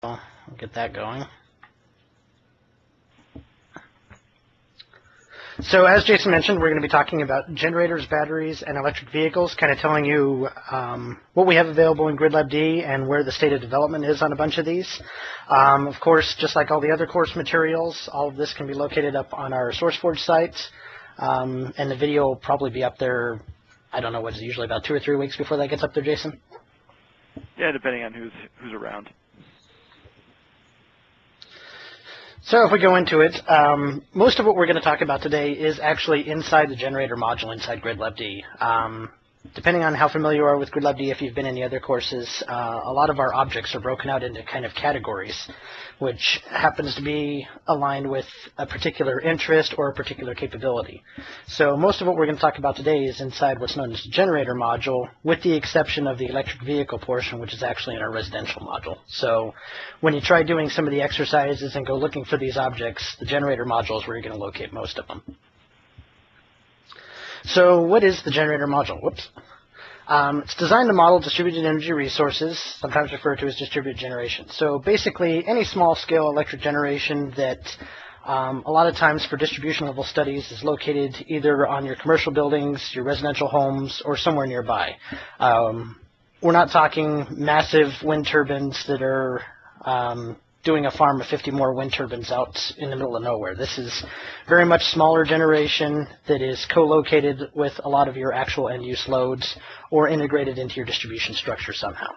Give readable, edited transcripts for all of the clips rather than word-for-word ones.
I'll get that going. So as Jason mentioned, we're going to be talking about generators, batteries, and electric vehicles, kind of telling you what we have available in GridLAB-D and where the state of development is on a bunch of these. Of course, just like all the other course materials, all of this can be located up on our SourceForge site, and the video will probably be up there, I don't know, what is it, usually about 2 or 3 weeks before that gets up there, Jason? Yeah, depending on who's around. So if we go into it, most of what we're going to talk about today is actually inside the generator module inside GridLAB-D. Depending on how familiar you are with GridLAB-D, if you've been in the other courses, a lot of our objects are broken out into kind of categories, which happens to be aligned with a particular interest or a particular capability. So most of what we're going to talk about today is inside what's known as the generator module, with the exception of the electric vehicle portion, which is actually in our residential module. So when you try doing some of the exercises and go looking for these objects, the generator module is where you're going to locate most of them. So what is the generator module? Whoops. It's designed to model distributed energy resources, sometimes referred to as distributed generation. So basically, any small-scale electric generation that a lot of times for distribution level studies is located either on your commercial buildings, your residential homes, or somewhere nearby. We're not talking massive wind turbines that are doing a farm of 50 more wind turbines out in the middle of nowhere. This is very much smaller generation that is co-located with a lot of your actual end-use loads or integrated into your distribution structure somehow.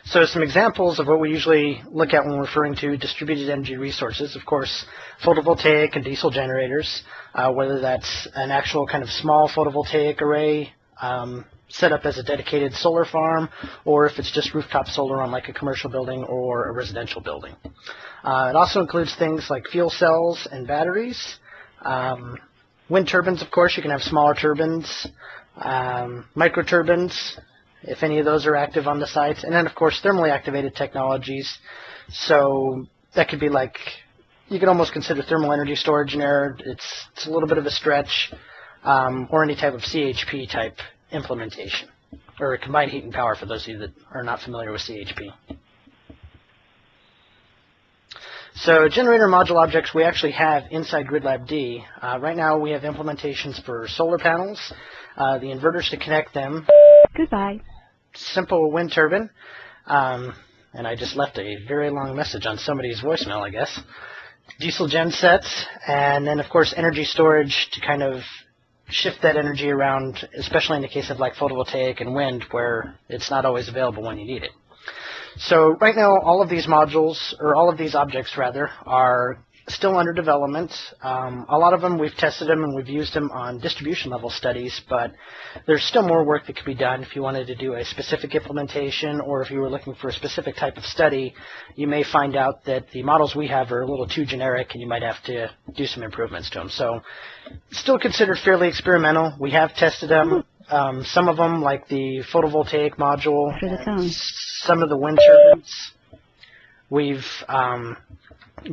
So some examples of what we usually look at when referring to distributed energy resources, of course, photovoltaic and diesel generators, whether that's an actual kind of small photovoltaic array set up as a dedicated solar farm, or if it's just rooftop solar on like a commercial building or a residential building. It also includes things like fuel cells and batteries. Wind turbines, of course, you can have smaller turbines, micro turbines, if any of those are active on the site, and then of course thermally activated technologies. So that could be like, you could almost consider thermal energy storage in there. It's a little bit of a stretch, or any type of CHP type implementation, or combined heat and power for those of you that are not familiar with CHP. So generator module objects we actually have inside GridLAB-D. Right now we have implementations for solar panels, the inverters to connect them. Goodbye. Simple wind turbine. And I just left a very long message on somebody's voicemail, I guess. Diesel gen sets, and then of course energy storage to kind of shift that energy around, especially in the case of like photovoltaic and wind, where it's not always available when you need it. So right now, all of these modules, or all of these objects rather, are still under development. A lot of them, we've tested them and we've used them on distribution level studies, but there's still more work that could be done if you wanted to do a specific implementation, or if you were looking for a specific type of study. You may find out that the models we have are a little too generic and you might have to do some improvements to them. So still considered fairly experimental. We have tested them. Some of them, like the photovoltaic module, some of the wind turbines, we've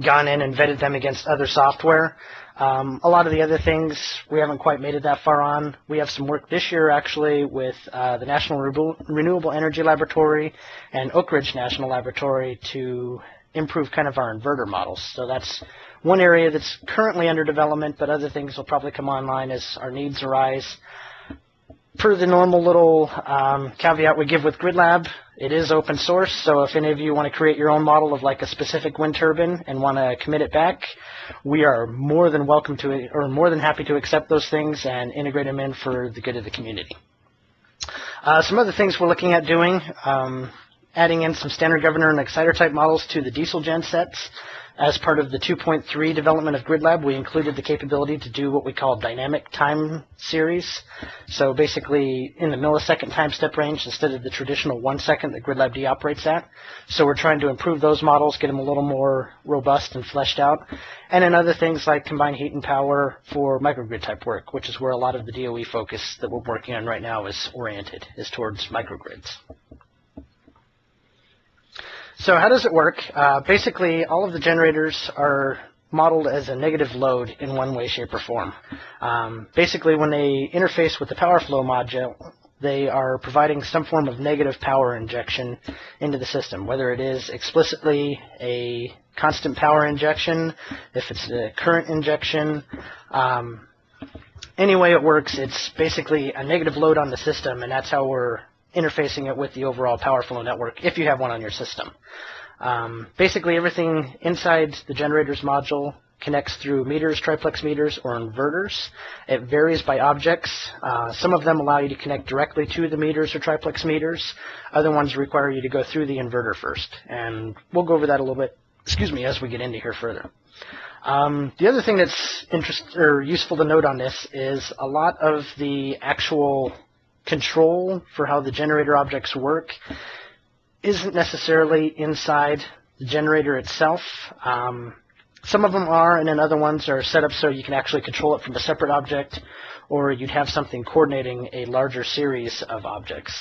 gone in and vetted them against other software. A lot of the other things we haven't quite made it that far on. We have some work this year actually with the National Renewable Energy Laboratory and Oak Ridge National Laboratory to improve kind of our inverter models. So that's one area that's currently under development, but other things will probably come online as our needs arise. Per the normal little caveat we give with GridLab, it is open source, so if any of you want to create your own model of like a specific wind turbine and want to commit it back, we are more than welcome to, or more than happy to accept those things and integrate them in for the good of the community. Some other things we're looking at doing, adding in some standard governor and exciter type models to the diesel gen sets. As part of the 2.3 development of GridLab, we included the capability to do what we call dynamic time series. So basically in the millisecond time step range instead of the traditional 1 second that GridLab-D operates at. So we're trying to improve those models, get them a little more robust and fleshed out. And then other things like combined heat and power for microgrid type work, which is where a lot of the DOE focus that we're working on right now is oriented, is towards microgrids. So how does it work? Basically, all of the generators are modeled as a negative load in one way, shape, or form. Basically, when they interface with the power flow module, they are providing some form of negative power injection into the system, whether it is explicitly a constant power injection, if it's a current injection. Any way it works, it's basically a negative load on the system, and that's how we're interfacing it with the overall power flow network if you have one on your system. Basically, everything inside the generators module connects through meters, triplex meters, or inverters. It varies by objects. Some of them allow you to connect directly to the meters or triplex meters. Other ones require you to go through the inverter first. And we'll go over that a little bit, as we get into here further. The other thing that's useful to note on this is a lot of the actual control for how the generator objects work isn't necessarily inside the generator itself. Some of them are, and then other ones are set up so you can actually control it from a separate object, or you'd have something coordinating a larger series of objects.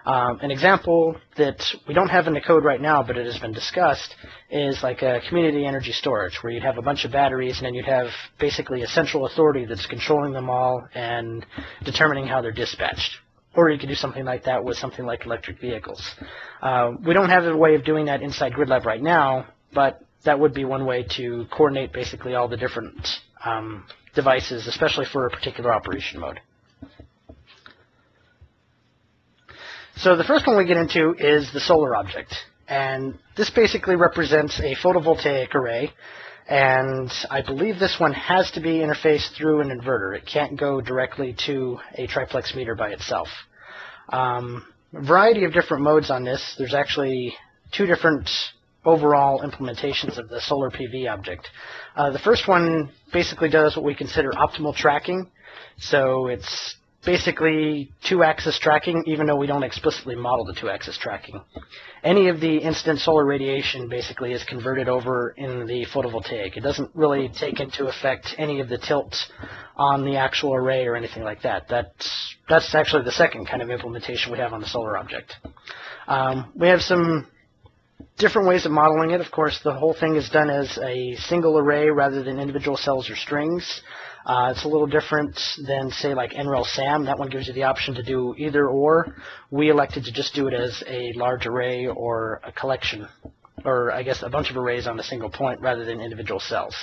An example that we don't have in the code right now, but it has been discussed, is like a community energy storage, where you'd have a bunch of batteries, and then you'd have basically a central authority that's controlling them all and determining how they're dispatched. Or you could do something like that with something like electric vehicles. We don't have a way of doing that inside GridLAB right now, but that would be one way to coordinate basically all the different devices, especially for a particular operation mode. So the first one we get into is the solar object. And this basically represents a photovoltaic array. And I believe this one has to be interfaced through an inverter. It can't go directly to a triplex meter by itself. A variety of different modes on this. There's actually two different overall implementations of the solar PV object. The first one basically does what we consider optimal tracking. So it's basically two-axis tracking, even though we don't explicitly model the two-axis tracking. Any of the incident solar radiation basically is converted over in the photovoltaic. It doesn't really take into effect any of the tilt on the actual array or anything like that. That's actually the second kind of implementation we have on the solar object. We have some different ways of modeling it. Of course, the whole thing is done as a single array rather than individual cells or strings. It's a little different than, say, like NREL-SAM. That one gives you the option to do either or. We elected to just do it as a large array or a collection, or I guess a bunch of arrays on a single point rather than individual cells.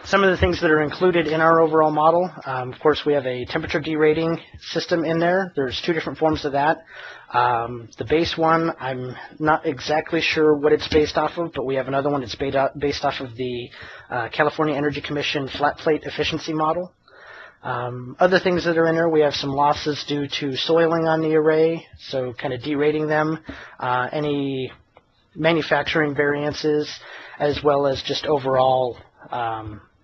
Some of the things that are included in our overall model, of course, we have a temperature derating system in there. There's two different forms of that. The base one, I'm not exactly sure what it's based off of, but we have another one that's based off of the California Energy Commission flat plate efficiency model. Other things that are in there, we have some losses due to soiling on the array, so kind of derating them, any manufacturing variances, as well as just overall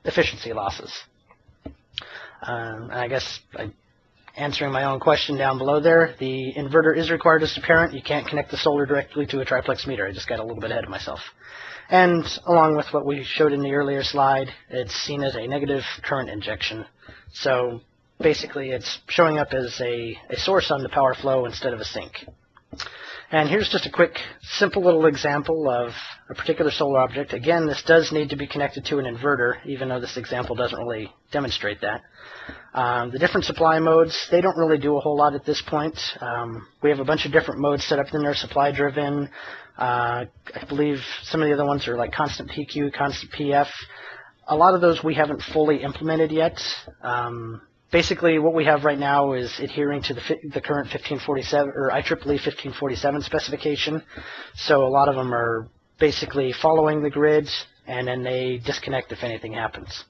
efficiency losses. I guess answering my own question down below there, the inverter is required as a parent. You can't connect the solar directly to a triplex meter. I just got a little bit ahead of myself. And along with what we showed in the earlier slide, it's seen as a negative current injection. So basically it's showing up as a source on the power flow instead of a sink. And here's just a quick, simple little example of a particular solar object. Again, this does need to be connected to an inverter, even though this example doesn't really demonstrate that. The different supply modes, they don't really do a whole lot at this point. We have a bunch of different modes set up in there, supply-driven. I believe some of the other ones are like constant PQ, constant PF. A lot of those we haven't fully implemented yet. Basically, what we have right now is adhering to the current 1547 or IEEE 1547 specification. So a lot of them are basically following the grid, and then they disconnect if anything happens.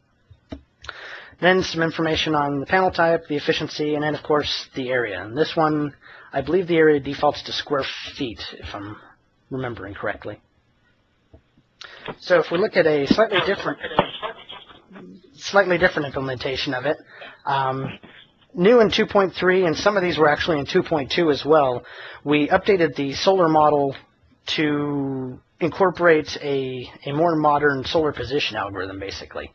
Then some information on the panel type, the efficiency, and then of course the area. And this one, I believe the area defaults to square feet, if I'm remembering correctly. So if we look at a slightly different implementation of it, new in 2.3, and some of these were actually in 2.2 as well, we updated the solar model to incorporate a more modern solar position algorithm, basically.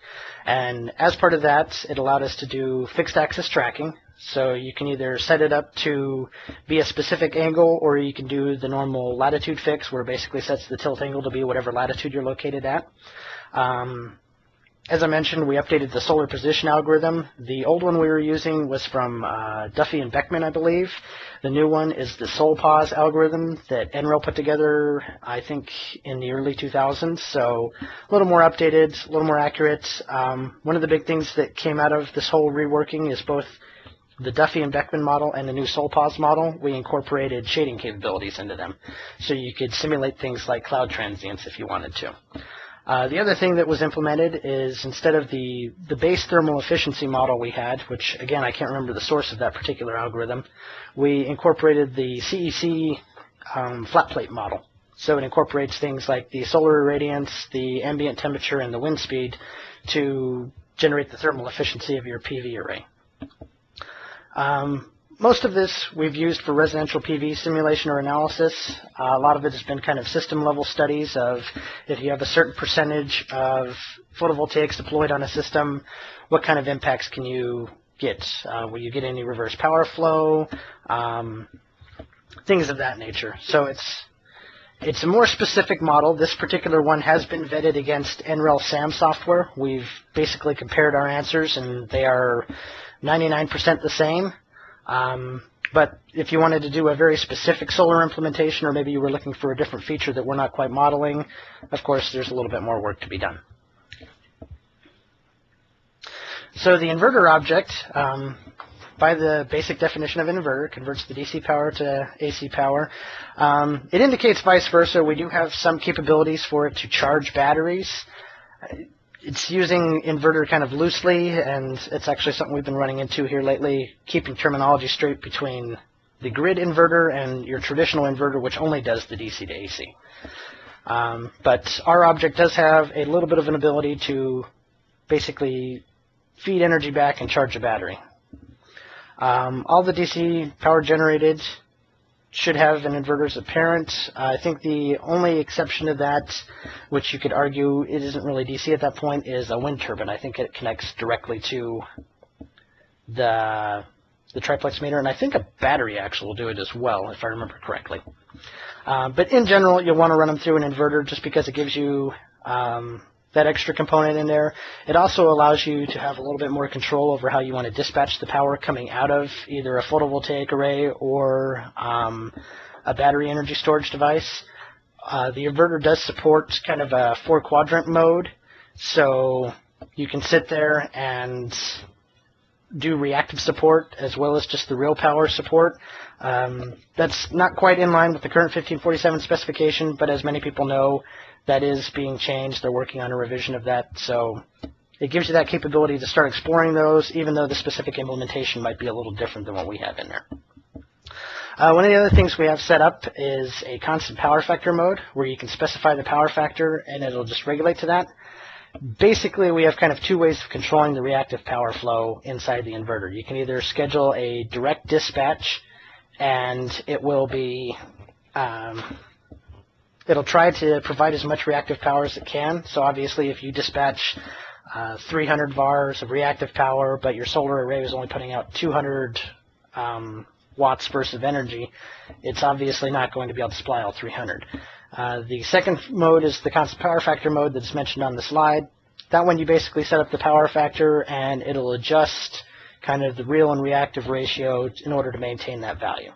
And as part of that, it allowed us to do fixed axis tracking. So you can either set it up to be a specific angle, or you can do the normal latitude fix, where it basically sets the tilt angle to be whatever latitude you're located at. As I mentioned, we updated the solar position algorithm. The old one we were using was from Duffy and Beckman, I believe. The new one is the SolPos algorithm that NREL put together, I think, in the early 2000s. So a little more updated, a little more accurate. One of the big things that came out of this whole reworking is both the Duffy and Beckman model and the new SolPos model. We incorporated shading capabilities into them. So you could simulate things like cloud transients if you wanted to. The other thing that was implemented is instead of the base thermal efficiency model we had, which again I can't remember the source of that particular algorithm, we incorporated the CEC flat plate model. So it incorporates things like the solar irradiance, the ambient temperature, and the wind speed to generate the thermal efficiency of your PV array. Most of this we've used for residential PV simulation or analysis. A lot of it has been kind of system-level studies of if you have a certain percentage of photovoltaics deployed on a system, what kind of impacts can you get? Will you get any reverse power flow? Things of that nature. So it's a more specific model. This particular one has been vetted against NREL SAM software. We've basically compared our answers, and they are 99% the same. But if you wanted to do a very specific solar implementation, or maybe you were looking for a different feature that we're not quite modeling, of course, there's a little bit more work to be done. So the inverter object, by the basic definition of an inverter, converts the DC power to AC power. It indicates vice versa. We do have some capabilities for it to charge batteries. It's using inverter kind of loosely, and it's actually something we've been running into here lately, keeping terminology straight between the grid inverter and your traditional inverter, which only does the DC to AC. But our object does have a little bit of an ability to basically feed energy back and charge a battery. All the DC power generated should have an inverter as a parent. I think the only exception to that, which you could argue it isn't really DC at that point, is a wind turbine. I think it connects directly to the triplex meter, and I think a battery actually will do it as well, if I remember correctly. But in general, you'll want to run them through an inverter just because it gives you that extra component in there. It also allows you to have a little bit more control over how you want to dispatch the power coming out of either a photovoltaic array or a battery energy storage device. The inverter does support kind of a 4-quadrant mode, so you can sit there and do reactive support as well as just the real power support. That's not quite in line with the current 1547 specification, but as many people know, that is being changed. They're working on a revision of that, so it gives you that capability to start exploring those, even though the specific implementation might be a little different than what we have in there. One of the other things we have set up is a constant power factor mode, where you can specify the power factor and it'll just regulate to that. Basically, we have kind of two ways of controlling the reactive power flow inside the inverter. You can either schedule a direct dispatch, and it will be it'll try to provide as much reactive power as it can. So obviously, if you dispatch 300 VARs of reactive power, but your solar array is only putting out 200 watts burst of energy, it's obviously not going to be able to supply all 300. The second mode is the constant power factor mode that's mentioned on the slide. That one you basically set up the power factor, and it'll adjust kind of the real and reactive ratio in order to maintain that value.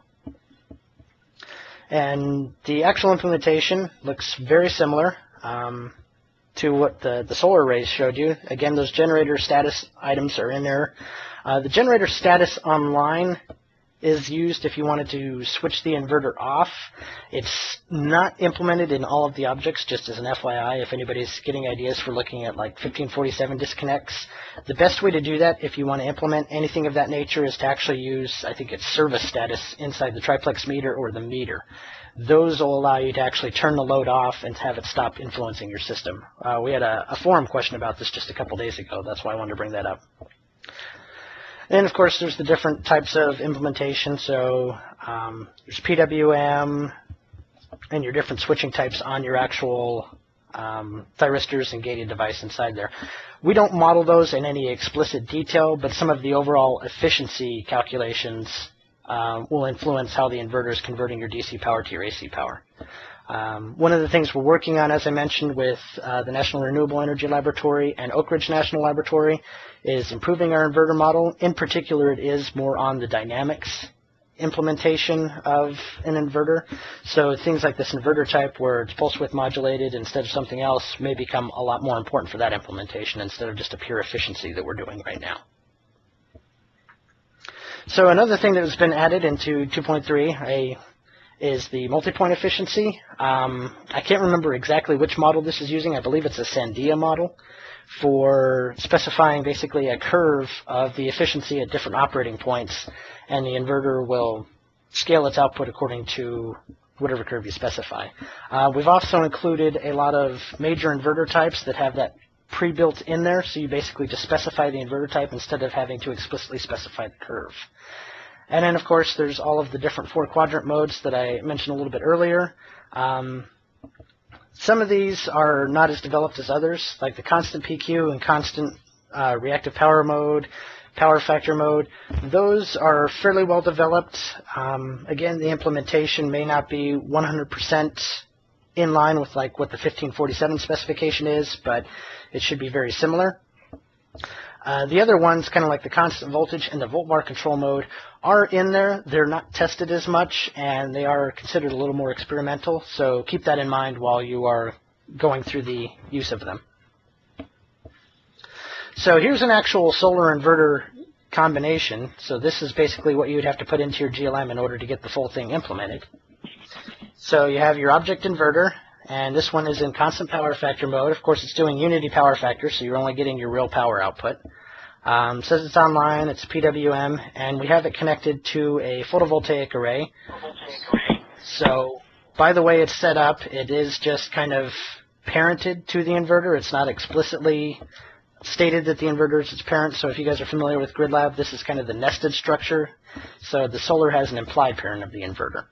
And the actual implementation looks very similar to what the solar arrays showed you. Again, those generator status items are in there. The generator status online is used if you wanted to switch the inverter off. It's not implemented in all of the objects, just as an FYI, if anybody's getting ideas for looking at like 1547 disconnects. The best way to do that if you want to implement anything of that nature is to actually use, I think it's service status inside the triplex meter or the meter. Those will allow you to actually turn the load off and have it stop influencing your system. We had a forum question about this just a couple days ago. That's why I wanted to bring that up. And of course, there's the different types of implementation. So there's PWM and your different switching types on your actual thyristors and gated device inside there. We don't model those in any explicit detail, but some of the overall efficiency calculations will influence how the inverter is converting your DC power to your AC power. One of the things we're working on, as I mentioned, with the National Renewable Energy Laboratory and Oak Ridge National Laboratory is improving our inverter model. In particular, it is more on the dynamics implementation of an inverter. So things like this inverter type where it's pulse width modulated instead of something else may become a lot more important for that implementation instead of just a pure efficiency that we're doing right now. So another thing that has been added into 2.3 is the multipoint efficiency. I can't remember exactly which model this is using. I believe it's a Sandia model for specifying basically a curve of the efficiency at different operating points, and the inverter will scale its output according to whatever curve you specify. We've also included a lot of major inverter types that have that pre-built in there, so you basically just specify the inverter type instead of having to explicitly specify the curve. And then, of course, there's all of the different 4-quadrant modes that I mentioned a little bit earlier. Some of these are not as developed as others, like the constant PQ and constant reactive power mode, power factor mode. Those are fairly well developed. Again, the implementation may not be 100% in line with like what the 1547 specification is, but it should be very similar. The other ones, kind of like the constant voltage and the volt bar control mode, are in there. They're not tested as much, and they are considered a little more experimental, so keep that in mind while you are going through the use of them. So here's an actual solar inverter combination. So this is basically what you would have to put into your GLM in order to get the full thing implemented. So you have your object inverter, and this one is in constant power factor mode. Of course, it's doing unity power factor, so you're only getting your real power output. It says it's online, it's PWM, and we have it connected to a photovoltaic array. So by the way it's set up, it is just kind of parented to the inverter. It's not explicitly stated that the inverter is its parent. So if you guys are familiar with GridLAB, this is kind of the nested structure. So the solar has an implied parent of the inverter.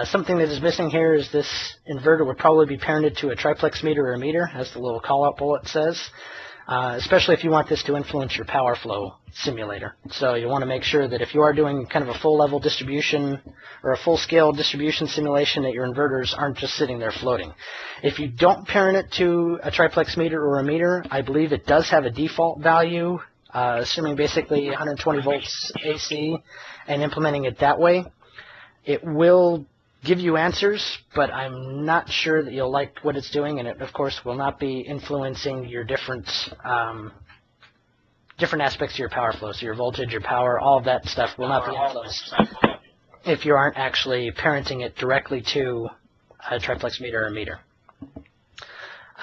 Something that is missing here is this inverter would probably be parented to a triplex meter or a meter, as the little call-out bullet says, especially if you want this to influence your power flow simulator. So you want to make sure that if you are doing kind of a full-level distribution or a full-scale distribution simulation, that your inverters aren't just sitting there floating. If you don't parent it to a triplex meter or a meter, I believe it does have a default value, assuming basically 120 volts AC, and implementing it that way. It will give you answers, but I'm not sure that you'll like what it's doing, and it, of course, will not be influencing your different aspects of your power flow. So your voltage, your power, all of that stuff will not be influenced if you aren't actually parenting it directly to a triplex meter or meter.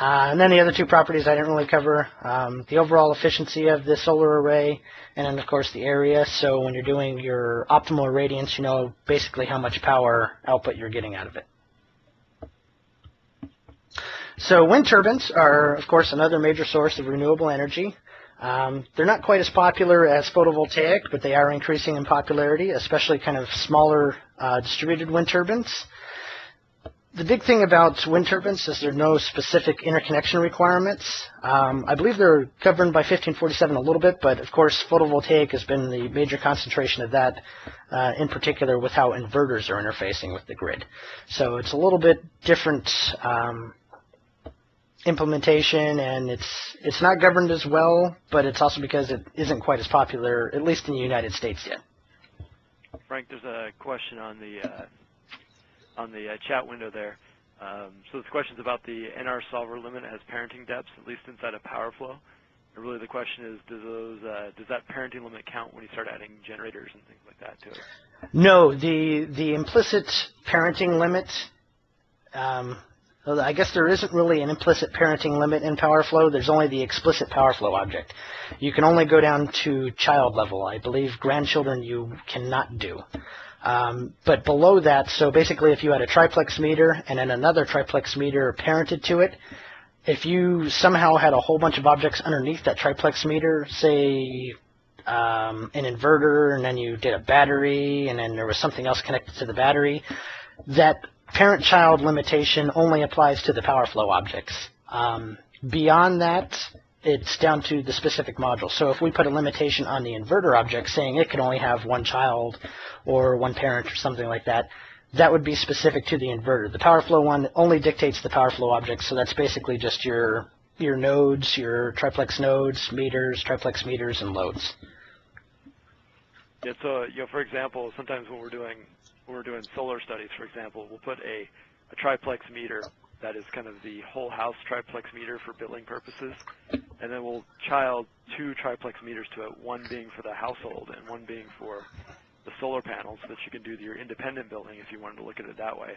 And then the other two properties I didn't really cover, the overall efficiency of the solar array, and then, of course, the area. So when you're doing your optimal irradiance, you know basically how much power output you're getting out of it. So wind turbines are, of course, another major source of renewable energy. They're not quite as popular as photovoltaic, but they are increasing in popularity, especially kind of smaller distributed wind turbines. The big thing about wind turbines is there are no specific interconnection requirements. I believe they're governed by 1547 a little bit, but of course photovoltaic has been the major concentration of that, in particular with how inverters are interfacing with the grid. So it's a little bit different implementation, and it's not governed as well, but it's also because it isn't quite as popular, at least in the United States yet. Frank, there's a question on the chat window there. So this question's about the NR solver limit as parenting depths, at least inside of power flow. And really the question is, does that parenting limit count when you start adding generators and things like that to it? No, the implicit parenting limit, I guess there isn't really an implicit parenting limit in power flow. There's only the explicit power flow object. You can only go down to child level. I believe grandchildren you cannot do. But below that, so basically if you had a triplex meter and then another triplex meter parented to it, if you somehow had a whole bunch of objects underneath that triplex meter, say an inverter, and then you did a battery, and then there was something else connected to the battery, that parent-child limitation only applies to the power flow objects. Beyond that, it's down to the specific module. So if we put a limitation on the inverter object saying it can only have one child or one parent or something like that, that would be specific to the inverter. The power flow one only dictates the power flow object, so that's basically just your nodes, your triplex nodes, meters, triplex meters, and loads. Yeah, so for example, sometimes when we're doing solar studies, for example, we'll put a triplex meter that is kind of the whole house triplex meter for billing purposes, and then we'll child 2 triplex meters to it, one being for the household and one being for the solar panels, so that you can do your independent billing if you wanted to look at it that way.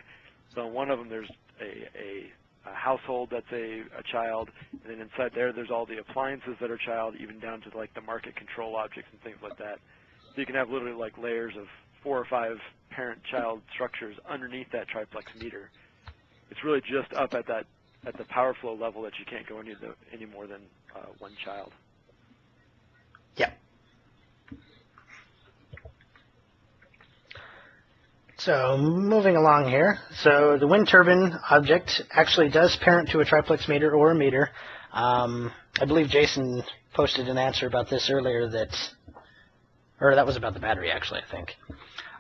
So in one of them there's a household that's a child, and then inside there's all the appliances that are child, even down to like the market control objects and things like that. So you can have literally like layers of 4 or 5 parent-child structures underneath that triplex meter. It's really just up at the power flow level that you can't go any more than one child. Yeah. So moving along here, so the wind turbine object actually does parent to a triplex meter or a meter. I believe Jason posted an answer about this earlier or that was about the battery actually, I think.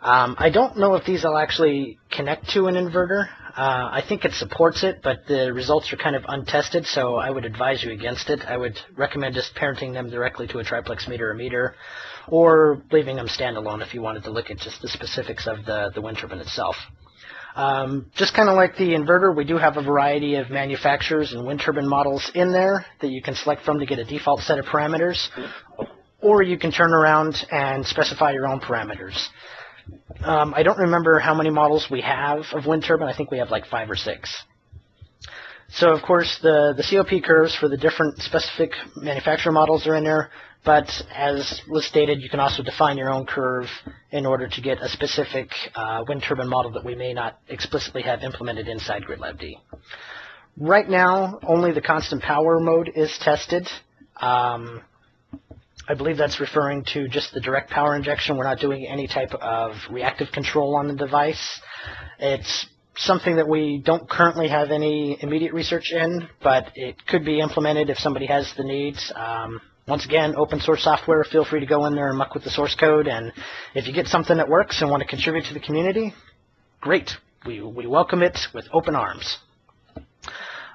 I don't know if these will actually connect to an inverter. I think it supports it, but the results are kind of untested, so I would advise you against it. I would recommend just parenting them directly to a triplex meter or meter, or leaving them standalone if you wanted to look at just the specifics of the wind turbine itself. Just kind of like the inverter, we do have a variety of manufacturers and wind turbine models in there that you can select from to get a default set of parameters, or you can turn around and specify your own parameters. I don't remember how many models we have of wind turbine. I think we have like 5 or 6. So of course the COP curves for the different specific manufacturer models are in there, but as was stated, you can also define your own curve in order to get a specific wind turbine model that we may not explicitly have implemented inside GridLAB-D. Right now, only the constant power mode is tested. I believe that's referring to just the direct power injection. We're not doing any type of reactive control on the device. It's something that we don't currently have any immediate research in, but it could be implemented if somebody has the needs. Once again, open source software, feel free to go in there and muck with the source code, and if you get something that works and want to contribute to the community, great. We welcome it with open arms.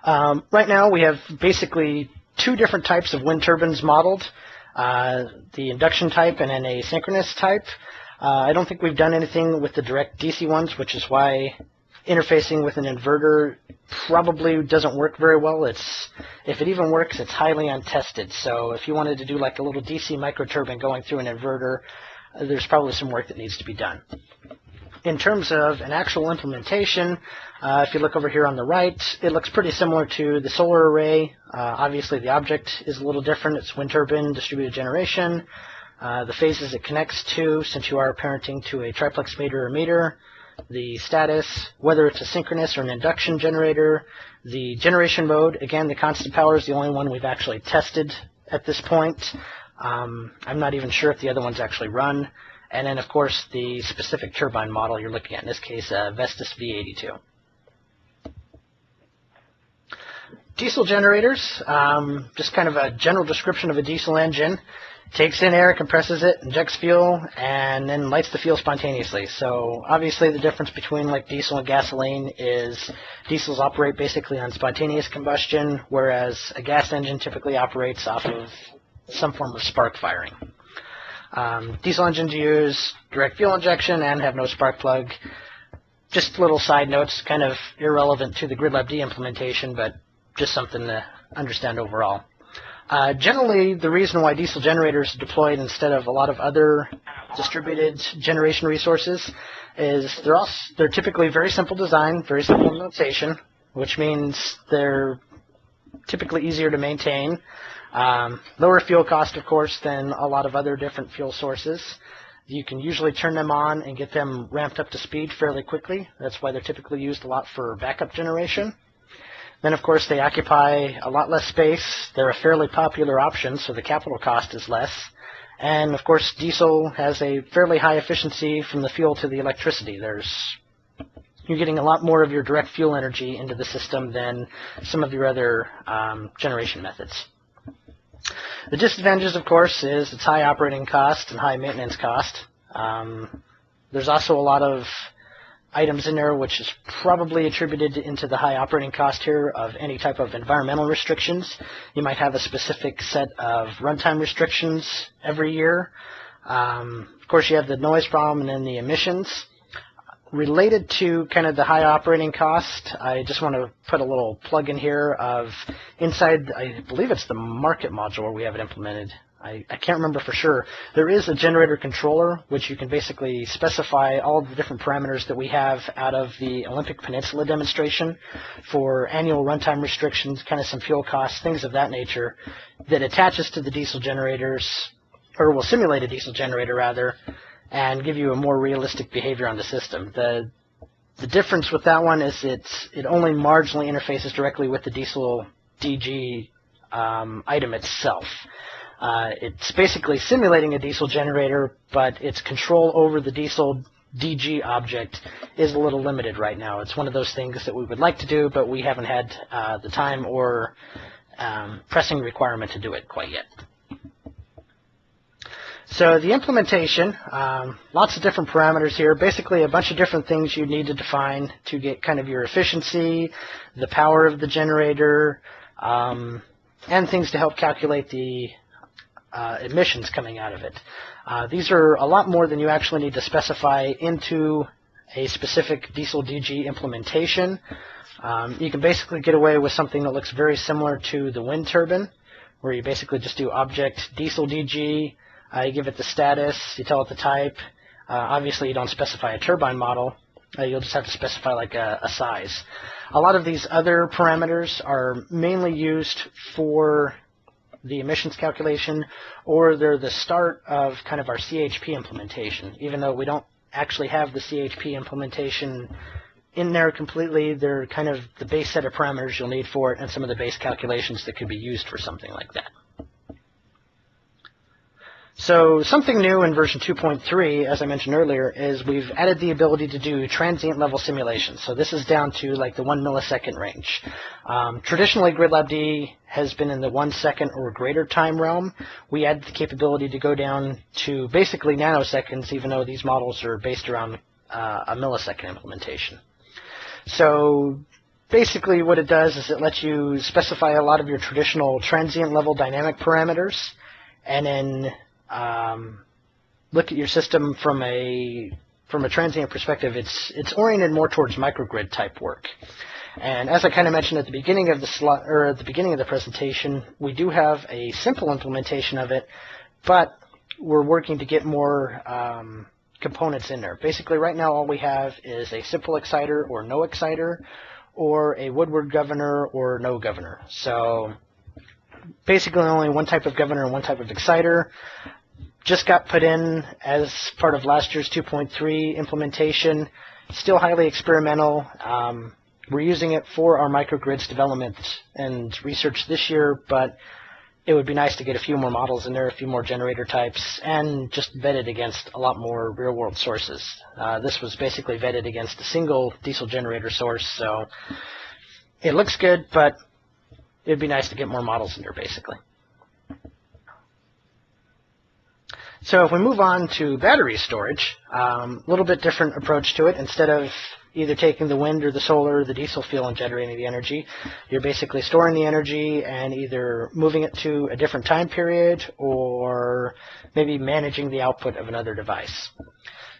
Right now we have basically 2 different types of wind turbines modeled. The induction type and then a synchronous type. I don't think we've done anything with the direct DC ones, which is why interfacing with an inverter probably doesn't work very well. If it even works, it's highly untested. So if you wanted to do like a little DC microturbine going through an inverter, there's probably some work that needs to be done. In terms of an actual implementation, if you look over here on the right, it looks pretty similar to the solar array. Obviously, the object is a little different. It's wind turbine, distributed generation. The phases it connects to, since you are parenting to a triplex meter or meter. The status, whether it's a synchronous or an induction generator. The generation mode, again, the constant power is the only one we've actually tested at this point. I'm not even sure if the other ones actually run. And then, of course, the specific turbine model you're looking at, in this case, Vestas V82. Diesel generators, just kind of a general description of a diesel engine. Takes in air, compresses it, injects fuel, and then lights the fuel spontaneously. So obviously the difference between like diesel and gasoline is diesels operate basically on spontaneous combustion, whereas a gas engine typically operates off of some form of spark firing. Diesel engines use direct fuel injection and have no spark plug. Just little side notes, kind of irrelevant to the GridLAB-D implementation, but just something to understand overall. Generally, the reason why diesel generators are deployed instead of a lot of other distributed generation resources is they're typically very simple design, very simple implementation, which means they're typically easier to maintain. Lower fuel cost, of course, than a lot of other different fuel sources. You can usually turn them on and get them ramped up to speed fairly quickly. That's why they're typically used a lot for backup generation. Then, of course, they occupy a lot less space. They're a fairly popular option, so the capital cost is less. And, of course, diesel has a fairly high efficiency from the fuel to the electricity. You're getting a lot more of your direct fuel energy into the system than some of your other generation methods. The disadvantages, of course, is its high operating cost and high maintenance cost. There's also a lot of items in there, which is probably attributed into the high operating cost here of any type of environmental restrictions. You might have a specific set of runtime restrictions every year. Of course, you have the noise problem and then the emissions. Related to kind of the high operating cost, I just want to put a little plug in here of inside, I believe it's the market module where we have it implemented. I can't remember for sure. There is a generator controller, which you can basically specify all the different parameters that we have out of the Olympic Peninsula demonstration for annual runtime restrictions, kind of some fuel costs, things of that nature, that attaches to the diesel generators, or will simulate a diesel generator rather, and give you a more realistic behavior on the system. The difference with that one is it only marginally interfaces directly with the diesel DG item itself. It's basically simulating a diesel generator, but its control over the diesel DG object is a little limited right now. It's one of those things that we would like to do, but we haven't had the time or pressing requirement to do it quite yet. So the implementation, lots of different parameters here, basically a bunch of different things you need to define to get kind of your efficiency, the power of the generator, and things to help calculate the emissions coming out of it. These are a lot more than you actually need to specify into a specific diesel DG implementation. You can basically get away with something that looks very similar to the wind turbine, where you basically just do object diesel DG, you give it the status, you tell it the type. Obviously you don't specify a turbine model, you'll just have to specify like a size. A lot of these other parameters are mainly used for the emissions calculation, or they're the start of kind of our CHP implementation. Even though we don't actually have the CHP implementation in there completely, they're kind of the base set of parameters you'll need for it and some of the base calculations that could be used for something like that. So something new in version 2.3, as I mentioned earlier, is we've added the ability to do transient level simulations. So this is down to like the 1 millisecond range. Traditionally, GridLAB-D has been in the 1 second or greater time realm. We added the capability to go down to basically nanoseconds, even though these models are based around a millisecond implementation. So basically what it does is it lets you specify a lot of your traditional transient level dynamic parameters, and then look at your system from a transient perspective. It's oriented more towards microgrid type work. And as I kind of mentioned at the beginning of the presentation, we do have a simple implementation of it, but we're working to get more components in there. Basically, right now all we have is a simple exciter or no exciter, or a Woodward governor or no governor. So basically only one type of governor and one type of exciter. Just got put in as part of last year's 2.3 implementation. Still highly experimental. We're using it for our microgrids development and research this year, but it would be nice to get a few more models in there, a few more generator types, and just vet it against a lot more real-world sources. This was basically vetted against a single diesel generator source, so it looks good, but it would be nice to get more models in there, basically. So if we move on to battery storage, a little bit different approach to it. Instead of either taking the wind or the solar or the diesel fuel and generating the energy, you're basically storing the energy and either moving it to a different time period or maybe managing the output of another device.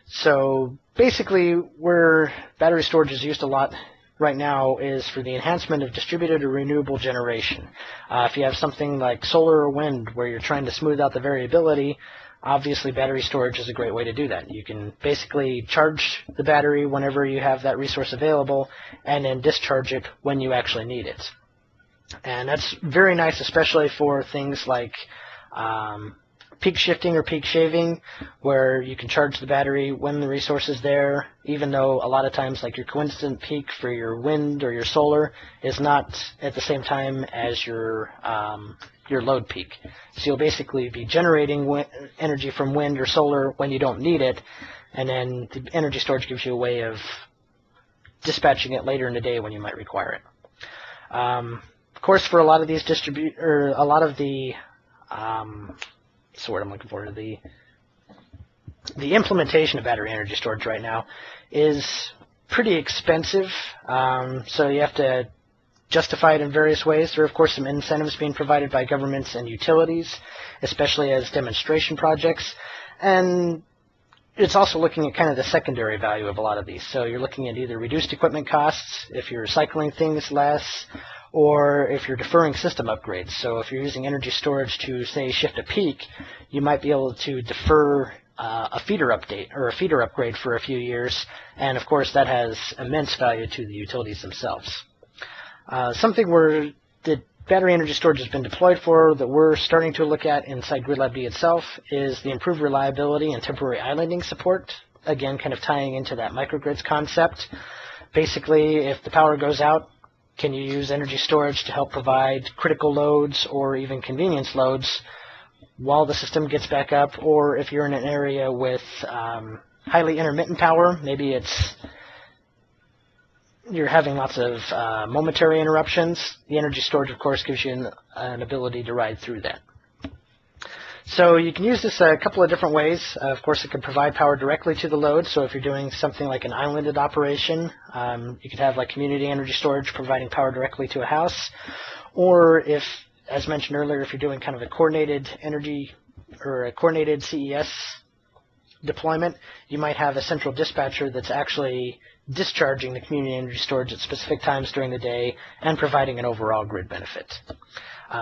So basically where battery storage is used a lot right now is for the enhancement of distributed or renewable generation. If you have something like solar or wind where you're trying to smooth out the variability, obviously battery storage is a great way to do that. You can basically charge the battery whenever you have that resource available and then discharge it when you actually need it. And that's very nice, especially for things like peak shifting or peak shaving, where you can charge the battery when the resource is there, even though a lot of times like your coincident peak for your wind or your solar is not at the same time as your load peak. So you'll basically be generating energy from wind or solar when you don't need it, and then the energy storage gives you a way of dispatching it later in the day when you might require it. Of course, for a lot of these what's the word I'm looking for? The implementation of battery energy storage right now is pretty expensive, so you have to justify it in various ways. There are, of course, some incentives being provided by governments and utilities, especially as demonstration projects. And it's also looking at kind of the secondary value of a lot of these. So you're looking at either reduced equipment costs, if you're recycling things less, or if you're deferring system upgrades. So if you're using energy storage to, say, shift a peak, you might be able to defer a feeder update or a feeder upgrade for a few years. And, of course, that has immense value to the utilities themselves. Something where the battery energy storage has been deployed for that we're starting to look at inside GridLAB-D itself is the improved reliability and temporary islanding support. Again, kind of tying into that microgrids concept. Basically, if the power goes out, can you use energy storage to help provide critical loads or even convenience loads while the system gets back up? Or if you're in an area with highly intermittent power, maybe you're having lots of momentary interruptions, the energy storage, of course, gives you an ability to ride through that. So you can use this a couple of different ways. Of course, it can provide power directly to the load. So if you're doing something like an islanded operation, you could have like community energy storage providing power directly to a house. Or if, as mentioned earlier, if you're doing kind of a coordinated energy or a coordinated CES deployment, you might have a central dispatcher that's actually discharging the community energy storage at specific times during the day and providing an overall grid benefit.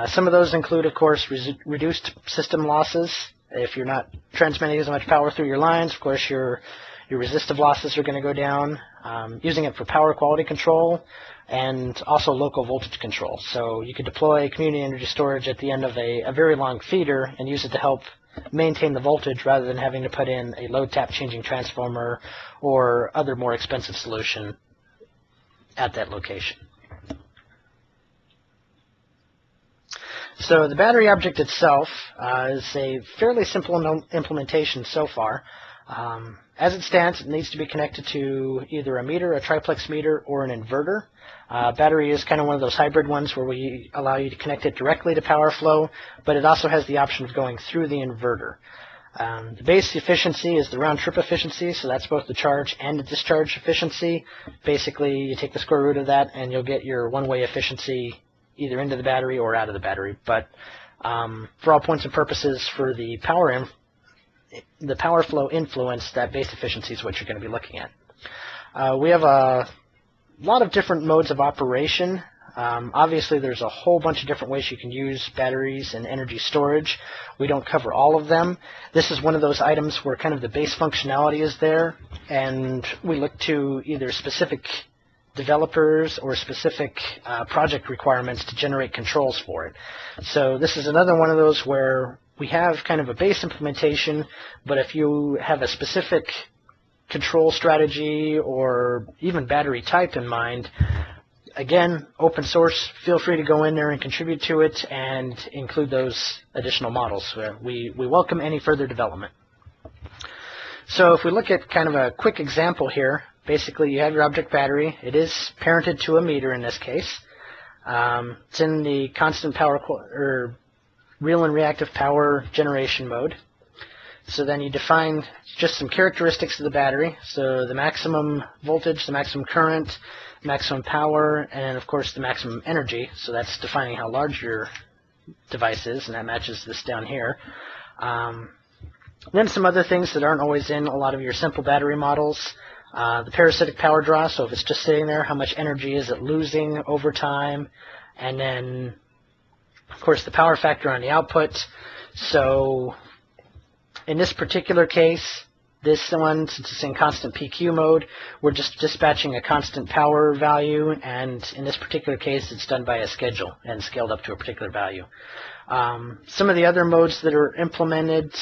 Some of those include, of course, reduced system losses. If you're not transmitting as much power through your lines, of course, your resistive losses are going to go down. Using it for power quality control and also local voltage control. So you could deploy community energy storage at the end of a very long feeder and use it to help maintain the voltage rather than having to put in a load tap changing transformer or other more expensive solution at that location. So the battery object itself is a fairly simple implementation so far. As it stands, it needs to be connected to either a meter, a triplex meter, or an inverter. Battery is kind of one of those hybrid ones where we allow you to connect it directly to power flow, but it also has the option of going through the inverter. The base efficiency is the round-trip efficiency, so that's both the charge and the discharge efficiency. Basically, you take the square root of that, and you'll get your one-way efficiency either into the battery or out of the battery. But for all points and purposes, for the power flow influence, that base efficiency is what you're going to be looking at. We have a lot of different modes of operation. Obviously, there's a whole bunch of different ways you can use batteries and energy storage. We don't cover all of them. This is one of those items where kind of the base functionality is there, and we look to either specific developers or specific project requirements to generate controls for it. So this is another one of those where we have kind of a base implementation, but if you have a specific control strategy or even battery type in mind, again, open source, feel free to go in there and contribute to it and include those additional models. We welcome any further development. So if we look at kind of a quick example here, basically you have your object battery. It is parented to a meter in this case. It's in the constant power or real and reactive power generation mode. So then you define just some characteristics of the battery. So the maximum voltage, the maximum current, maximum power, and of course the maximum energy. So that's defining how large your device is, and that matches this down here. Then some other things that aren't always in a lot of your simple battery models. The parasitic power draw, so if it's just sitting there, how much energy is it losing over time? And then, of course, the power factor on the output. So in this particular case, this one, since it's in constant PQ mode, we're just dispatching a constant power value, and in this particular case, it's done by a schedule and scaled up to a particular value. Some of the other modes that are implemented,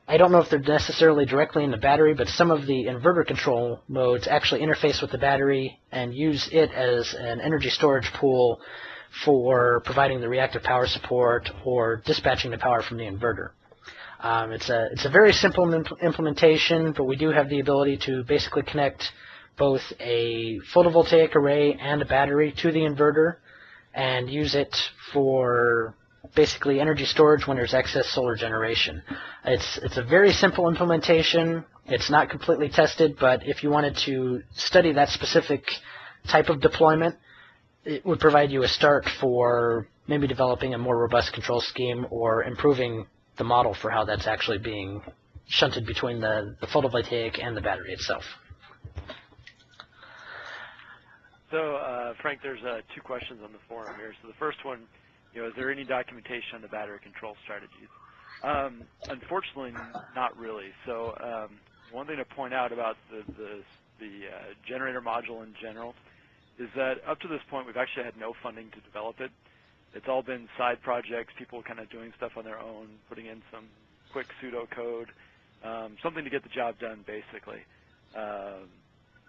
I don't know if they're necessarily directly in the battery, but some of the inverter control modes actually interface with the battery and use it as an energy storage pool for providing the reactive power support or dispatching the power from the inverter. It's a very simple implementation, but we do have the ability to basically connect both a photovoltaic array and a battery to the inverter and use it for basically energy storage when there's excess solar generation. It's a very simple implementation. It's not completely tested, but if you wanted to study that specific type of deployment, it would provide you a start for maybe developing a more robust control scheme or improving the model for how that's actually being shunted between the photovoltaic and the battery itself. So, Frank, there's two questions on the forum here. So the first one, is there any documentation on the battery control strategies? Unfortunately, not really. So one thing to point out about the generator module in general is that up to this point, we've actually had no funding to develop it. It's all been side projects, people kind of doing stuff on their own, putting in some quick pseudocode, something to get the job done, basically.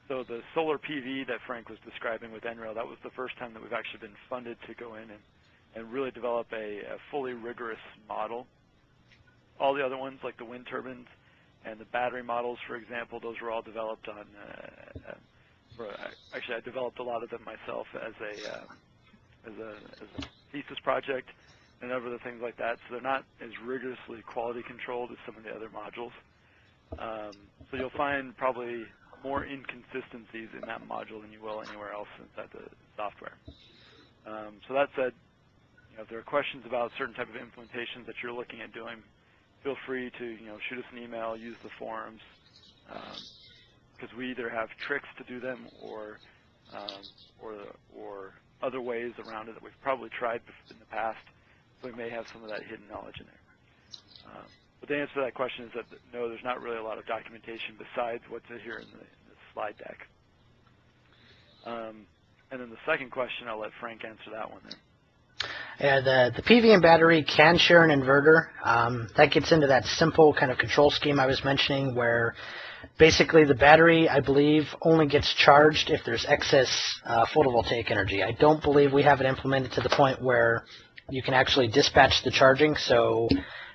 So the solar PV that Frank was describing with NREL, that was the first time that we've actually been funded to go in and really develop a fully rigorous model. All the other ones, like the wind turbines and the battery models, for example, those were all developed on, actually I developed a lot of them myself as a thesis project and other things like that, so they're not as rigorously quality controlled as some of the other modules. So you'll find probably more inconsistencies in that module than you will anywhere else inside the software. So that said, if there are questions about certain type of implementations that you're looking at doing, feel free to shoot us an email, use the forums, because we either have tricks to do them or other ways around it that we've probably tried in the past. So we may have some of that hidden knowledge in there. But the answer to that question is that no, there's not really a lot of documentation besides what's here in the slide deck. And then the second question, I'll let Frank answer that one there. Yeah, the PV and battery can share an inverter. That gets into that simple kind of control scheme I was mentioning where basically the battery, I believe, only gets charged if there's excess photovoltaic energy. I don't believe we have it implemented to the point where you can actually dispatch the charging, so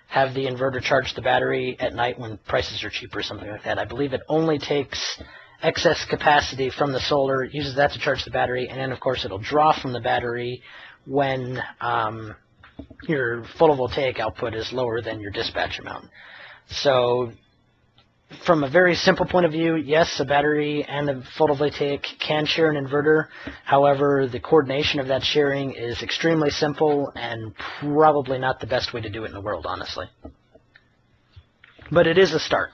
have the inverter charge the battery at night when prices are cheaper or something like that. I believe it only takes excess capacity from the solar, uses that to charge the battery, and then of course it'll draw from the battery when your photovoltaic output is lower than your dispatch amount. So from a very simple point of view, yes, a battery and a photovoltaic can share an inverter. However, the coordination of that sharing is extremely simple and probably not the best way to do it in the world, honestly. But it is a start.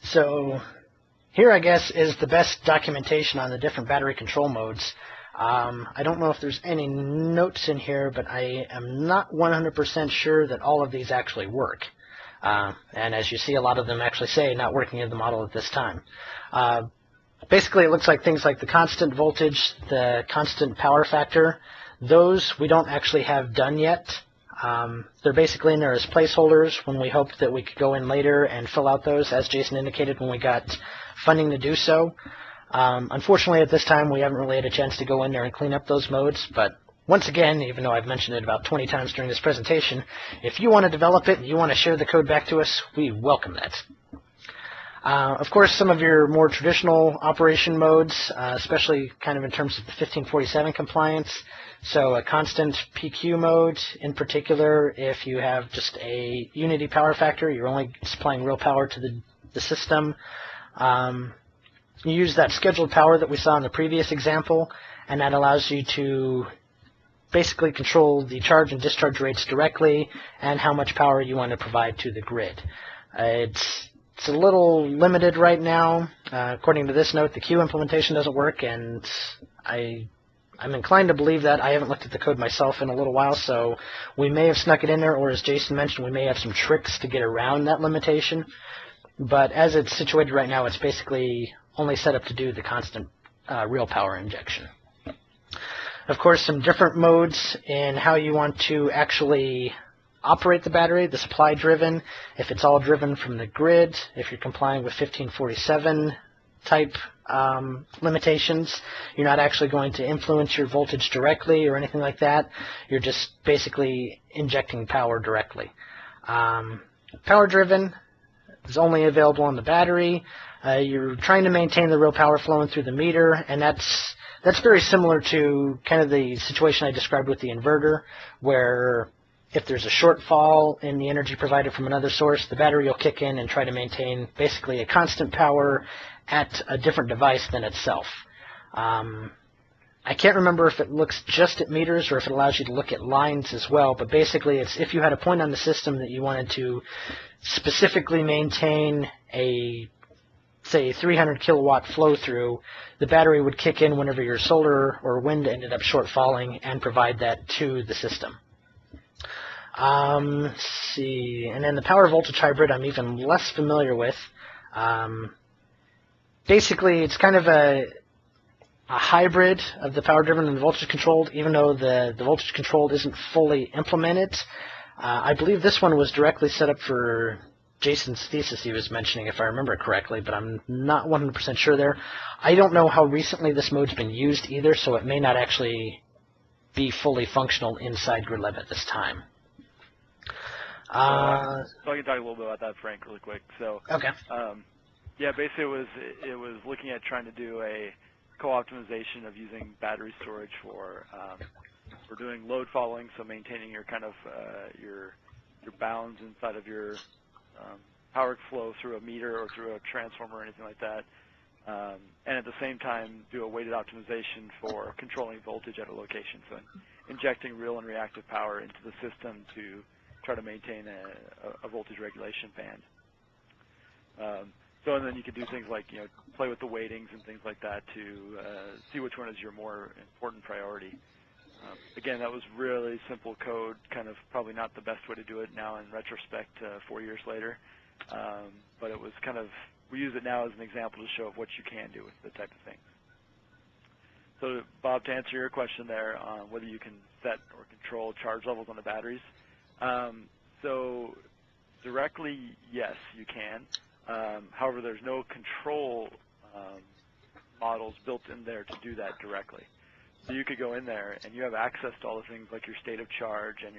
So here, I guess, is the best documentation on the different battery control modes. I don't know if there's any notes in here, but I am not 100% sure that all of these actually work. And as you see, a lot of them actually say not working in the model at this time. Basically, it looks like things like the constant voltage, the constant power factor, those we don't actually have done yet. They're basically in there as placeholders when we hope that we could go in later and fill out those, as Jason indicated, when we got funding to do so. Unfortunately, at this time, we haven't really had a chance to go in there and clean up those modes, but once again, even though I've mentioned it about 20 times during this presentation, if you want to develop it and you want to share the code back to us, we welcome that. Of course, some of your more traditional operation modes, especially kind of in terms of the 1547 compliance, so a constant PQ mode, in particular, if you have just a unity power factor, you're only supplying real power to the system. You use that scheduled power that we saw in the previous example, and that allows you to basically control the charge and discharge rates directly and how much power you want to provide to the grid. It's a little limited right now. According to this note, the Q implementation doesn't work, and I'm inclined to believe that. I haven't looked at the code myself in a little while, so we may have snuck it in there, or as Jason mentioned, we may have some tricks to get around that limitation. But as it's situated right now, it's basically only set up to do the constant real power injection. Of course, some different modes in how you want to actually operate the battery, the supply driven, if it's all driven from the grid, if you're complying with 1547 type limitations, you're not actually going to influence your voltage directly or anything like that. You're just basically injecting power directly. Power driven, is only available on the battery. You're trying to maintain the real power flowing through the meter, and that's very similar to kind of the situation I described with the inverter, where if there's a shortfall in the energy provided from another source, the battery will kick in and try to maintain basically a constant power at a different device than itself. I can't remember if it looks just at meters or if it allows you to look at lines as well, but basically it's if you had a point on the system that you wanted to specifically maintain a, say, 300 kilowatt flow through, the battery would kick in whenever your solar or wind ended up shortfalling and provide that to the system. Let's see, and then the power voltage hybrid I'm even less familiar with. Basically, it's kind of a hybrid of the power driven and the voltage controlled, even though the voltage controlled isn't fully implemented. I believe this one was directly set up for Jason's thesis he was mentioning, if I remember correctly, but I'm not 100% sure there. I don't know how recently this mode's been used either, so it may not actually be fully functional inside GridLAB at this time. So I can talk a little bit about that, Frank, really quick. So, okay. Yeah, basically it was looking at trying to do a co-optimization of using battery storage for doing load following, so maintaining your kind of your bounds inside of your power flow through a meter or through a transformer or anything like that, and at the same time do a weighted optimization for controlling voltage at a location, so injecting real and reactive power into the system to try to maintain a voltage regulation band. So and then you could do things like, you know, play with the weightings and things like that to see which one is your more important priority. Again, that was really simple code, kind of probably not the best way to do it now in retrospect 4 years later. But it was kind of, we use it now as an example to show of what you can do with the type of things. So Bob, to answer your question there on whether you can set or control charge levels on the batteries, so directly, yes, you can. However, there's no control models built in there to do that directly. So you could go in there and you have access to all the things like your state of charge and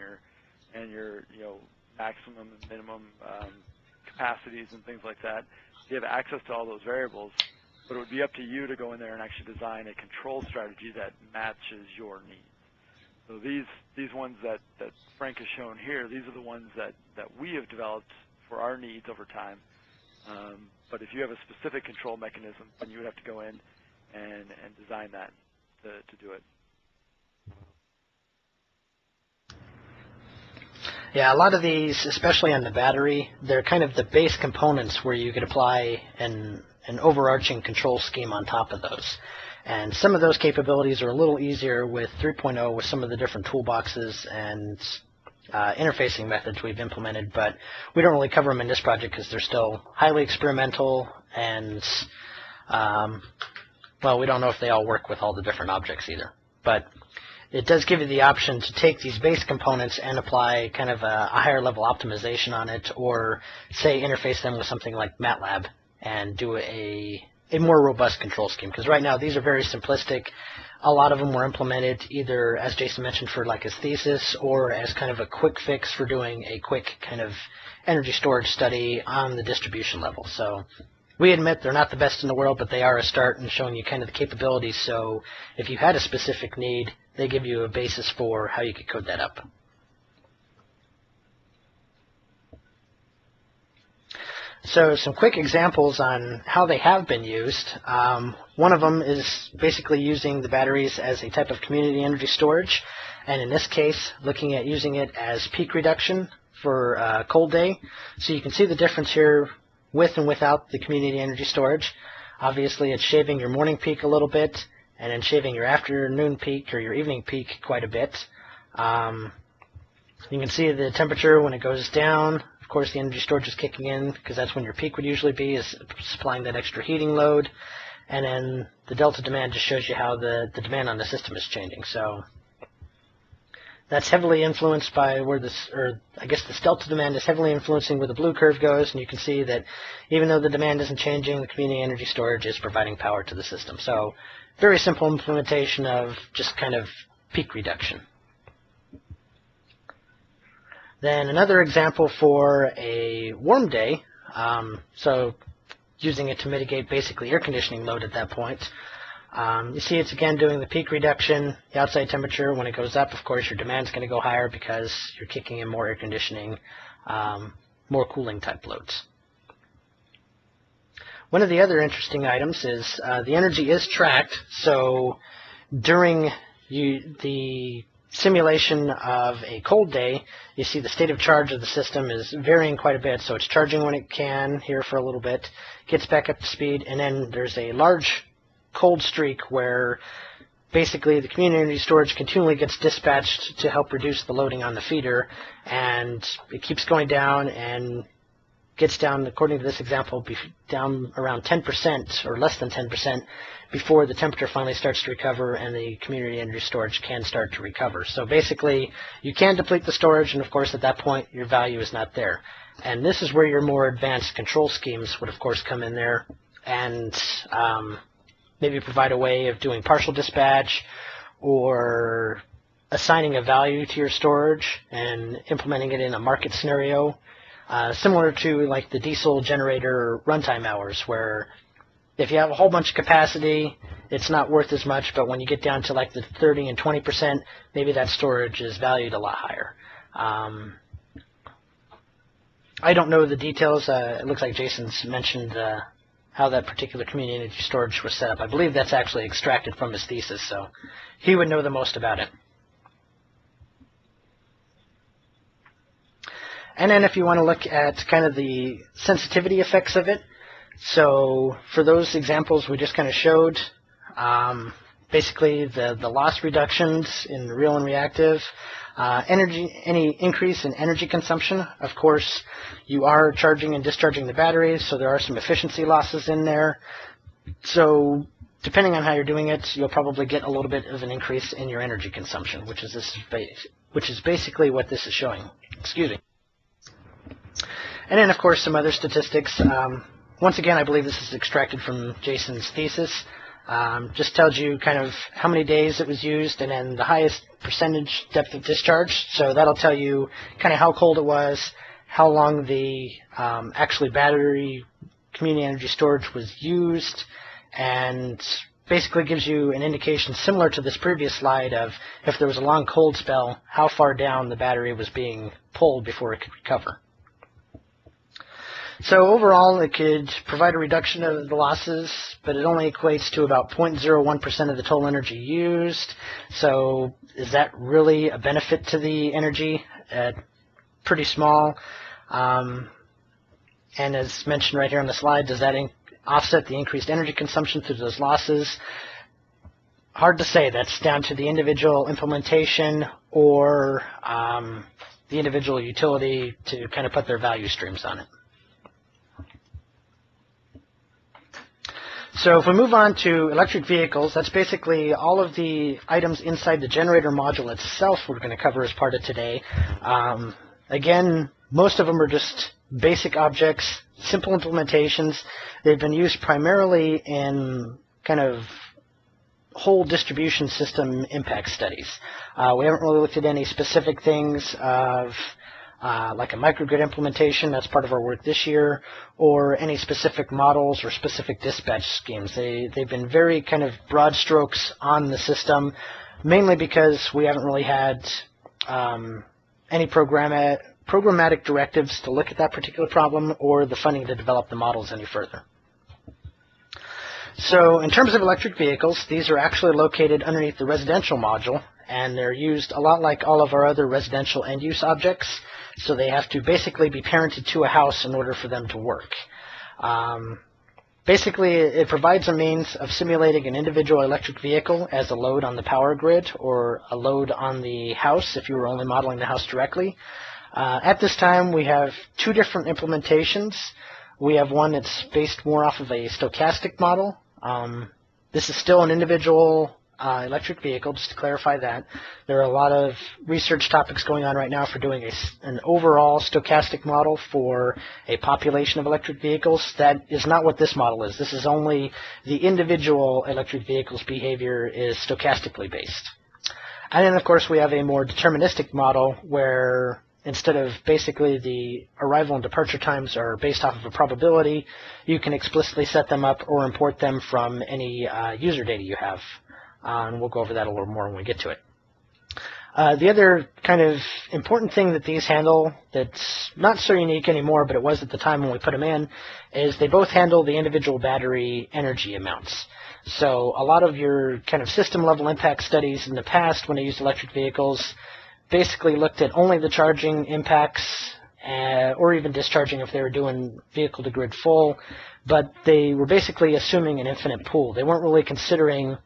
your you know, maximum and minimum capacities and things like that. You have access to all those variables, but it would be up to you to go in there and actually design a control strategy that matches your needs. So these ones that Frank has shown here, these are the ones that we have developed for our needs over time. But if you have a specific control mechanism, then you would have to go in and design that to do it. Yeah, a lot of these, especially on the battery, they're kind of the base components where you could apply an overarching control scheme on top of those. And some of those capabilities are a little easier with 3.0 with some of the different toolboxes and interfacing methods we've implemented, but we don't really cover them in this project because they're still highly experimental and, well, we don't know if they all work with all the different objects either. But it does give you the option to take these base components and apply kind of a higher level optimization on it, or say interface them with something like MATLAB and do a more robust control scheme. Because right now these are very simplistic. A lot of them were implemented either, as Jason mentioned, for like his thesis, or as kind of a quick fix for doing a quick kind of energy storage study on the distribution level. So we admit they're not the best in the world, but they are a start in showing you kind of the capabilities. So if you had a specific need, they give you a basis for how you could code that up. So some quick examples on how they have been used. One of them is basically using the batteries as a type of community energy storage, and in this case looking at using it as peak reduction for a cold day. So you can see the difference here with and without the community energy storage. Obviously it's shaving your morning peak a little bit and then shaving your afternoon peak or your evening peak quite a bit. You can see the temperature when it goes down. Of course, the energy storage is kicking in because that's when your peak would usually be, is supplying that extra heating load. And then the delta demand just shows you how the demand on the system is changing. So that's heavily influenced by where this, or I guess this delta demand is heavily influencing where the blue curve goes. And you can see that even though the demand isn't changing, the community energy storage is providing power to the system. So very simple implementation of just kind of peak reduction. Then another example for a warm day, so using it to mitigate basically air conditioning load at that point. You see it's again doing the peak reduction, the outside temperature. When it goes up, of course, your demand's going to go higher because you're kicking in more air conditioning, more cooling type loads. One of the other interesting items is the energy is tracked, so during the simulation of a cold day, you see the state of charge of the system is varying quite a bit. So it's charging when it can here for a little bit, gets back up to speed, and then there's a large cold streak where basically the community energy storage continually gets dispatched to help reduce the loading on the feeder, and it keeps going down and gets down, according to this example, down around 10% or less than 10% before the temperature finally starts to recover and the community energy storage can start to recover. So basically, you can deplete the storage, and of course at that point your value is not there. And this is where your more advanced control schemes would of course come in there and maybe provide a way of doing partial dispatch or assigning a value to your storage and implementing it in a market scenario. Similar to like the diesel generator runtime hours, where if you have a whole bunch of capacity, it's not worth as much, but when you get down to like the 30 and 20%, maybe that storage is valued a lot higher. I don't know the details. It looks like Jason's mentioned how that particular community energy storage was set up. I believe that's actually extracted from his thesis, so he would know the most about it. And then if you want to look at kind of the sensitivity effects of it, so for those examples we just kind of showed, basically the loss reductions in real and reactive, any increase in energy consumption, of course, you are charging and discharging the batteries, so there are some efficiency losses in there. So depending on how you're doing it, you'll probably get a little bit of an increase in your energy consumption, which is basically what this is showing. Excuse me. And then, of course, some other statistics. Once again, I believe this is extracted from Jason's thesis. Just tells you kind of how many days it was used and then the highest percentage depth of discharge. So that'll tell you kind of how cold it was, how long the actually battery community energy storage was used, and basically gives you an indication similar to this previous slide of if there was a long cold spell, how far down the battery was being pulled before it could recover. So overall, it could provide a reduction of the losses, but it only equates to about 0.01% of the total energy used. So is that really a benefit to the energy? Pretty small. And as mentioned right here on the slide, does that offset the increased energy consumption through those losses? Hard to say. That's down to the individual implementation or the individual utility to kind of put their value streams on it. So if we move on to electric vehicles, that's basically all of the items inside the generator module itself we're going to cover as part of today. Again, most of them are just basic objects, simple implementations. They've been used primarily in kind of whole distribution system impact studies. We haven't really looked at any specific things of like a microgrid implementation. That's part of our work this year, or any specific models or specific dispatch schemes. They've been very kind of broad strokes on the system, mainly because we haven't really had any programmatic directives to look at that particular problem or the funding to develop the models any further. So in terms of electric vehicles, these are actually located underneath the residential module, and they're used a lot like all of our other residential end-use objects. So they have to basically be parented to a house in order for them to work. Basically, it provides a means of simulating an individual electric vehicle as a load on the power grid or a load on the house if you were only modeling the house directly. At this time, we have two different implementations. We have one that's based more off of a stochastic model. This is still an individual electric vehicle, just to clarify that. There are a lot of research topics going on right now for doing an overall stochastic model for a population of electric vehicles. That is not what this model is. This is only the individual electric vehicle's behavior is stochastically based. And then, of course, we have a more deterministic model where instead of basically the arrival and departure times are based off of a probability, you can explicitly set them up or import them from any user data you have. And we'll go over that a little more when we get to it. The other kind of important thing that these handle that's not so unique anymore, but it was at the time when we put them in, is they both handle the individual battery energy amounts. So a lot of your kind of system level impact studies in the past when they used electric vehicles basically looked at only the charging impacts or even discharging if they were doing vehicle to grid full, but they were basically assuming an infinite pool. They weren't really considering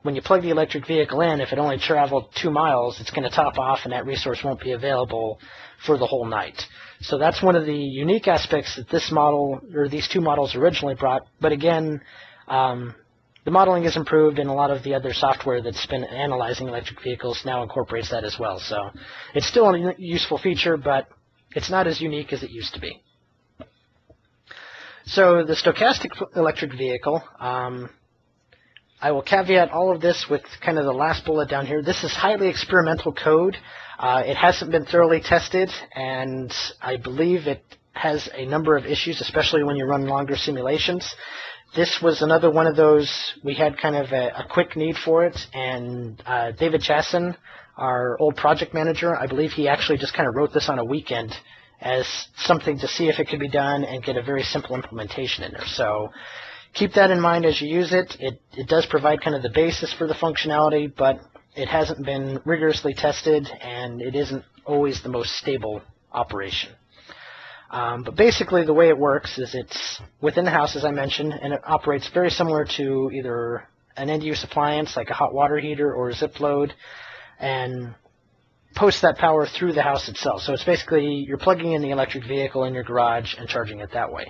when you plug the electric vehicle in, if it only traveled 2 miles, it's going to top off and that resource won't be available for the whole night. So that's one of the unique aspects that this model, or these two models originally brought. But again, the modeling is improved, and a lot of the other software that's been analyzing electric vehicles now incorporates that as well. So it's still a useful feature, but it's not as unique as it used to be. So the stochastic electric vehicle, I will caveat all of this with kind of the last bullet down here. This is highly experimental code. It hasn't been thoroughly tested, and I believe it has a number of issues, especially when you run longer simulations. This was another one of those, we had kind of a quick need for it, and David Chasson, our old project manager, I believe he actually just kind of wrote this on a weekend as something to see if it could be done and get a very simple implementation in there. So keep that in mind as you use it. It does provide kind of the basis for the functionality, but it hasn't been rigorously tested, and it isn't always the most stable operation. But basically the way it works is it's within the house, as I mentioned, and it operates very similar to either an end-use appliance like a hot water heater or a zip load, and posts that power through the house itself. So it's basically you're plugging in the electric vehicle in your garage and charging it that way.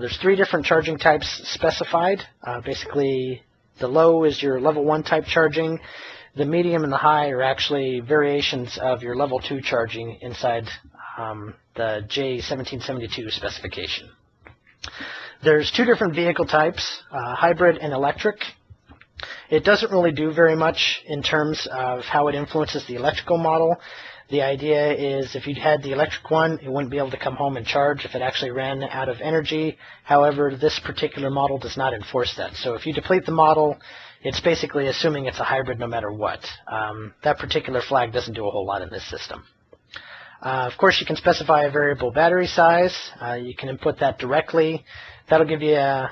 There's 3 different charging types specified. Basically, the low is your level 1 type charging. The medium and the high are actually variations of your level 2 charging inside the J1772 specification. There's 2 different vehicle types, hybrid and electric. It doesn't really do very much in terms of how it influences the electrical model. The idea is if you had the electric one, it wouldn't be able to come home and charge if it actually ran out of energy. However, this particular model does not enforce that. So if you deplete the model, it's basically assuming it's a hybrid no matter what. That particular flag doesn't do a whole lot in this system. Of course, you can specify a variable battery size. You can input that directly. That'll give you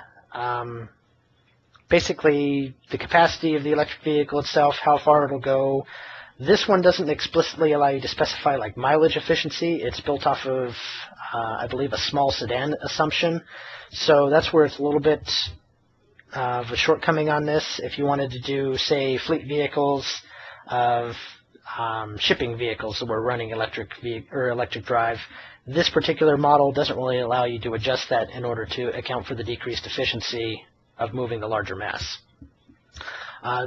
basically the capacity of the electric vehicle itself, how far it'll go. This one doesn't explicitly allow you to specify like mileage efficiency. It's built off of, I believe, a small sedan assumption. So that's where it's a little bit of a shortcoming on this. If you wanted to do, say, fleet vehicles of shipping vehicles that were running electric drive, this particular model doesn't really allow you to adjust that in order to account for the decreased efficiency of moving the larger mass.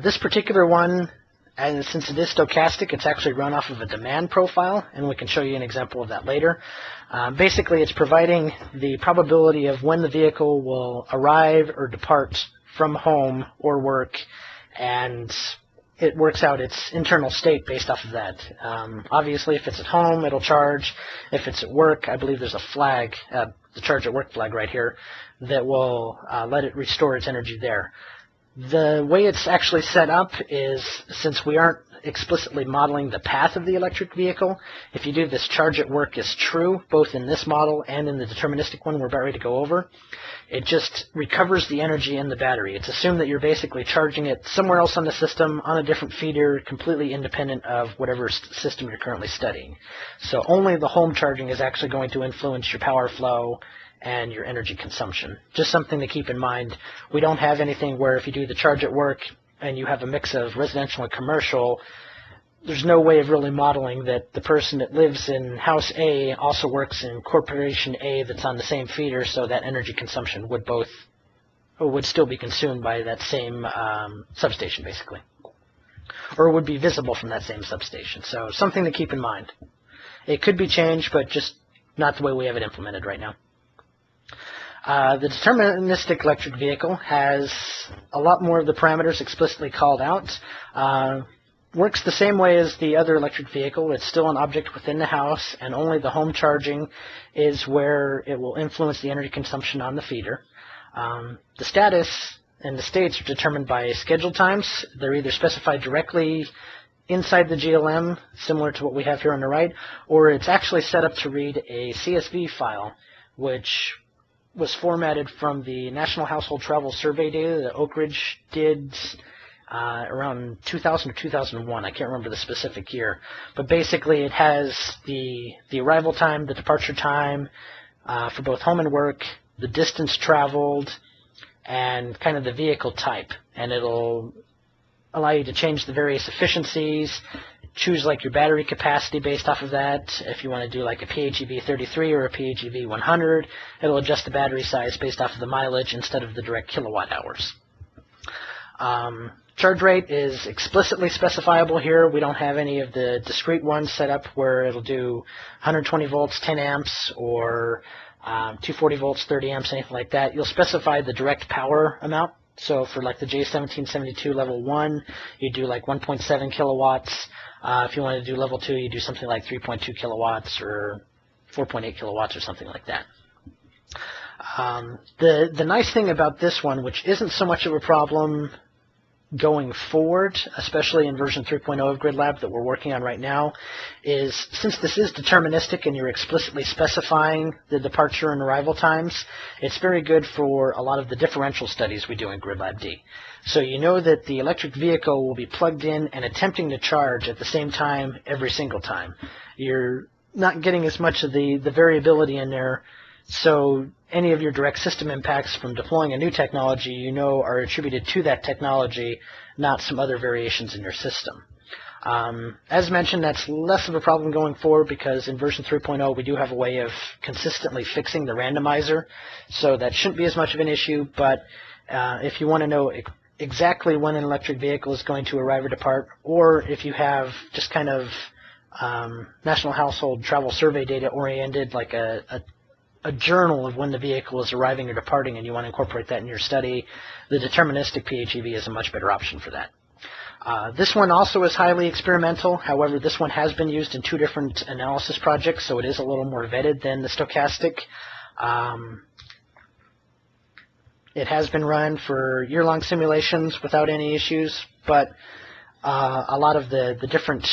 This particular one, and since it is stochastic, it's actually run off of a demand profile, and we can show you an example of that later. Basically, it's providing the probability of when the vehicle will arrive or depart from home or work, and it works out its internal state based off of that. Obviously, if it's at home, it'll charge. If it's at work, I believe there's a flag, the charge at work flag right here, that will let it restore its energy there. The way it's actually set up is, since we aren't explicitly modeling the path of the electric vehicle, if you do this charge at work is true, both in this model and in the deterministic one we're about ready to go over, it just recovers the energy in the battery. It's assumed that you're basically charging it somewhere else on the system, on a different feeder, completely independent of whatever system you're currently studying. So only the home charging is actually going to influence your power flow and your energy consumption. Just something to keep in mind. We don't have anything where if you do the charge at work and you have a mix of residential and commercial, there's no way of really modeling that the person that lives in house A also works in corporation A that's on the same feeder, so that energy consumption would still be consumed by that same substation, basically, or would be visible from that same substation. So something to keep in mind. It could be changed, but just not the way we have it implemented right now. The deterministic electric vehicle has a lot more of the parameters explicitly called out. works the same way as the other electric vehicle. It's still an object within the house, and only the home charging is where it will influence the energy consumption on the feeder. The status and the states are determined by schedule times. They're either specified directly inside the GLM, similar to what we have here on the right, or it's actually set up to read a CSV file, which was formatted from the National Household Travel Survey data that Oak Ridge did around 2000 or 2001. I can't remember the specific year. But basically it has the arrival time, the departure time for both home and work, the distance traveled, and kind of the vehicle type. And it'll allow you to change the various efficiencies, choose like your battery capacity based off of that. If you want to do like a PHEV 33 or a PHEV 100, it'll adjust the battery size based off of the mileage instead of the direct kilowatt hours. Charge rate is explicitly specifiable here. We don't have any of the discrete ones set up where it'll do 120 volts, 10 amps, or 240 volts, 30 amps, anything like that. You'll specify the direct power amount. So for like the J1772 level 1, you do like 1.7 kilowatts. If you want to do level 2, you do something like 3.2 kilowatts or 4.8 kilowatts or something like that. The nice thing about this one, which isn't so much of a problem going forward, especially in version 3.0 of GridLab that we're working on right now, is since this is deterministic and you're explicitly specifying the departure and arrival times, it's very good for a lot of the differential studies we do in GridLAB-D. So you know that the electric vehicle will be plugged in and attempting to charge at the same time every single time. You're not getting as much of the variability in there. So any of your direct system impacts from deploying a new technology, you know, are attributed to that technology, not some other variations in your system. As mentioned, that's less of a problem going forward because in version 3.0 we do have a way of consistently fixing the randomizer, so that shouldn't be as much of an issue. But if you want to know exactly when an electric vehicle is going to arrive or depart, or if you have just kind of National Household Travel Survey data oriented, like a journal of when the vehicle is arriving or departing, and you want to incorporate that in your study, the deterministic PHEV is a much better option for that. This one also is highly experimental. However, this one has been used in 2 different analysis projects, so it is a little more vetted than the stochastic. It has been run for year-long simulations without any issues, but a lot of the different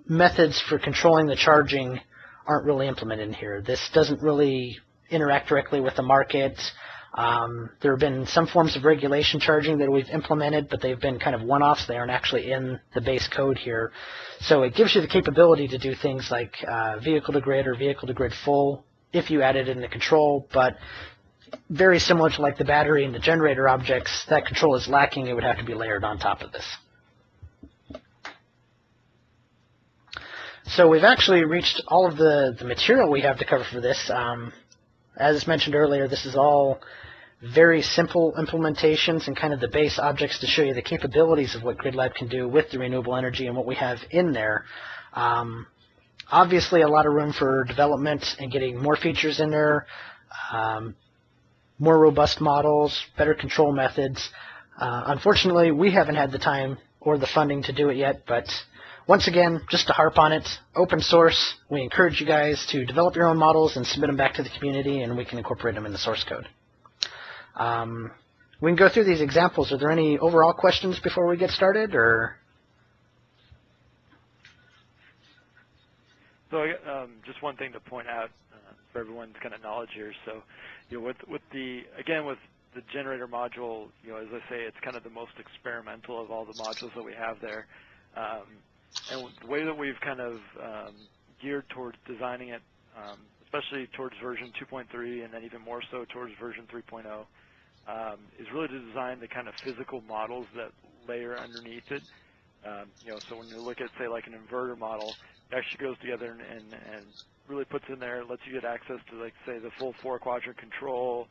methods for controlling the charging aren't really implemented in here. This doesn't really interact directly with the market. There have been some forms of regulation charging that we've implemented, but they've been kind of one-offs. They aren't actually in the base code here. So it gives you the capability to do things like vehicle-to-grid or vehicle-to-grid full if you added in the control, but very similar to like the battery and the generator objects, that control is lacking. It would have to be layered on top of this. So we've actually reached all of the material we have to cover for this. As mentioned earlier, this is all very simple implementations and kind of the base objects to show you the capabilities of what GridLab can do with the renewable energy and what we have in there. Obviously, a lot of room for development and getting more features in there, more robust models, better control methods. Unfortunately, we haven't had the time or the funding to do it yet, but once again, just to harp on it, open source. We encourage you guys to develop your own models and submit them back to the community, and we can incorporate them in the source code. We can go through these examples. Are there any overall questions before we get started, or? So just one thing to point out for everyone's kind of knowledge here. So, you know, with the generator module, you know, as I say, it's kind of the most experimental of all the modules that we have there. And the way that we've kind of geared towards designing it, especially towards version 2.3 and then even more so towards version 3.0, is really to design the kind of physical models that layer underneath it. You know, so when you look at, say, like an inverter model, it actually goes together and really puts in there, lets you get access to, like, say, the full 4-quadrant control,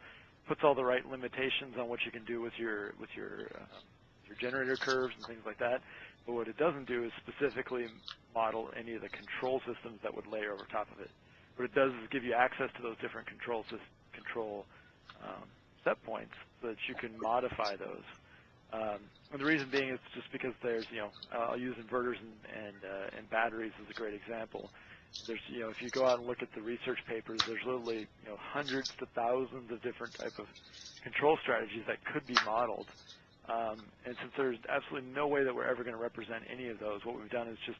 puts all the right limitations on what you can do with your generator curves and things like that. But what it doesn't do is specifically model any of the control systems that would layer over top of it. What it does is give you access to those different control set points so that you can modify those And the reason being is just because there's, I'll use inverters and batteries as a great example. There's, if you go out and look at the research papers, there's literally, hundreds to thousands of different type of control strategies that could be modeled. And since there's absolutely no way that we're ever going to represent any of those, what we've done is just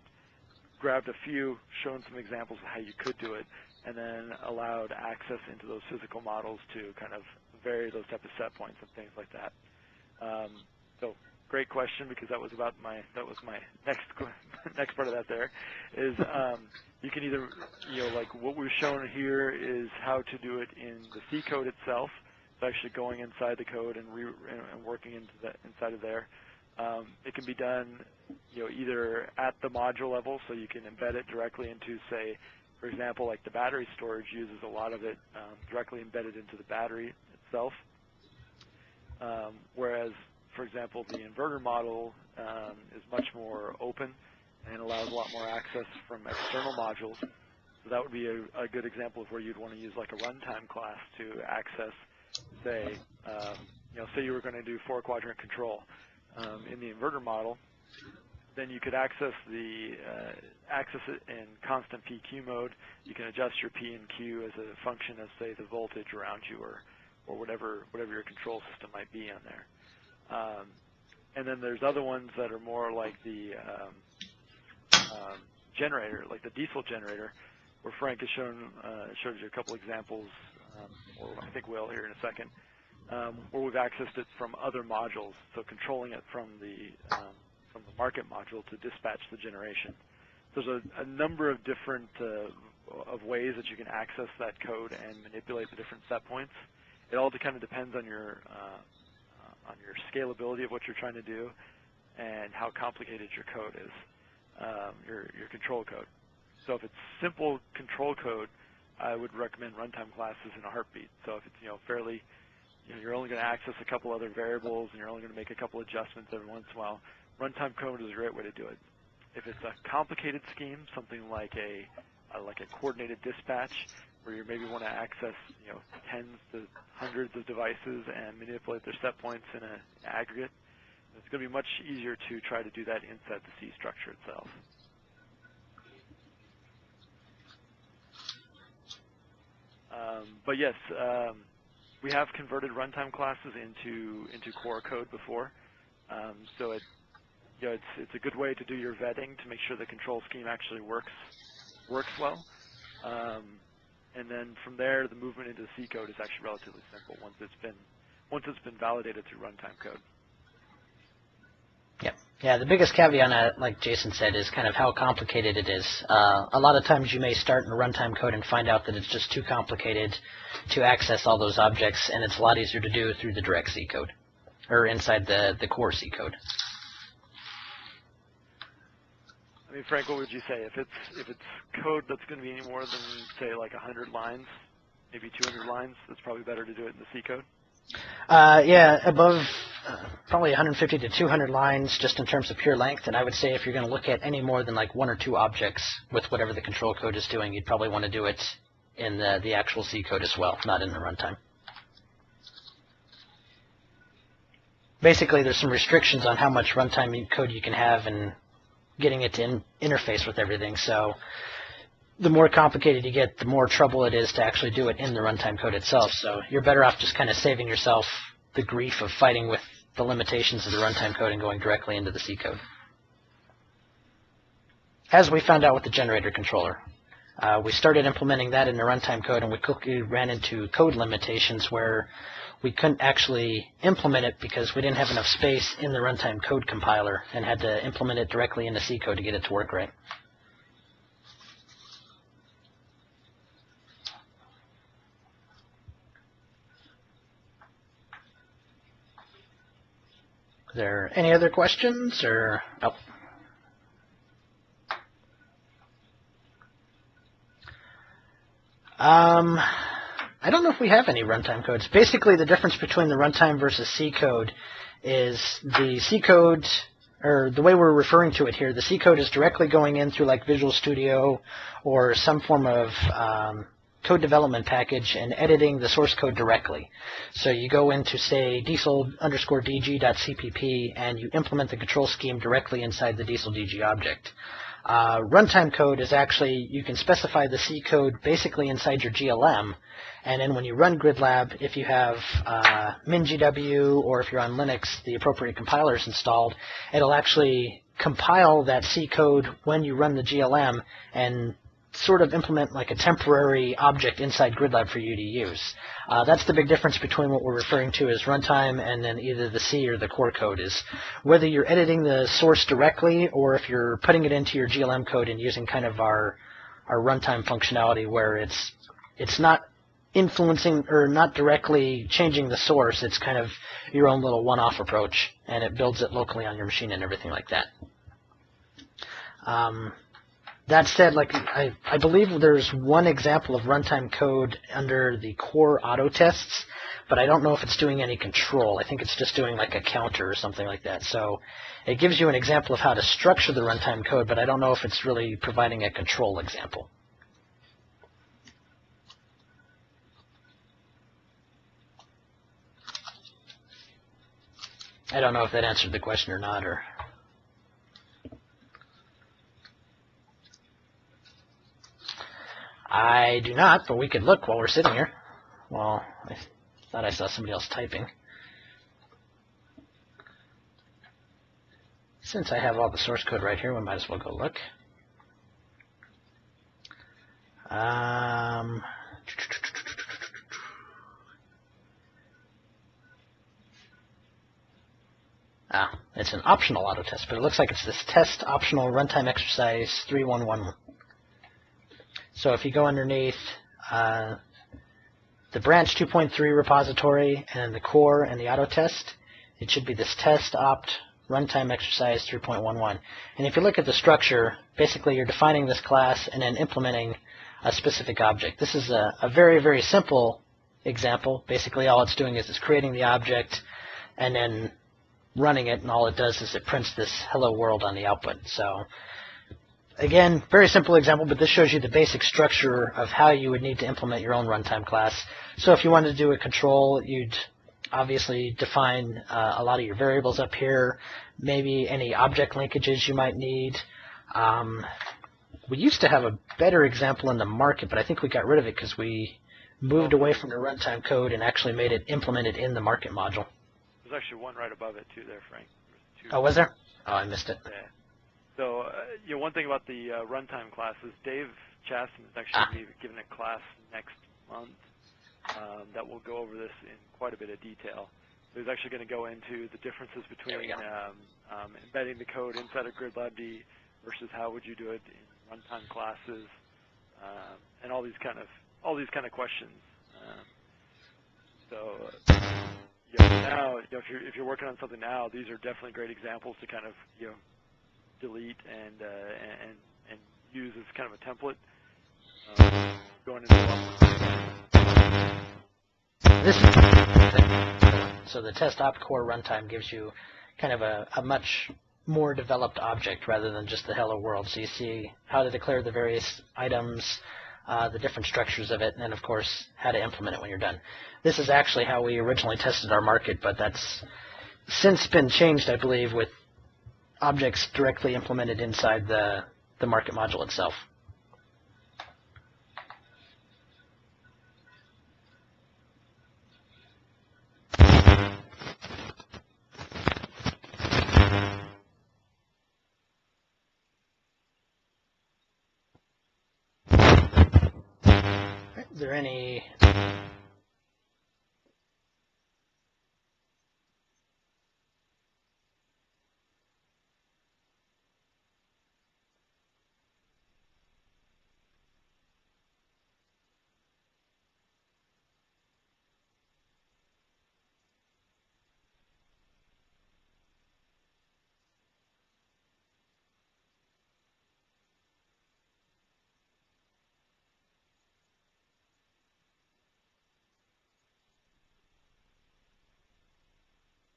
grabbed a few, shown some examples of how you could do it, and then allowed access into those physical models to kind of vary those type of set points and things like that. So great question, because that was my next part of that there is you can either, like what we've shown here is how to do it in the C code itself. It's actually going inside the code and working inside of there. It can be done, either at the module level, so you can embed it directly into, say, for example, like the battery storage uses a lot of it directly embedded into the battery itself. Whereas, for example, the inverter model is much more open and allows a lot more access from external modules. So that would be a good example of where you'd want to use like a runtime class to access, say, say you were going to do 4-quadrant control in the inverter model. Then you could access it in constant PQ mode. You can adjust your P and Q as a function of, say, the voltage around you, or whatever your control system might be on there. And then there's other ones that are more like the generator, like the diesel generator, where Frank has showed you a couple examples, or I think will here in a second, where we've accessed it from other modules, so controlling it from the market module to dispatch the generation. There's a number of different of ways that you can access that code and manipulate the different set points. It all kind of depends on your scalability of what you're trying to do and how complicated your code is, your control code. So if it's simple control code, I would recommend runtime classes in a heartbeat. So if it's fairly, you're only going to access a couple other variables and you're only going to make a couple adjustments every once in a while, runtime code is a great way to do it. If it's a complicated scheme, something like a coordinated dispatch, where you maybe want to access tens to hundreds of devices and manipulate their set points in an aggregate, it's going to be much easier to try to do that inside the C structure itself. But yes, we have converted runtime classes into core code before, so it's a good way to do your vetting to make sure the control scheme actually works well. And then from there, the movement into the C code is actually relatively simple once it's been validated through runtime code. Yeah. The biggest caveat on it, like Jason said, is kind of how complicated it is. A lot of times you may start in a runtime code and find out that it's just too complicated to access all those objects, and it's a lot easier to do through the direct C code, or inside the core C code. I mean, Frank, what would you say if it's code that's going to be any more than, say, like 100 lines, maybe 200 lines? That's probably better to do it in the C code. Yeah, above probably 150 to 200 lines, just in terms of pure length. And I would say if you're going to look at any more than like 1 or 2 objects with whatever the control code is doing, you'd probably want to do it in the actual C code as well, not in the runtime. Basically, there's some restrictions on how much runtime code you can have and getting it to interface with everything. So the more complicated you get, the more trouble it is to actually do it in the runtime code itself. So you're better off just kind of saving yourself the grief of fighting with the limitations of the runtime code and going directly into the C code. As we found out with the generator controller, we started implementing that in the runtime code, and we quickly ran into code limitations where we couldn't actually implement it because we didn't have enough space in the runtime code compiler and had to implement it directly into C code to get it to work right. Are there any other questions, or oh. I don't know if we have any runtime codes. Basically, the difference between the runtime versus C code is the C code, or the way we're referring to it here, the C code is directly going in through like Visual Studio or some form of code development package and editing the source code directly. So you go into, say, diesel_dg.cpp, and you implement the control scheme directly inside the diesel_dg object. Runtime code is actually, you can specify the C code basically inside your GLM, and then when you run GridLab, if you have MinGW or if you're on Linux, the appropriate compilers installed, it'll actually compile that C code when you run the GLM and sort of implement like a temporary object inside GridLab for you to use. That's the big difference between what we're referring to as runtime and then either the C or the core code, is whether you're editing the source directly or if you're putting it into your GLM code and using kind of our runtime functionality where it's not influencing or not directly changing the source. It's kind of your own little one-off approach, and it builds it locally on your machine and everything like that. That said, like I believe there's one example of runtime code under the core auto tests, but I don't know if it's doing any control. I think it's just doing like a counter or something like that. So it gives you an example of how to structure the runtime code, but I don't know if it's really providing a control example. I don't know if that answered the question or not, or... I do not, but we could look while we're sitting here. Well, I thought I saw somebody else typing. Since I have all the source code right here, we might as well go look. It's an optional auto test, but it looks like it's this test optional runtime exercise 3111. So if you go underneath the branch 2.3 repository and the core and the auto test, it should be this test opt runtime exercise 3.11. And if you look at the structure, basically you're defining this class and then implementing a specific object. This is a very, very simple example. Basically all it's doing is it's creating the object and then running it, and all it does is it prints this hello world on the output. So again, very simple example, but this shows you the basic structure of how you would need to implement your own runtime class. So if you wanted to do a control, you'd obviously define a lot of your variables up here, maybe any object linkages you might need. We used to have a better example in the market, but I think we got rid of it because we moved away from the runtime code and actually made it implemented in the market module. There's actually one right above it too there, Frank. Oh, was there? Oh, I missed it. Yeah. So, one thing about the runtime classes, Dave Chaston is actually giving a class next month that will go over this in quite a bit of detail. So he's actually going to go into the differences between embedding the code inside of GridLAB-D versus how would you do it in runtime classes, and all these kind of questions. Now, if you're working on something now, these are definitely great examples to kind of delete and use as kind of a template going into So the test opt core runtime gives you kind of a much more developed object rather than just the hello world. So you see how to declare the various items, the different structures of it, and then of course how to implement it when you're done. This is actually how we originally tested our market, but that's since been changed, I believe, with objects directly implemented inside the market module itself. Is there any...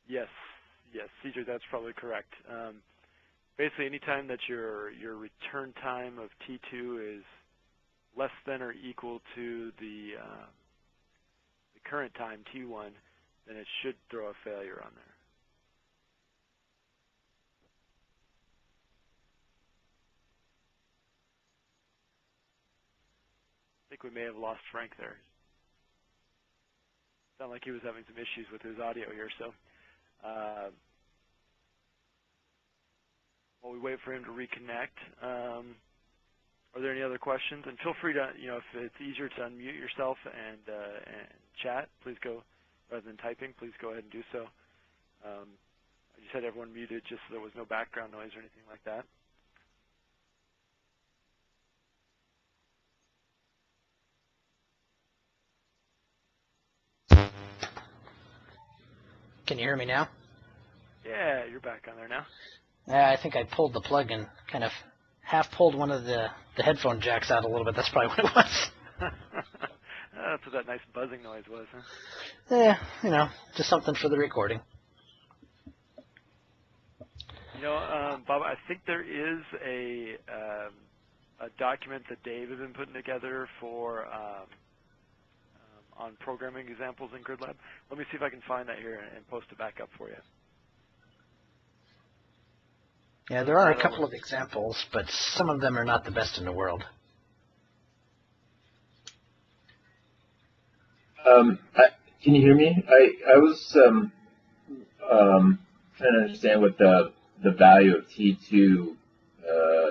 Yes, CJ, that's probably correct. Basically, anytime that your return time of T2 is less than or equal to the current time, T1, then it should throw a failure on there. I think we may have lost Frank there. Sounded like he was having some issues with his audio here, so while we wait for him to reconnect, are there any other questions? And feel free to, if it's easier to unmute yourself and chat, please go, rather than typing, please go ahead and do so. I just had everyone muted just so there was no background noise or anything like that. Can you hear me now? Yeah, you're back on there now. Yeah, I think I pulled the plug and kind of half pulled one of the headphone jacks out a little bit. That's probably what it was. That's what that nice buzzing noise was, huh? Yeah, just something for the recording. Bob, I think there is a document that Dave has been putting together for on programming examples in GridLab. Let me see if I can find that here and post it back up for you. Yeah, there are a couple of examples, but some of them are not the best in the world. Can you hear me? I was trying to understand what the value of T2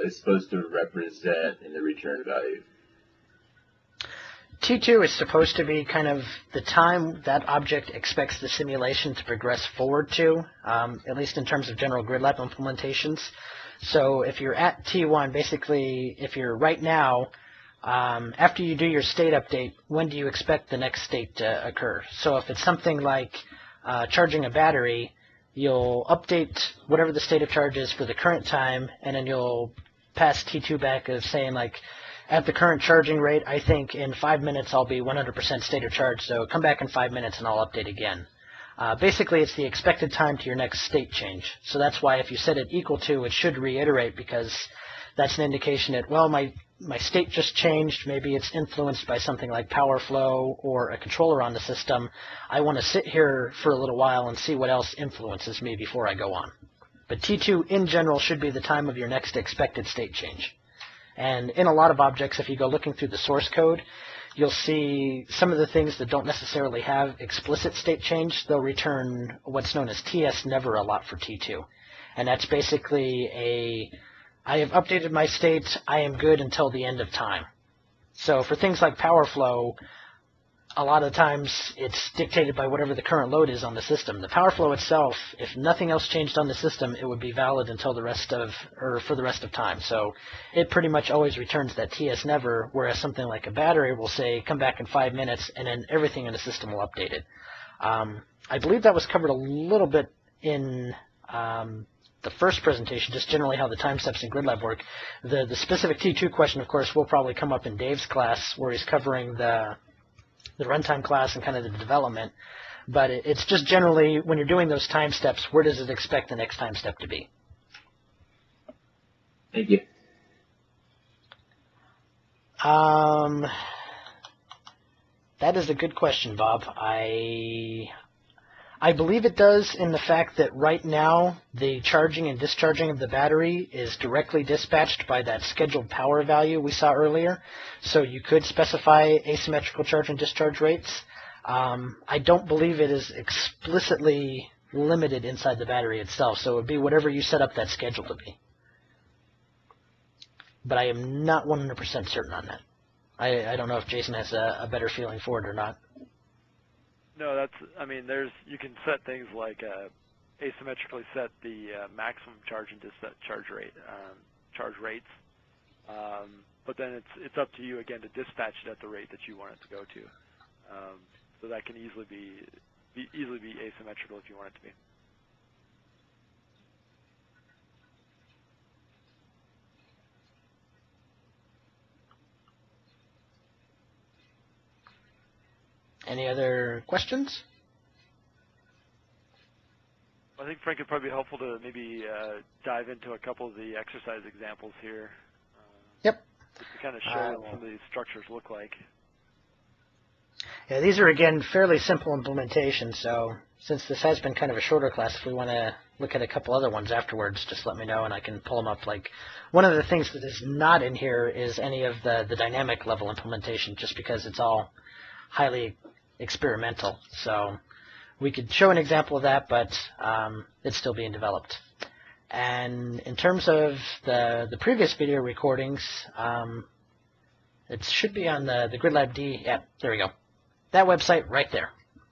is supposed to represent in the return value. T2 is supposed to be kind of the time that object expects the simulation to progress forward to, at least in terms of general GridLab implementations. So if you're at T1, basically, if you're right now, after you do your state update, when do you expect the next state to occur? So if it's something like charging a battery, you'll update whatever the state of charge is for the current time, and then you'll pass T2 back as saying, like, at the current charging rate, I think in 5 minutes I'll be 100% state of charge, so come back in 5 minutes and I'll update again. Basically, it's the expected time to your next state change. So that's why if you set it equal to, it should reiterate, because that's an indication that, well, my state just changed. Maybe it's influenced by something like power flow or a controller on the system. I want to sit here for a little while and see what else influences me before I go on. But T2 in general should be the time of your next expected state change. And in a lot of objects, if you go looking through the source code, you'll see some of the things that don't necessarily have explicit state change. They'll return what's known as TS never a lot for T2. And that's basically I have updated my state, I am good until the end of time. So for things like power flow, a lot of times it's dictated by whatever the current load is on the system. The power flow itself, if nothing else changed on the system, it would be valid until for the rest of time. So it pretty much always returns that TS never, whereas something like a battery will say, come back in 5 minutes, and then everything in the system will update it. I believe that was covered a little bit in the first presentation, just generally how the time steps in GridLab work. The specific T2 question, of course, will probably come up in Dave's class, where he's covering the runtime class and kind of the development. But it's just generally, when you're doing those time steps, where does it expect the next time step to be? Thank you. That is a good question, Bob. I believe it does, in the fact that right now the charging and discharging of the battery is directly dispatched by that scheduled power value we saw earlier. So you could specify asymmetrical charge and discharge rates. I don't believe it is explicitly limited inside the battery itself, so it would be whatever you set up that schedule to be. But I am not 100% certain on that. I don't know if Jason has a better feeling for it or not. No, you can set things like asymmetrically set the maximum charge and discharge rates, but then it's up to you again to dispatch it at the rate that you want it to go to. So that can easily be asymmetrical if you want it to be. Any other questions? I think, Frank, it'd probably be helpful to maybe dive into a couple of the exercise examples here. Yep. Just to kind of show what some of these structures look like. Yeah, these are, again, fairly simple implementations, so since this has been kind of a shorter class, if we want to look at a couple other ones afterwards, just let me know and I can pull them up. Like, one of the things that is not in here is any of the dynamic level implementation, just because it's all highly experimental. So we could show an example of that, but it's still being developed. And in terms of the previous video recordings, it should be on the GridLAB-D. Yeah, there we go. That website right there.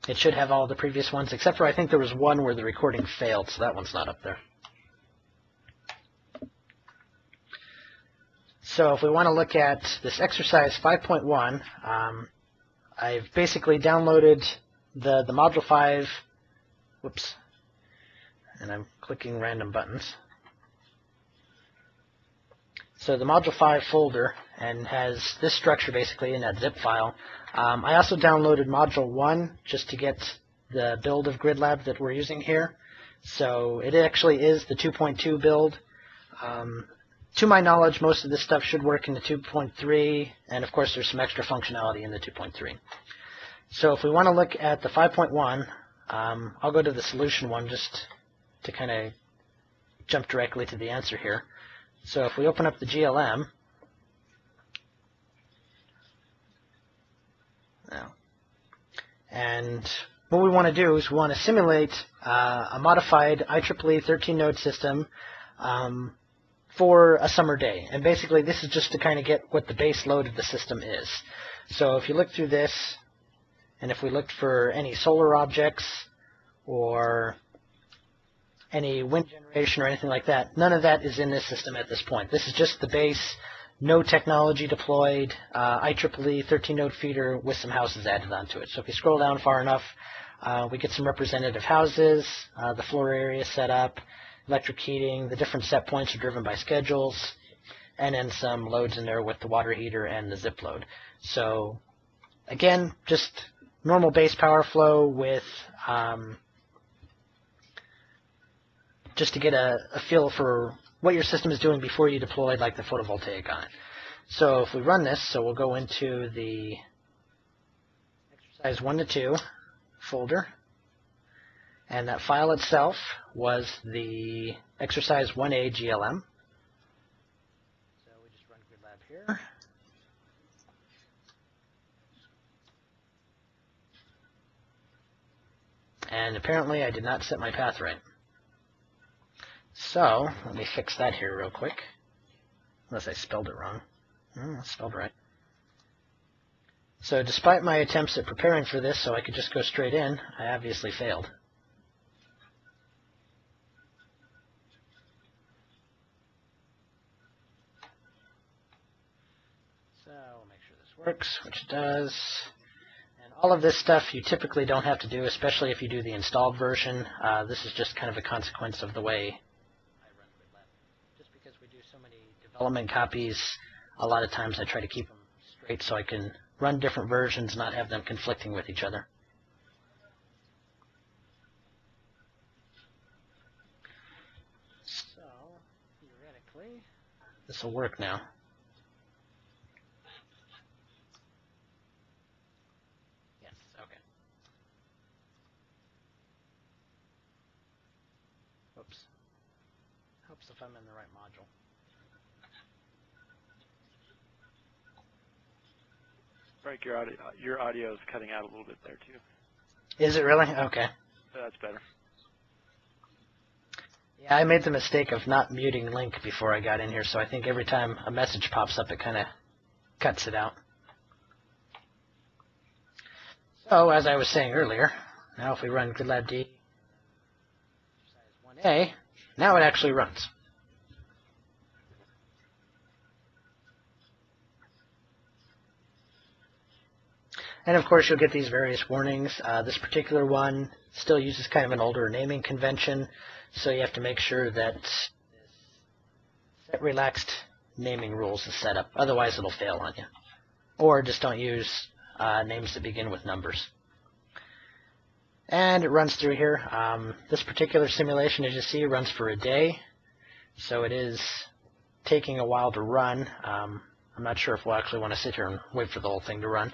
It should have all the previous ones, except for I think there was one where the recording failed, so that one's not up there. So if we want to look at this exercise 5.1, I've basically downloaded the Module 5, whoops, and I'm clicking random buttons. So the Module 5 folder and has this structure basically in that zip file. I also downloaded Module 1 just to get the build of GridLAB that we're using here. So it actually is the 2.2 build. To my knowledge, most of this stuff should work in the 2.3, and of course there's some extra functionality in the 2.3. So if we want to look at the 5.1, I'll go to the solution one just to kind of jump directly to the answer here. So if we open up the GLM, and what we want to do is we want to simulate a modified IEEE 13-node system for a summer day. And basically this is just to kind of get what the base load of the system is. So if you look through this, and if we looked for any solar objects or any wind generation or anything like that, none of that is in this system at this point. This is just the base, no technology deployed, IEEE 13-node feeder with some houses added onto it. So if you scroll down far enough, we get some representative houses, the floor area set up, electric heating, the different set points are driven by schedules, and then some loads in there with the water heater and the zip load. So again, just normal base power flow with just to get a feel for what your system is doing before you deploy like the photovoltaic on it. So if we run this, so we'll go into the exercise 1 to 2 folder, and that file itself was the exercise 1A GLM. So we just run GridLAB here. And apparently I did not set my path right. So let me fix that here real quick. Unless I spelled it wrong. I spelled right. So despite my attempts at preparing for this so I could just go straight in, I obviously failed. So we'll make sure this works, which it does. And all of this stuff you typically don't have to do, especially if you do the installed version. This is just kind of a consequence of the way I run GridLAB. Just because we do so many development copies, a lot of times I try to keep them straight so I can run different versions, not have them conflicting with each other. So, theoretically, this will work now. Yes, okay. Oops. Helps if I'm in the right module. Frank, your audio is cutting out a little bit there too. Is it really? Okay. That's better. Yeah, I made the mistake of not muting Link before I got in here, so I think every time a message pops up, it kind of cuts it out. So, as I was saying earlier, now if we run GridLAB-D, exercise 1A, now it actually runs. And of course, you'll get these various warnings. This particular one still uses kind of an older naming convention, so you have to make sure that set relaxed naming rules is set up. Otherwise, it'll fail on you. Or just don't use names that begin with numbers. And it runs through here. This particular simulation, as you see, runs for a day, so it is taking a while to run. I'm not sure if we'll actually want to sit here and wait for the whole thing to run.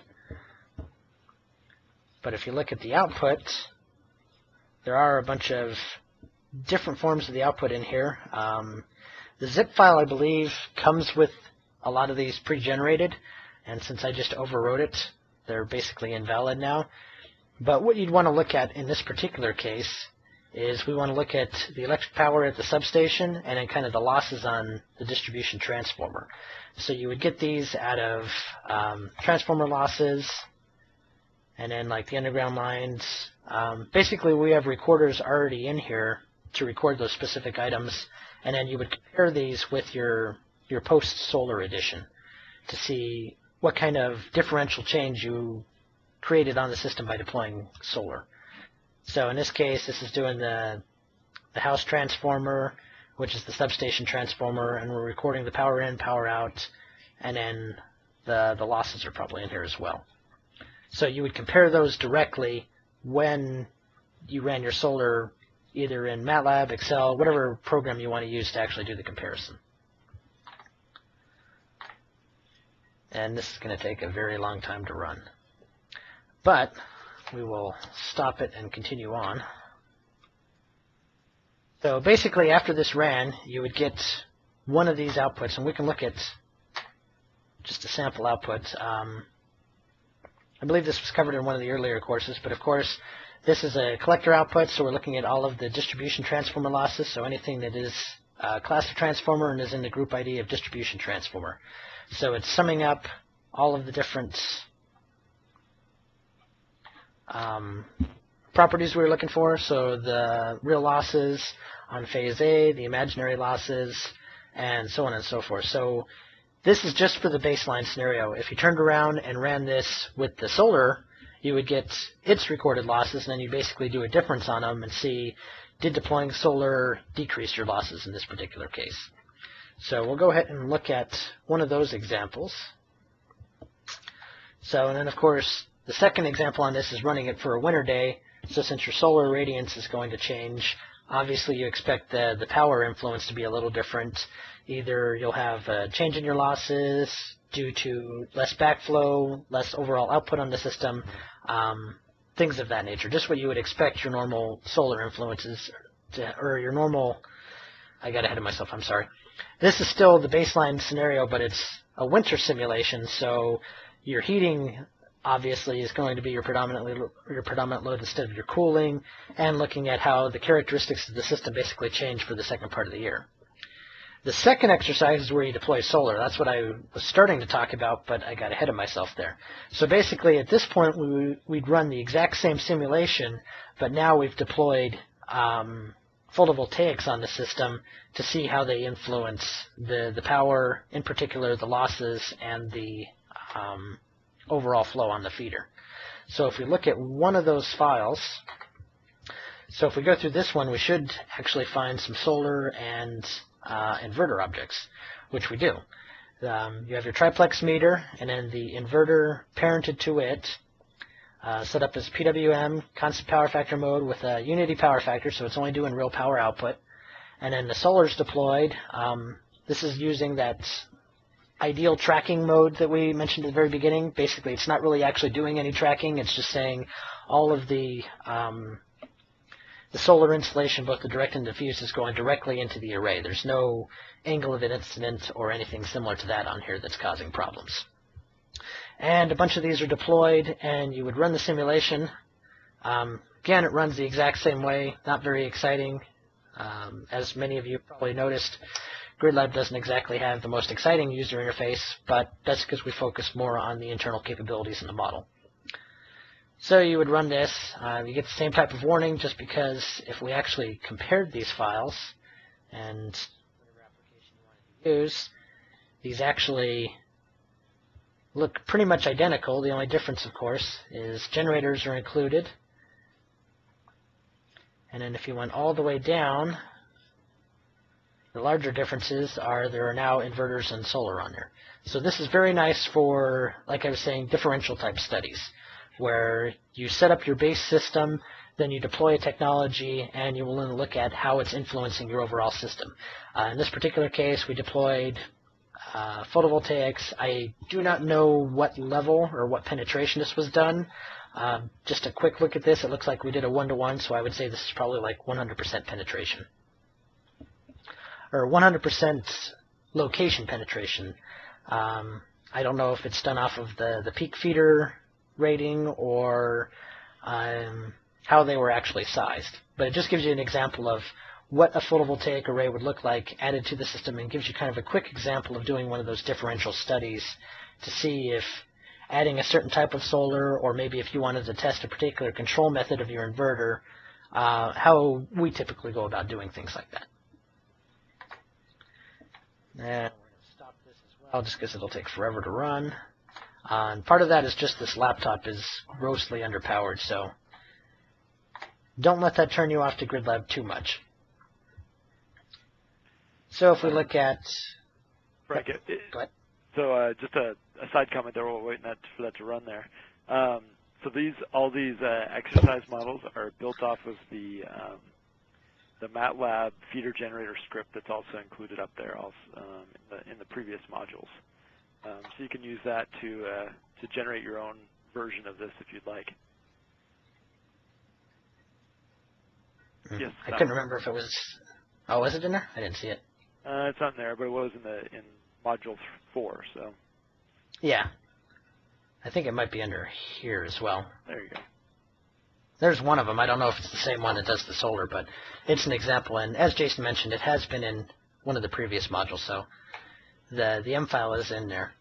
But if you look at the output, there are a bunch of different forms of the output in here. The zip file, I believe, comes with a lot of these pre-generated, and since I just overwrote it, they're basically invalid now. But what you'd want to look at in this particular case is we want to look at the electric power at the substation and then kind of the losses on the distribution transformer. So you would get these out of transformer losses, and then like the underground lines. Basically, we have recorders already in here to record those specific items, and then you would compare these with your post-solar edition to see what kind of differential change you created on the system by deploying solar. So in this case, this is doing the house transformer, which is the substation transformer, and we're recording the power in, power out, and then the losses are probably in here as well. So you would compare those directly when you ran your solar either in MATLAB, Excel, whatever program you want to use to actually do the comparison. And this is going to take a very long time to run. But we will stop it and continue on. So basically, after this ran, you would get one of these outputs, and we can look at just a sample output. I believe this was covered in one of the earlier courses, but of course, this is a collector output, so we're looking at all of the distribution transformer losses, so anything that is class of transformer and is in the group ID of distribution transformer. So it's summing up all of the different properties we were looking for, so the real losses on phase A, the imaginary losses, and so on and so forth. So this is just for the baseline scenario. If you turned around and ran this with the solar, you would get its recorded losses, and then you basically do a difference on them and see, did deploying solar decrease your losses in this particular case? So we'll go ahead and look at one of those examples. So, and then of course, the second example on this is running it for a winter day. So since your solar radiance is going to change, obviously you expect the power influence to be a little different. Either you'll have a change in your losses due to less backflow, less overall output on the system, things of that nature. Just what you would expect your normal solar influences to, or your normal, I got ahead of myself, I'm sorry. This is still the baseline scenario, but it's a winter simulation, so your heating obviously is going to be your predominant load instead of your cooling, and looking at how the characteristics of the system basically change for the second part of the year. The second exercise is where you deploy solar. That's what I was starting to talk about, but I got ahead of myself there. So basically, at this point, we'd run the exact same simulation, but now we've deployed photovoltaics on the system to see how they influence the power, in particular the losses, and the overall flow on the feeder. So if we look at one of those files, so if we go through this one, we should actually find some solar and inverter objects, which we do. You have your triplex meter, and then the inverter parented to it, set up as PWM, constant power factor mode with a unity power factor, so it's only doing real power output. And then the solar's deployed. This is using that ideal tracking mode that we mentioned at the very beginning. Basically, it's not really actually doing any tracking. It's just saying all of the solar insulation, both the direct and diffuse, is going directly into the array. There's no angle of incident or anything similar to that on here that's causing problems. And a bunch of these are deployed, and you would run the simulation. Again, it runs the exact same way, not very exciting. As many of you probably noticed, GridLAB doesn't exactly have the most exciting user interface, but that's because we focus more on the internal capabilities in the model. So you would run this. You get the same type of warning, just because if we actually compared these files and whatever application you wanted to use, these actually look pretty much identical. The only difference, of course, is generators are included. And then if you went all the way down, the larger differences are there are now inverters and solar on there. So this is very nice for, like I was saying, differential type studies, where you set up your base system, then you deploy a technology, and you will then look at how it's influencing your overall system. In this particular case, we deployed photovoltaics. I do not know what level or what penetration this was done. Just a quick look at this, it looks like we did a 1-to-1, so I would say this is probably like 100% penetration. Or 100% location penetration. I don't know if it's done off of the peak feeder rating or how they were actually sized. But it just gives you an example of what a photovoltaic array would look like added to the system, and gives you kind of a quick example of doing one of those differential studies to see if adding a certain type of solar, or maybe if you wanted to test a particular control method of your inverter, how we typically go about doing things like that. And we're going to stop this as well just because it'll take forever to run. And part of that is just this laptop is grossly underpowered, so don't let that turn you off to GridLAB too much. So if we look at... Frank, go ahead. So just a side comment there while we're waiting for that to run there. So all these exercise models are built off of the MATLAB feeder generator script that's also included up there also, in the previous modules. So you can use that to generate your own version of this if you'd like. Yes, I couldn't remember if it was... Oh, was it in there? I didn't see it. It's not in there, but it was in module 4. So. Yeah. I think it might be under here as well. There you go. There's one of them. I don't know if it's the same one that does the solar, but it's an example. And as Jason mentioned, it has been in one of the previous modules, so the M file is in there.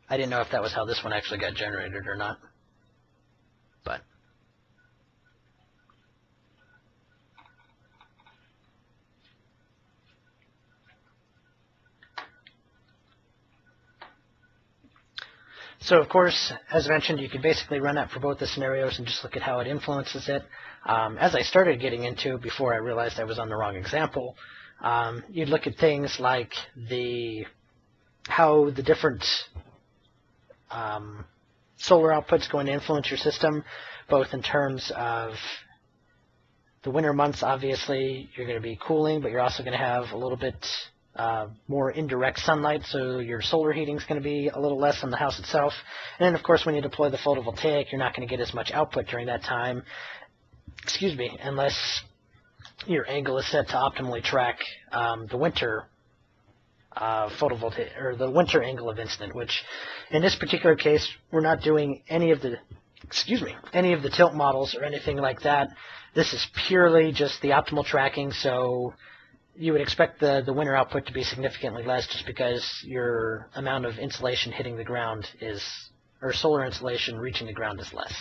I didn't know if that was how this one actually got generated or not. But so, of course, as mentioned, you can basically run that for both the scenarios and just look at how it influences it. As I started getting into, before I realized I was on the wrong example, you'd look at things like how the different solar outputs going to influence your system, both in terms of the winter months. Obviously, you're going to be cooling, but you're also going to have a little bit more indirect sunlight, so your solar heating is going to be a little less on the house itself. And then, of course, when you deploy the photovoltaic, you're not going to get as much output during that time, unless your angle is set to optimally track the winter photovoltaic, or the winter angle of incident, which in this particular case, we're not doing any of the tilt models or anything like that. This is purely just the optimal tracking, so you would expect the winter output to be significantly less just because your amount of insulation hitting the ground is, or solar insulation reaching the ground is less.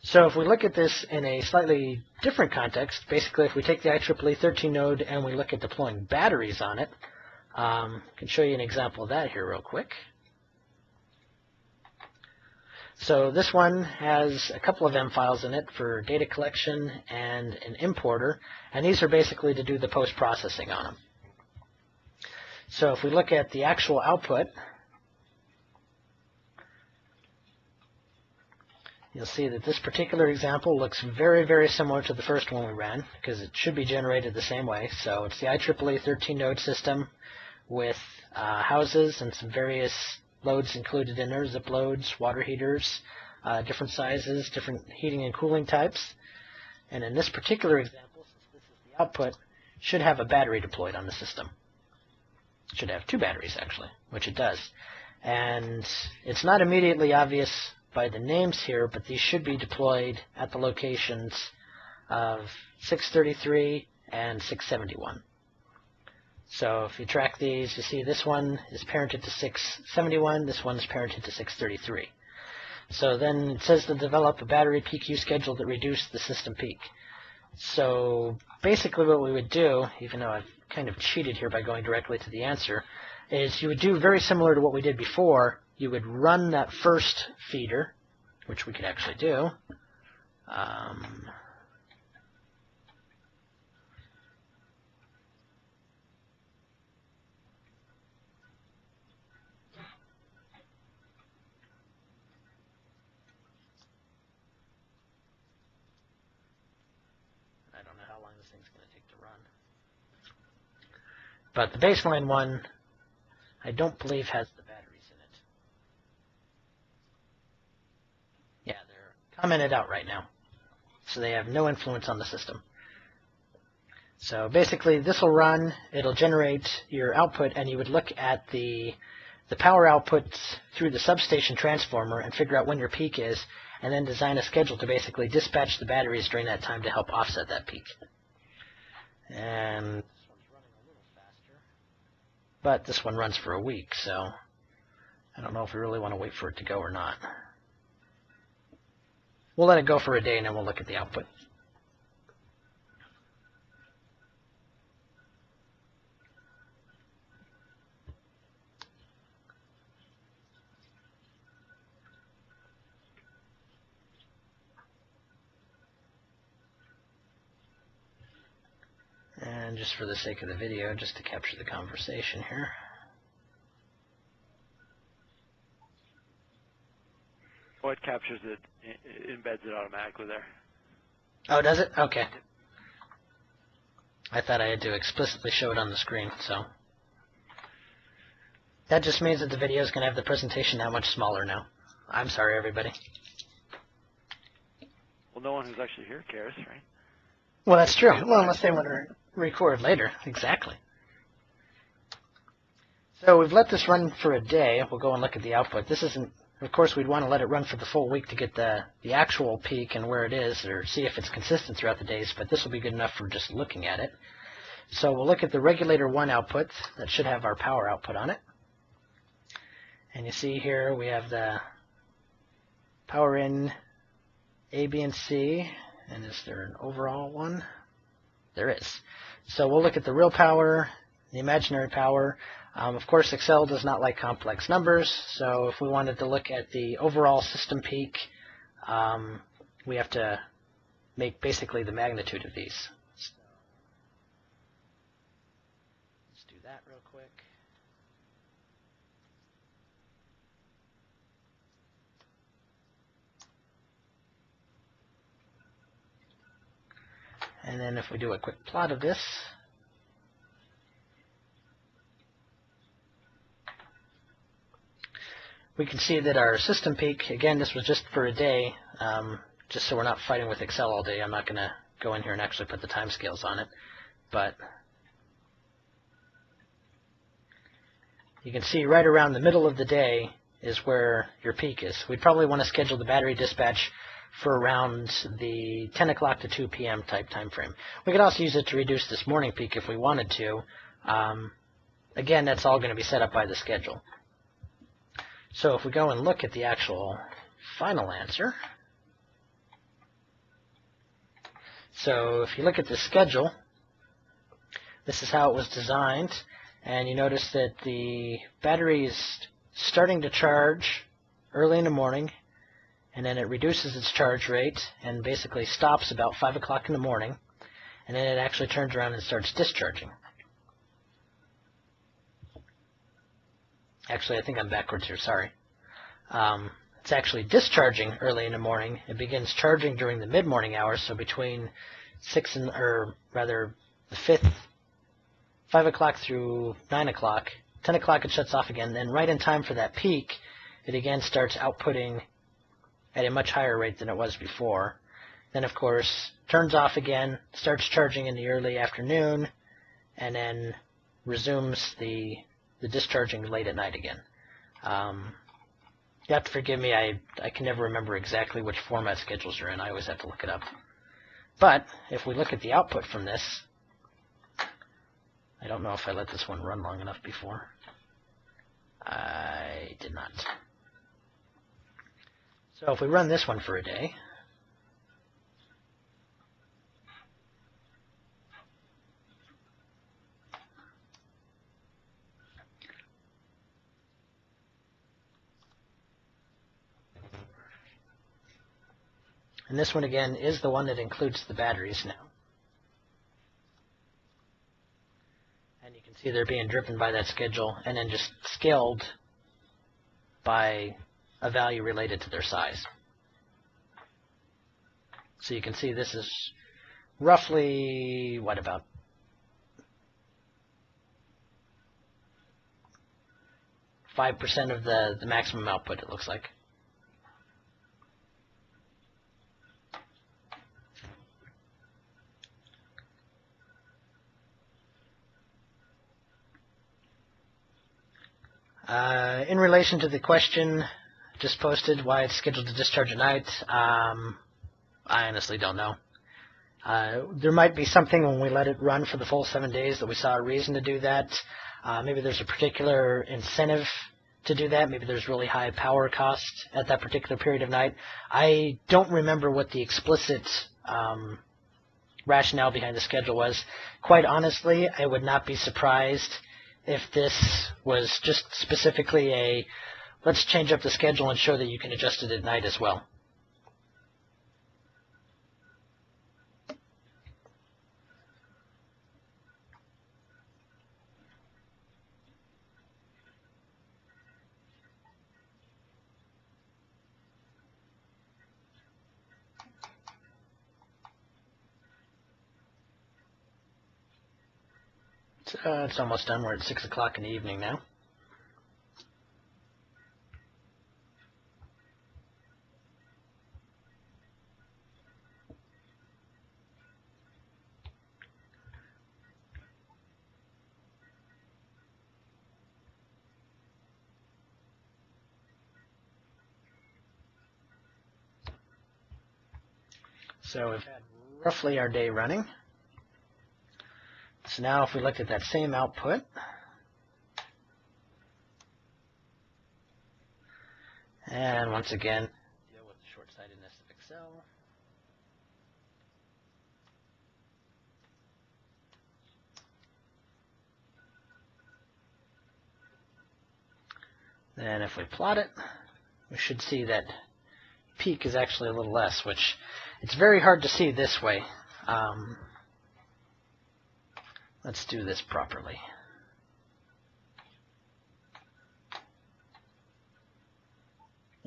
So if we look at this in a slightly different context, basically if we take the IEEE 13 node and we look at deploying batteries on it, I can show you an example of that here real quick. So this one has a couple of M files in it for data collection and an importer, and these are basically to do the post-processing on them. So if we look at the actual output, you'll see that this particular example looks very, very similar to the first one we ran, because it should be generated the same way. So it's the IEEE 13 node system with houses and some various loads included in there, zip loads, water heaters, different sizes, different heating and cooling types. And in this particular example, since this is the output, should have a battery deployed on the system. It should have 2 batteries, actually, which it does. And it's not immediately obvious by the names here, but these should be deployed at the locations of 633 and 671. So if you track these, you see this one is parented to 671, this one is parented to 633. So then it says to develop a battery PQ schedule that reduces the system peak. So basically what we would do, even though I've kind of cheated here by going directly to the answer, is you would do very similar to what we did before. You would run that first feeder, which we could actually do. I don't know how long this thing's going to take to run. But the baseline one, I don't believe has the batteries in it. Yeah, they're commented out right now. So they have no influence on the system. So basically this will run, it'll generate your output, and you would look at the power outputs through the substation transformer and figure out when your peak is, and then design a schedule to basically dispatch the batteries during that time to help offset that peak. And this one's running a little faster, but this one runs for a week, so I don't know if we really want to wait for it to go or not. We'll let it go for a day and then we'll look at the output. And just for the sake of the video, just to capture the conversation here. Oh, it captures it, it embeds it automatically there. Oh, does it? Okay. I thought I had to explicitly show it on the screen, so. That just means that the video is going to have the presentation that much smaller now. I'm sorry, everybody. Well, no one who's actually here cares, right? Well, that's true. Well, unless they want to record later. Exactly. So we've let this run for a day. We'll go and look at the output. This isn't, of course, we'd want to let it run for the full week to get the actual peak and where it is, or see if it's consistent throughout the days, but this will be good enough for just looking at it. So we'll look at the regulator 1 output. That should have our power output on it. And you see here we have the power in A, B, and C. And is there an overall one? There is. So we'll look at the real power, the imaginary power. Of course, Excel does not like complex numbers, so if we wanted to look at the overall system peak, we have to make basically the magnitude of these. So let's do that real quick. And then if we do a quick plot of this, we can see that our system peak, again, this was just for a day, just so we're not fighting with Excel all day. I'm not going to go in here and actually put the timescales on it, but you can see right around the middle of the day is where your peak is. We'd probably want to schedule the battery dispatch for around the 10 o'clock to 2 p.m. type time frame. We could also use it to reduce this morning peak if we wanted to. Again, that's all going to be set up by the schedule. So if we go and look at the actual final answer, so if you look at the schedule, this is how it was designed, and you notice that the battery is starting to charge early in the morning, and then it reduces its charge rate and basically stops about 5 o'clock in the morning, and then it actually turns around and starts discharging. Actually, I think I'm backwards here, sorry. It's actually discharging early in the morning. It begins charging during the mid-morning hours, so between 6 and, or rather, the 5 o'clock through 9 o'clock. 10 o'clock it shuts off again, then right in time for that peak, it again starts outputting at a much higher rate than it was before. Then, of course, turns off again, starts charging in the early afternoon, and then resumes the discharging late at night again. You have to forgive me, I can never remember exactly which format schedules are in. I always have to look it up. But if we look at the output from this, I don't know if I let this one run long enough before. I did not. So if we run this one for a day, and this one again is the one that includes the batteries now. And you can see they're being driven by that schedule and then just scaled by a value related to their size. So you can see this is roughly, what, about 5% of the maximum output, it looks like. In relation to the question just posted, why it's scheduled to discharge at night, I honestly don't know. There might be something when we let it run for the full 7 days that we saw a reason to do that. Maybe there's a particular incentive to do that. Maybe there's really high power cost at that particular period of night. I don't remember what the explicit rationale behind the schedule was. Quite honestly, I would not be surprised if this was just specifically a let's change up the schedule and show that you can adjust it at night as well. It's almost done. We're at 6 o'clock in the evening now. So we've had roughly our day running. So now if we look at that same output, and once again, deal with the short-sightedness of Excel. Then if we plot it, we should see that peak is actually a little less, which it's very hard to see this way. Let's do this properly.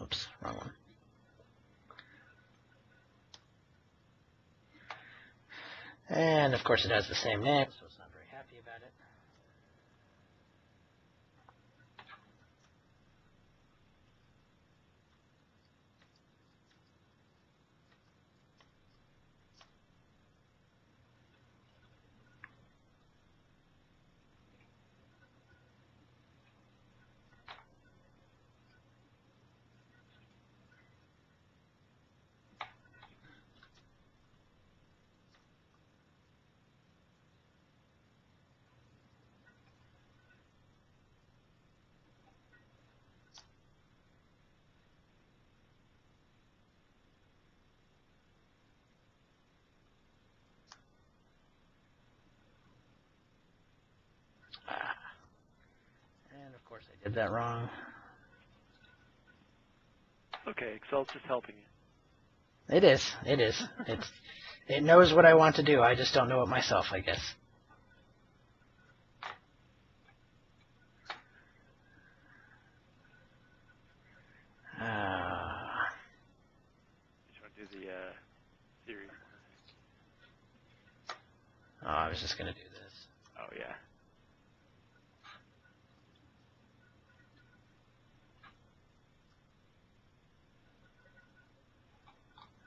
Oops, wrong one. And of course it has the same name, so it's not very happy about it. And of course I did that wrong. Okay, Excel's just helping you. It is. It is. It knows what I want to do. I just don't know it myself, I guess. You want to do the series one? Oh, I was just going to do this. Oh, yeah.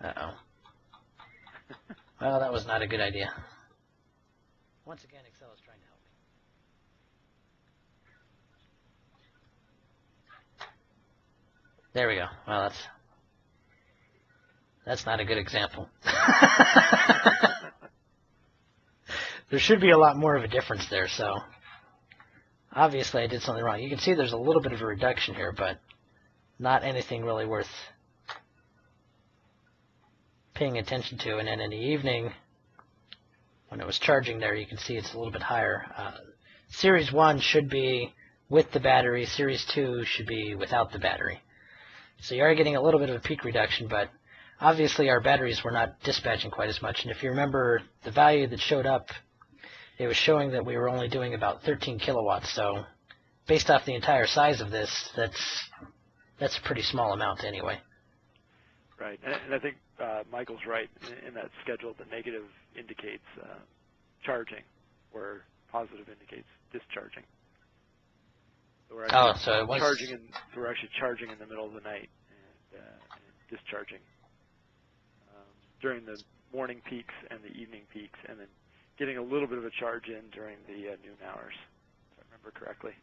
Uh-oh. Well, that was not a good idea. Once again, Excel is trying to help me. There we go. Well, that's not a good example. There should be a lot more of a difference there, so obviously I did something wrong. You can see there's a little bit of a reduction here, but not anything really worth paying attention to. And then in the evening, when it was charging there, you can see it's a little bit higher. Series 1 should be with the battery. Series 2 should be without the battery. So you are getting a little bit of a peak reduction, but obviously our batteries were not dispatching quite as much. And if you remember the value that showed up, it was showing that we were only doing about 13 kilowatts. So based off the entire size of this, that's a pretty small amount anyway. Right, and I think Michael's right in that schedule. The negative indicates charging, where positive indicates discharging. So we're actually so it was we're actually charging in the middle of the night and discharging during the morning peaks and the evening peaks, and then getting a little bit of a charge in during the noon hours, if I remember correctly.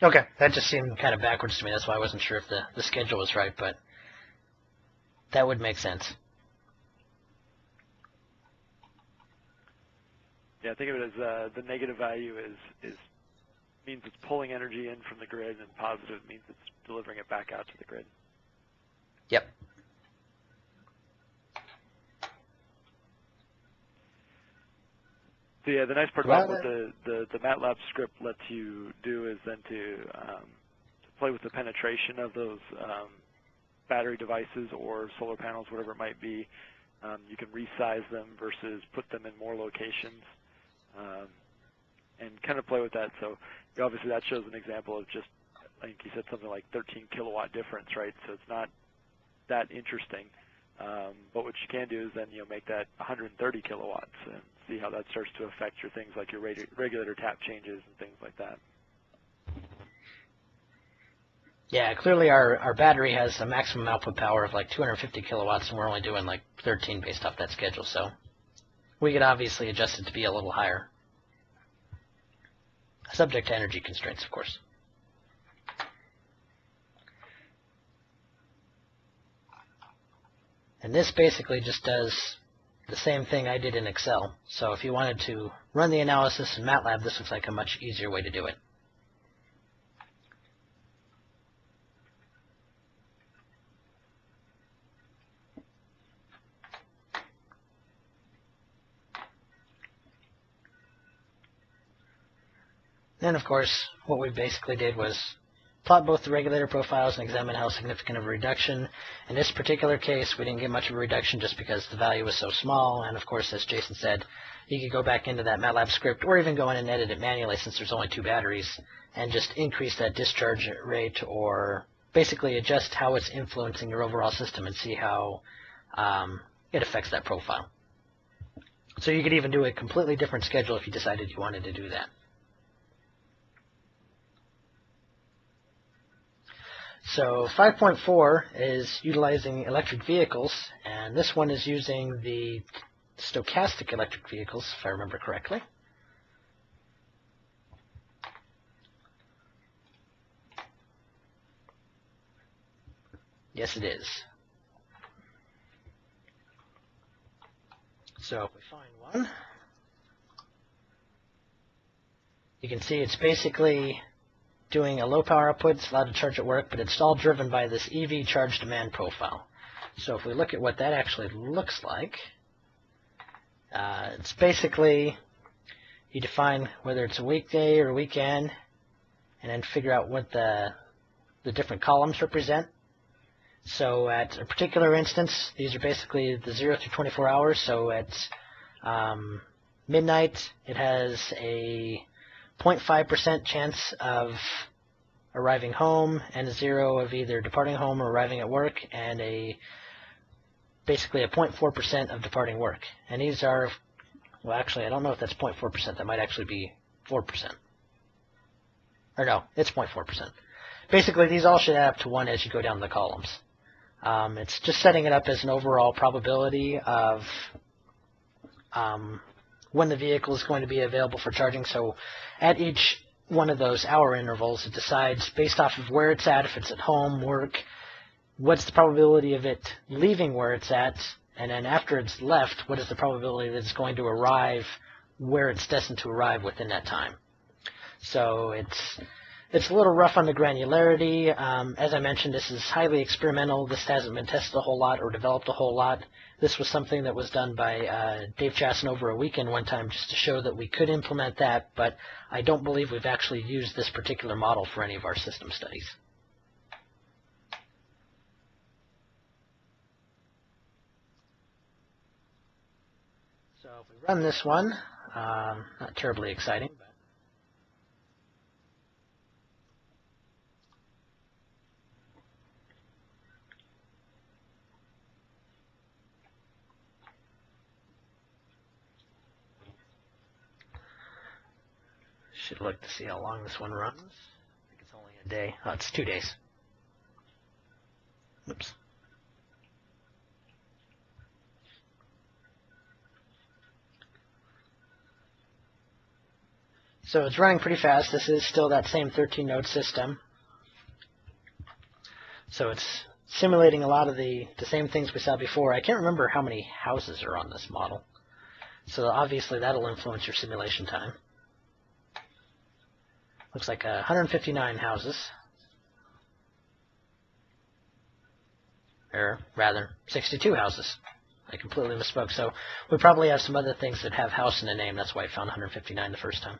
Okay, that just seemed kind of backwards to me. That's why I wasn't sure if the schedule was right, but that would make sense. Yeah, think of it as the negative value means it's pulling energy in from the grid, and positive means it's delivering it back out to the grid. Yep. So yeah, the nice part about what the MATLAB script lets you do is then to play with the penetration of those battery devices or solar panels, whatever it might be. You can resize them versus put them in more locations, and kind of play with that. So obviously that shows an example of just, I think he said something like 13 kilowatt difference, right? So it's not that interesting. But what you can do is then make that 130 kilowatts and see how that starts to affect your things like your regulator tap changes and things like that. Yeah, clearly our battery has a maximum output power of like 250 kilowatts, and we're only doing like 13 based off that schedule. So we could obviously adjust it to be a little higher, subject to energy constraints, of course. And this basically just does the same thing I did in Excel. So if you wanted to run the analysis in MATLAB, this looks like a much easier way to do it. Then, of course, what we basically did was plot both the regulator profiles and examine how significant of a reduction. In this particular case, we didn't get much of a reduction just because the value was so small. And, of course, as Jason said, you could go back into that MATLAB script or even go in and edit it manually since there's only 2 batteries and just increase that discharge rate or basically adjust how it's influencing your overall system and see how it affects that profile. So you could even do a completely different schedule if you decided you wanted to do that. So 5.4 is utilizing electric vehicles, and this one is using the stochastic electric vehicles, if I remember correctly. Yes, it is. So if we find one, you can see it's basically doing a low power output. It's allowed to charge at work, but it's all driven by this EV charge demand profile. So if we look at what that actually looks like, it's basically you define whether it's a weekday or a weekend, and then figure out what the different columns represent. So at a particular instance, these are basically the 0 through 24 hours. So at midnight, it has a 0.5% chance of arriving home and a 0 of either departing home or arriving at work, and basically a 0.4% of departing work. And these are, well, actually, I don't know if that's 0.4%. That might actually be 4%. Or no, it's 0.4%. Basically, these all should add up to 1 as you go down the columns. It's just setting it up as an overall probability of when the vehicle is going to be available for charging. So at each one of those hour intervals, it decides based off of where it's at, if it's at home, work, what's the probability of it leaving where it's at, and then after it's left, what is the probability that it's going to arrive where it's destined to arrive within that time. So it's a little rough on the granularity. As I mentioned, this is highly experimental. This hasn't been tested a whole lot or developed a whole lot. This was something that was done by Dave Chasson over a weekend one time just to show that we could implement that, but I don't believe we've actually used this particular model for any of our system studies. So if we run this one, not terribly exciting, but Should look to see how long this one runs. I think it's only a day. Oh, it's 2 days. Oops. So it's running pretty fast. This is still that same 13-node system. So it's simulating a lot of the same things we saw before. I can't remember how many houses are on this model. So obviously that'll influence your simulation time. Looks like 159 houses. Or rather, 62 houses. I completely misspoke. So we probably have some other things that have house in the name. That's why I found 159 the first time.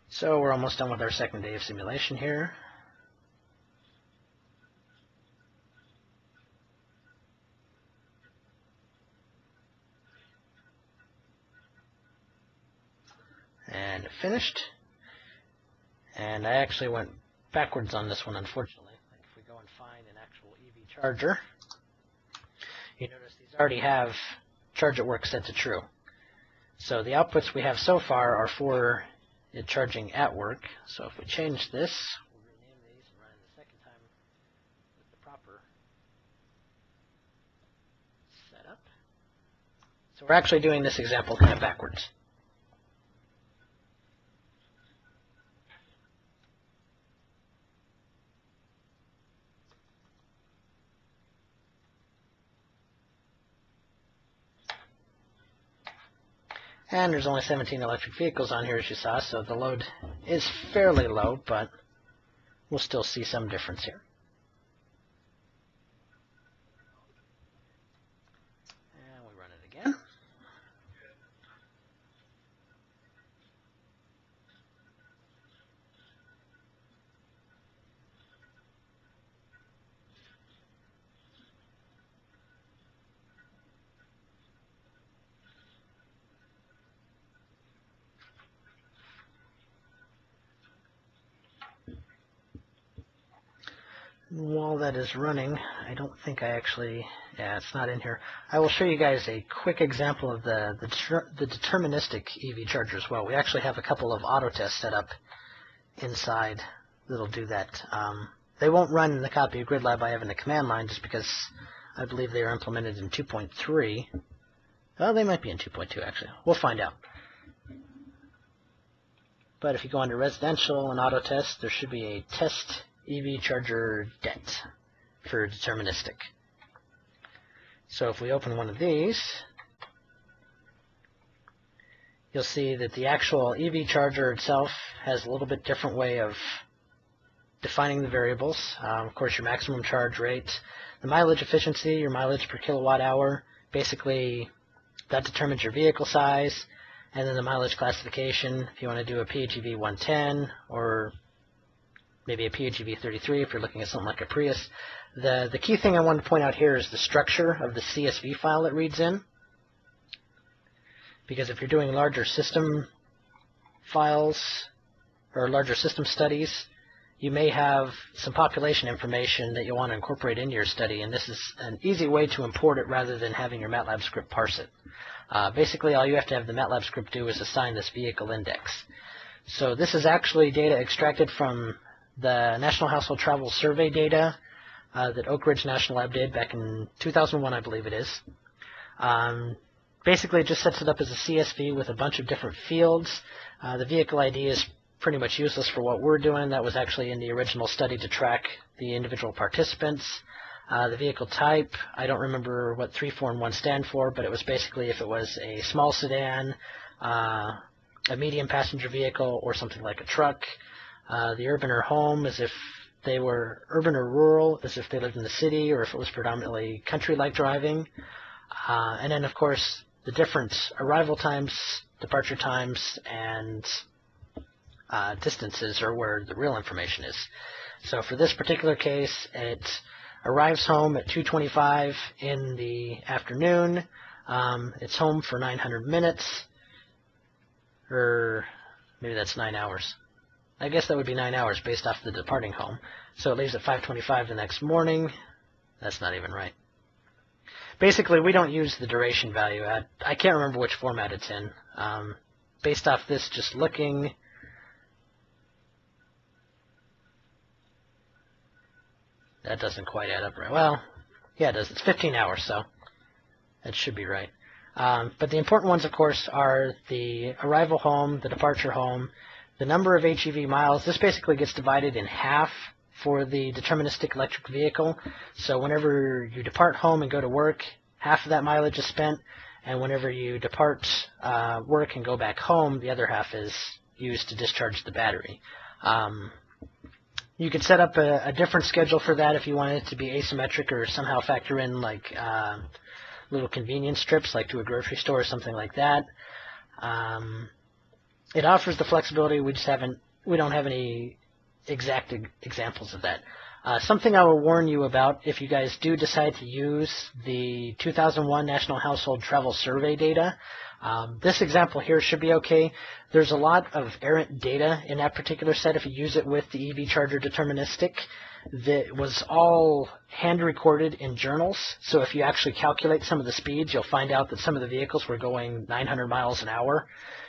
So we're almost done with our second day of simulation here. And finished. And I actually went backwards on this one, unfortunately. If we go and find an actual EV charger, you notice these already have charge at work set to true. So the outputs we have so far are for it charging at work. So if we change this, we'll rename these and run it the second time with the proper setup. So we're actually doing this example kind of backwards. And there's only 17 electric vehicles on here, as you saw, so the load is fairly low, but we'll still see some difference here. And we run it again. While that is running, I don't think I actually, yeah, it's not in here. I will show you guys a quick example of the deterministic EV charger as well. We actually have a couple of auto tests set up inside that'll do that. They won't run in the copy of GridLab I have in the command line just because I believe they are implemented in 2.3. Well, they might be in 2.2 actually. We'll find out. But if you go under residential and auto test, there should be a test EV charger det for deterministic. So if we open one of these, you'll see that the actual EV charger itself has a little bit different way of defining the variables. Of course, your maximum charge rate, the mileage efficiency, your mileage per kilowatt hour, basically that determines your vehicle size, and then the mileage classification, if you want to do a PHEV 110 or maybe a PHEV 33 if you're looking at something like a Prius. The key thing I wanted to point out here is the structure of the CSV file it reads in. Because if you're doing larger system files or larger system studies, you may have some population information that you'll want to incorporate into your study, and this is an easy way to import it rather than having your MATLAB script parse it. Basically, all you have to have the MATLAB script do is assign this vehicle index. So this is actually data extracted from the National Household Travel Survey data that Oak Ridge National Lab did back in 2001, I believe it is. Basically, it just sets it up as a CSV with a bunch of different fields. The vehicle ID is pretty much useless for what we're doing. That was actually in the original study to track the individual participants. The vehicle type, I don't remember what 3, 4, and 1 stand for, but it was basically if it was a small sedan, a medium passenger vehicle, or something like a truck. The urban or home as if they were urban or rural, as if they lived in the city, or if it was predominantly country-like driving. And then, of course, the different arrival times, departure times, and distances are where the real information is. So for this particular case, it arrives home at 2:25 in the afternoon. It's home for 900 minutes, or maybe that's 9 hours. I guess that would be 9 hours based off the departing home. So it leaves at 5:25 the next morning. That's not even right. basically, we don't use the duration value. I can't remember which format it's in. Based off this, just looking, that doesn't quite add up right. Well, yeah, it does. It's 15 hours, so that should be right. But the important ones, of course, are the arrival home, the departure home, the number of HEV miles. This basically gets divided in half for the deterministic electric vehicle. So whenever you depart home and go to work, half of that mileage is spent, and whenever you depart work and go back home, the other half is used to discharge the battery. You could set up a different schedule for that if you wanted it to be asymmetric, or somehow factor in like little convenience strips, like to a grocery store or something like that. It offers the flexibility. We don't have any exact examples of that. Something I will warn you about if you guys do decide to use the 2001 National Household Travel Survey data. This example here should be okay. There's a lot of errant data in that particular set if you use it with the EV charger deterministic. That was all hand recorded in journals. So if you actually calculate some of the speeds, you'll find out that some of the vehicles were going 900 miles an hour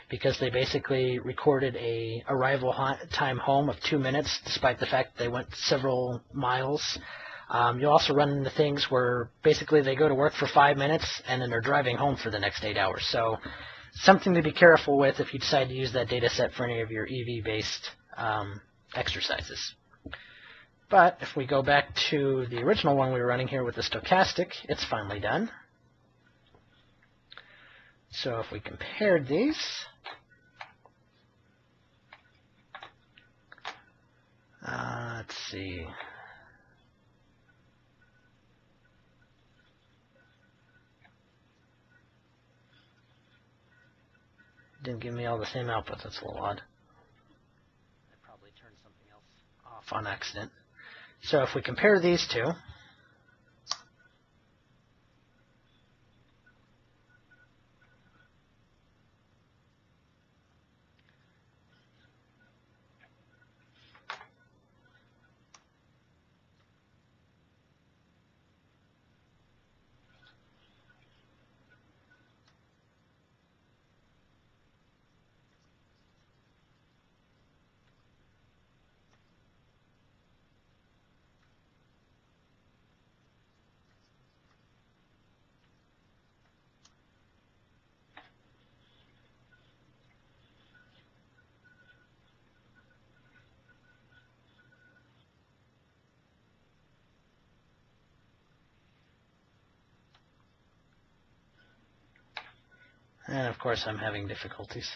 because they basically recorded a arrival time home of 2 minutes, despite the fact that they went several miles. You'll also run into things where basically they go to work for 5 minutes and then they're driving home for the next 8 hours. So something to be careful with if you decide to use that data set for any of your EV-based exercises. But if we go back to the original one we were running here with the stochastic, it's finally done. So if we compared these, let's see. Didn't give me all the same outputs. That's a little odd. I probably turned something else off on accident. So if we compare these two, and of course I'm having difficulties.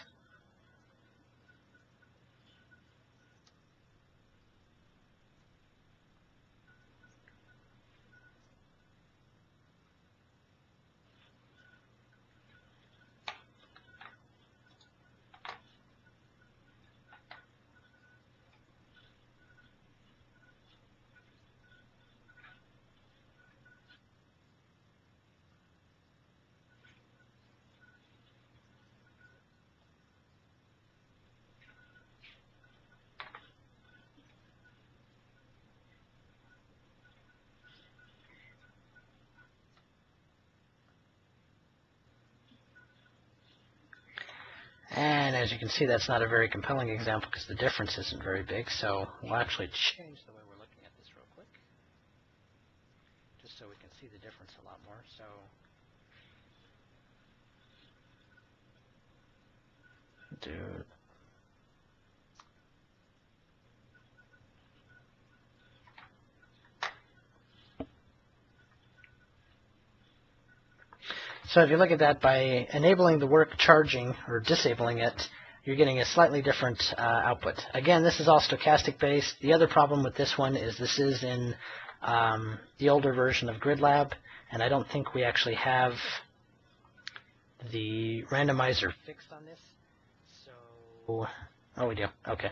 And as you can see, that's not a very compelling example because the difference isn't very big. So we'll actually change the way we're looking at this real quick, just so we can see the difference a lot more. So So if you look at that, by enabling the work charging or disabling it, you're getting a slightly different output. Again, this is all stochastic based. The other problem with this one is this is in the older version of GridLAB, and I don't think we actually have the randomizer fixed on this. So, oh, we do. Okay.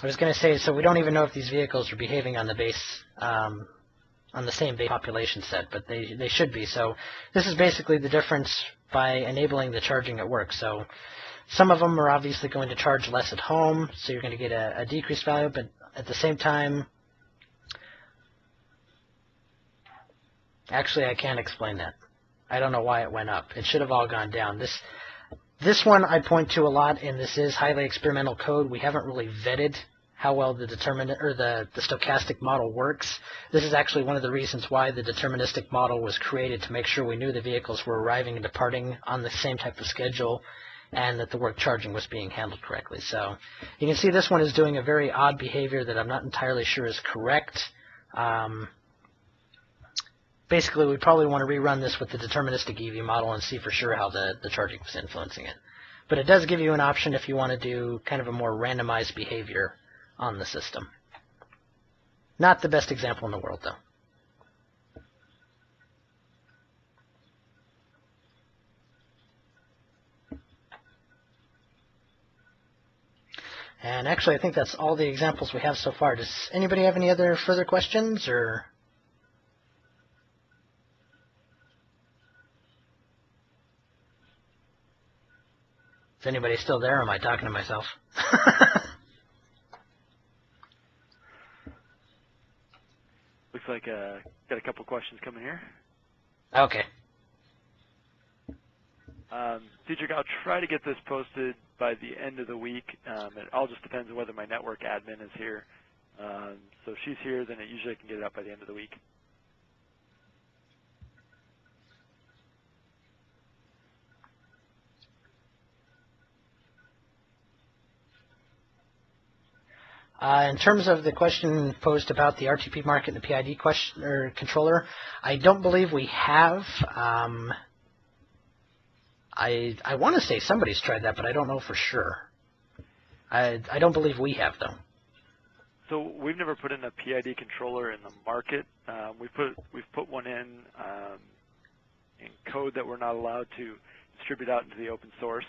I was going to say, so we don't even know if these vehicles are behaving on the base, on the same base population set, but they should be. So this is basically the difference by enabling the charging at work. So some of them are obviously going to charge less at home, so you're going to get a decreased value, but at the same time, Actually, I can't explain that. I don't know why it went up. It should have all gone down. This one I point to a lot, and this is highly experimental code. We haven't really vetted how well the stochastic model works. This is actually one of the reasons why the deterministic model was created, to make sure we knew the vehicles were arriving and departing on the same type of schedule and that the work charging was being handled correctly. So you can see this one is doing a very odd behavior that I'm not entirely sure is correct. Basically, we probably want to rerun this with the deterministic EV model and see for sure how the charging was influencing it. But it does give you an option if you want to do kind of a more randomized behavior on the system. Not the best example in the world, though. And actually, I think that's all the examples we have so far. Does anybody have any other further questions, or? Is anybody still there, or am I talking to myself? Looks like got a couple questions coming here. Okay. Dietrich, I'll try to get this posted by the end of the week. It all just depends on whether my network admin is here. So if she's here, then usually I can get it up by the end of the week. In terms of the question posed about the RTP market and the PID controller, I don't believe we have. I want to say somebody's tried that, but I don't know for sure. I don't believe we have, though. So we've never put in a PID controller in the market. We've put one in code that we're not allowed to distribute out into the open source.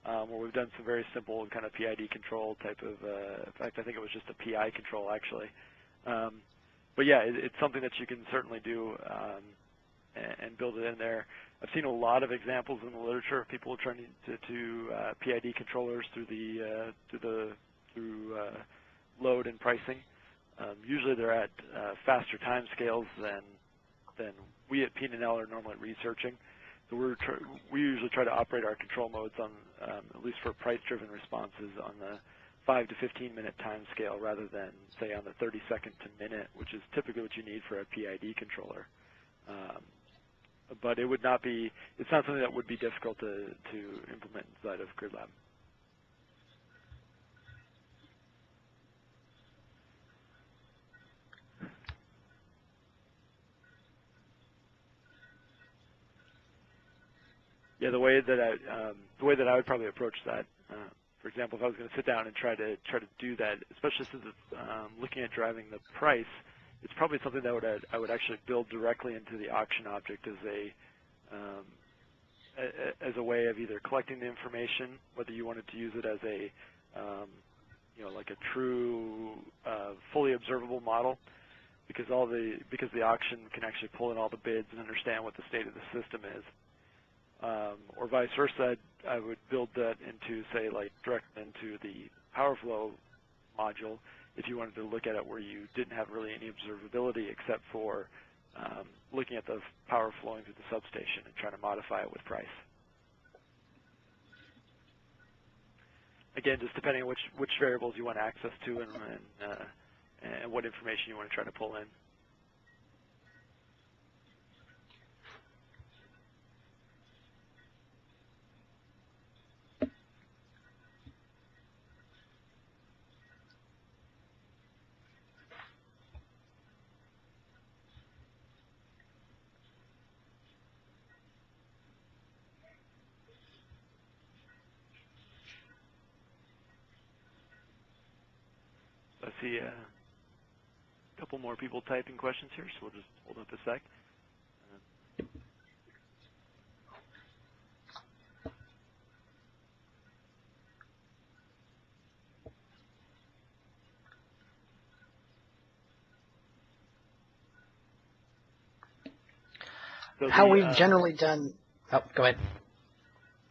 Where we've done some very simple kind of PID control type of, in fact, I think it was just a PI control, actually. But yeah, it's something that you can certainly do and build it in there. I've seen a lot of examples in the literature of people trying to do PID controllers through load and pricing. Usually they're at faster time scales than we at P&L are normally researching. So we usually try to operate our control modes on, at least for price-driven responses, on the 5 to 15-minute time scale rather than, say, on the 30-second to minute, which is typically what you need for a PID controller. But it would not be, it's not something that would be difficult to implement inside of GridLAB. Yeah, the way that I would probably approach that, for example, if I was going to sit down and try to do that, especially since it's looking at driving the price, it's probably something that I would actually build directly into the auction object as a way of either collecting the information, whether you wanted to use it as a like a true fully observable model, because the auction can actually pull in all the bids and understand what the state of the system is. Or vice versa, I would build that into, say, like direct into the power flow module if you wanted to look at it where you didn't have really any observability except for looking at the power flowing through the substation and trying to modify it with price. Again, just depending on which variables you want access to and what information you want to try to pull in. I see a couple more people typing questions here, so we'll just hold up a sec. So how we've generally done... Oh, go ahead.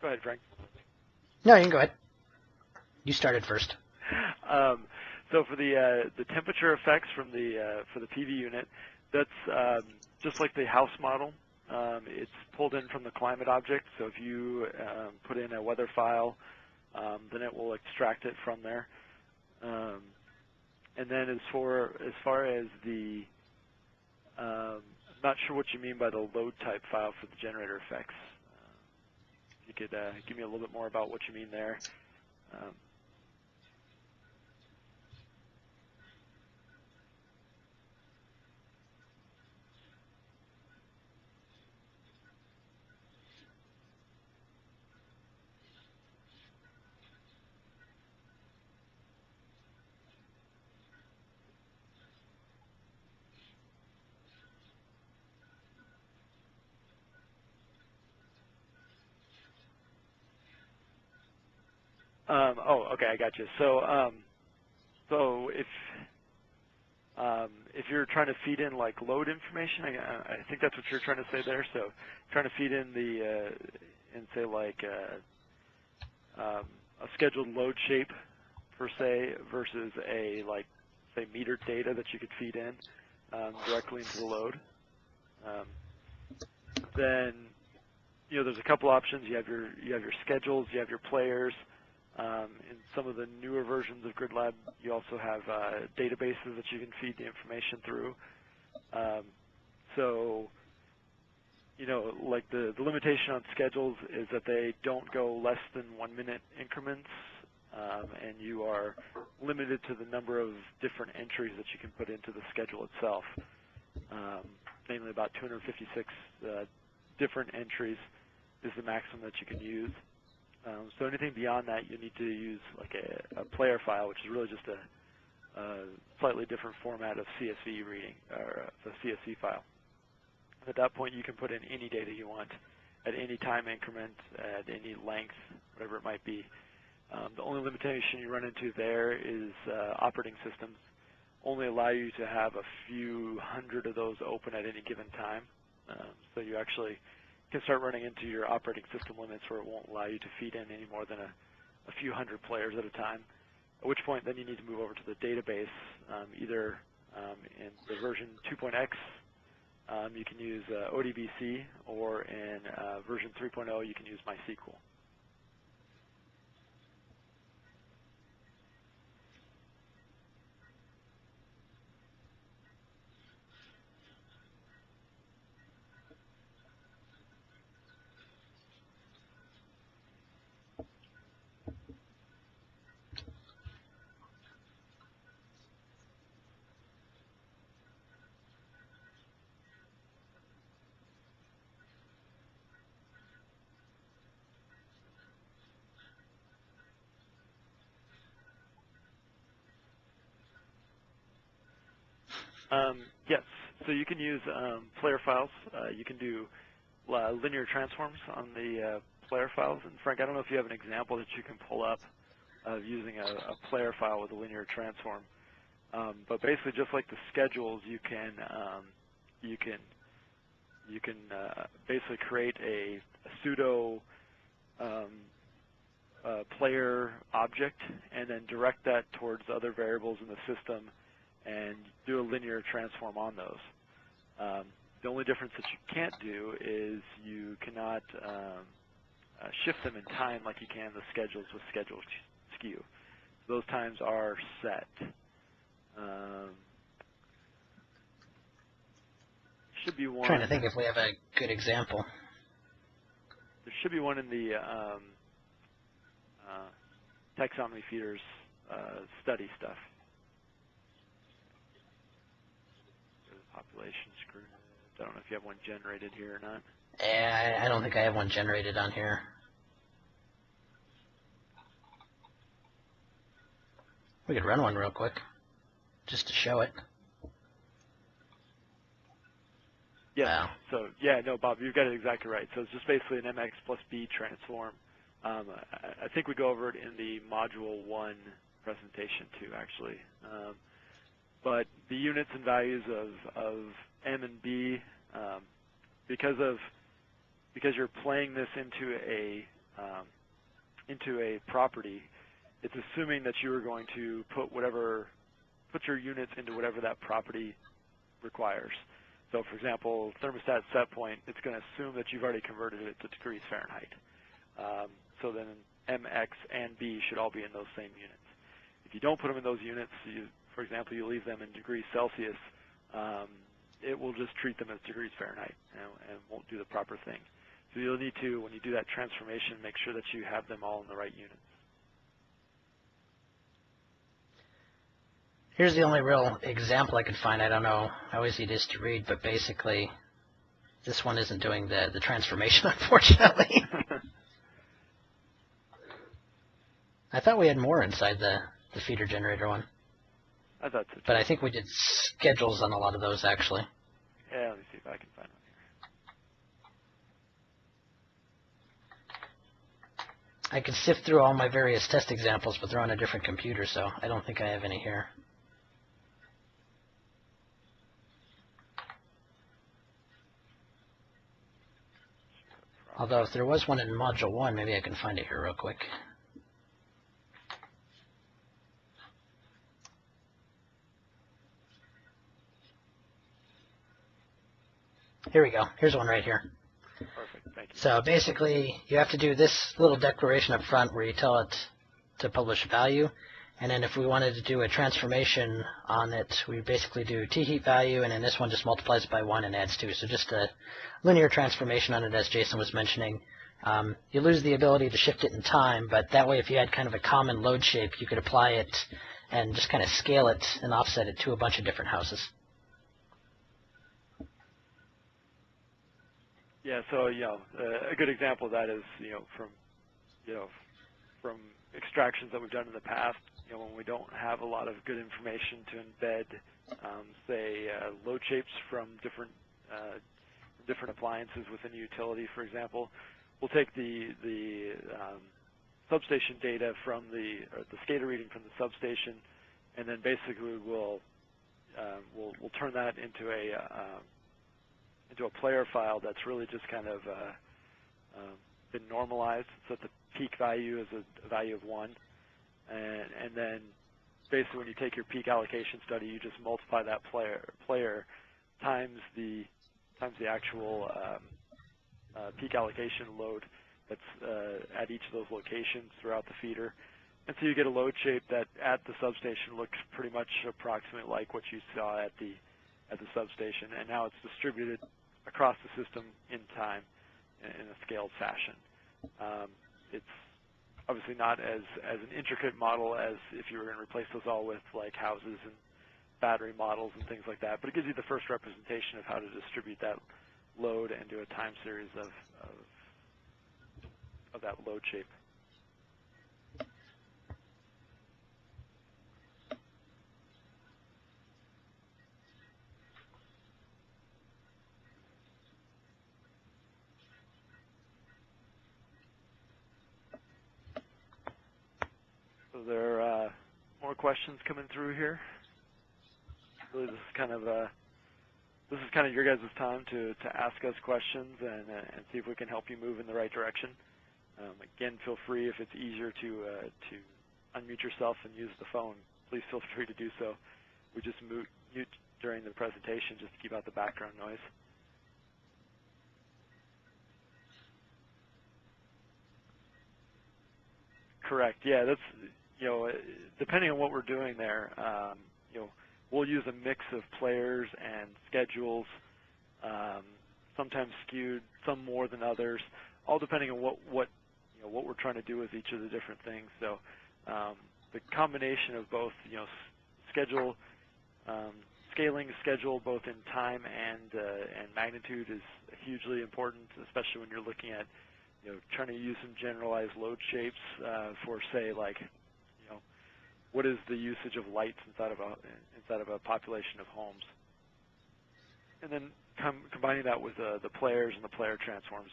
Go ahead, Frank. No, you can go ahead. You started first. So for the temperature effects from for the PV unit, that's just like the house model, it's pulled in from the climate object. So if you put in a weather file, then it will extract it from there. And then as far as the, I'm not sure what you mean by the load type file for the generator effects. If you could give me a little bit more about what you mean there. Oh, okay, I got you. So, so if you're trying to feed in like load information, I think that's what you're trying to say there. So, trying to feed in the in say like a scheduled load shape per se versus a like say metered data that you could feed in directly into the load. Then there's a couple options. You have your schedules, you have your players. In some of the newer versions of GridLAB, you also have databases that you can feed the information through. So, like the limitation on schedules is that they don't go less than 1 minute increments, and you are limited to the number of different entries that you can put into the schedule itself, namely about 256 different entries is the maximum that you can use. So anything beyond that, you need to use like a player file, which is really just a slightly different format of CSV reading, or a CSV file. And at that point, you can put in any data you want at any time increment, at any length, whatever it might be. The only limitation you run into there is operating systems only allow you to have a few hundred of those open at any given time. So you actually can start running into your operating system limits where it won't allow you to feed in any more than a few hundred players at a time, at which point then you need to move over to the database, either in the version 2.x, you can use ODBC, or in version 3.0, you can use MySQL. Yes, so you can use player files. You can do linear transforms on the player files. And Frank, I don't know if you have an example that you can pull up of using a player file with a linear transform. But basically, just like the schedules, you can basically create a pseudo player object and then direct that towards other variables in the system and do a linear transform on those. The only difference that you can't do is you cannot shift them in time like you can the schedules with schedule skew. So those times are set. Should be one. I'm trying to think if we have a good example. There should be one in the taxonomy feeders study stuff. Population screwed. I don't know if you have one generated here or not. Yeah, I don't think I have one generated on here. We could run one real quick, just to show it. Yeah. Wow. So yeah, no, Bob, you've got it exactly right. So it's just basically an MX plus B transform. I think we go over it in the Module 1 presentation too, actually. But the units and values of M and B, because you're playing this into a property, it's assuming that you are going to put your units into whatever that property requires. So for example, thermostat set point, it's going to assume that you've already converted it to degrees Fahrenheit. So then MX and B should all be in those same units. If you don't put them in those units, for example, you leave them in degrees Celsius, it will just treat them as degrees Fahrenheit and won't do the proper thing. So you'll need to, when you do that transformation, make sure that you have them all in the right units. Here's the only real example I could find. I don't know how easy it is to read, but basically this one isn't doing the transformation, unfortunately. I thought we had more inside the feeder generator one. I thought so too. But I think we did schedules on a lot of those, actually. Yeah, let me see if I can find one here. I could sift through all my various test examples, but they're on a different computer, so I don't think I have any here. Although if there was one in Module 1, maybe I can find it here real quick. Here we go. Here's one right here. Perfect. Thank you. So basically, you have to do this little declaration up front where you tell it to publish a value. And then if we wanted to do a transformation on it, we basically do T-heat value, and then this one just multiplies it by 1 and adds 2. So just a linear transformation on it, as Jason was mentioning. You lose the ability to shift it in time, but that way if you had kind of a common load shape, you could apply it and just kind of scale it and offset it to a bunch of different houses. Yeah, so a good example of that is from extractions that we've done in the past. When we don't have a lot of good information to embed, say load shapes from different appliances within a utility, for example, we'll take the substation data from the SCADA reading from the substation, and then basically we'll turn that into a player file that's really just kind of been normalized, so that the peak value is a value of 1, and then basically when you take your peak allocation study, you just multiply that player times the actual peak allocation load that's at each of those locations throughout the feeder. And so you get a load shape that at the substation looks pretty much approximately like what you saw at the substation, and now it's distributed across the system in time in a scaled fashion. It's obviously not as an intricate model as if you were going to replace those all with like houses and battery models and things like that, but it gives you the first representation of how to distribute that load and do a time series of that load shape. So there are more questions coming through here. Really, this is kind of your guys' time to ask us questions and see if we can help you move in the right direction. Again, feel free, if it's easier to unmute yourself and use the phone, please feel free to do so. We just mute during the presentation just to keep out the background noise. Correct. Yeah, that's depending on what we're doing there, we'll use a mix of players and schedules, sometimes skewed, some more than others, all depending on what we're trying to do with each of the different things. So the combination of both, scaling schedule both in time and magnitude is hugely important, especially when you're looking at trying to use some generalized load shapes for, say, like, what is the usage of lights inside of a population of homes, and then combining that with the players and the player transforms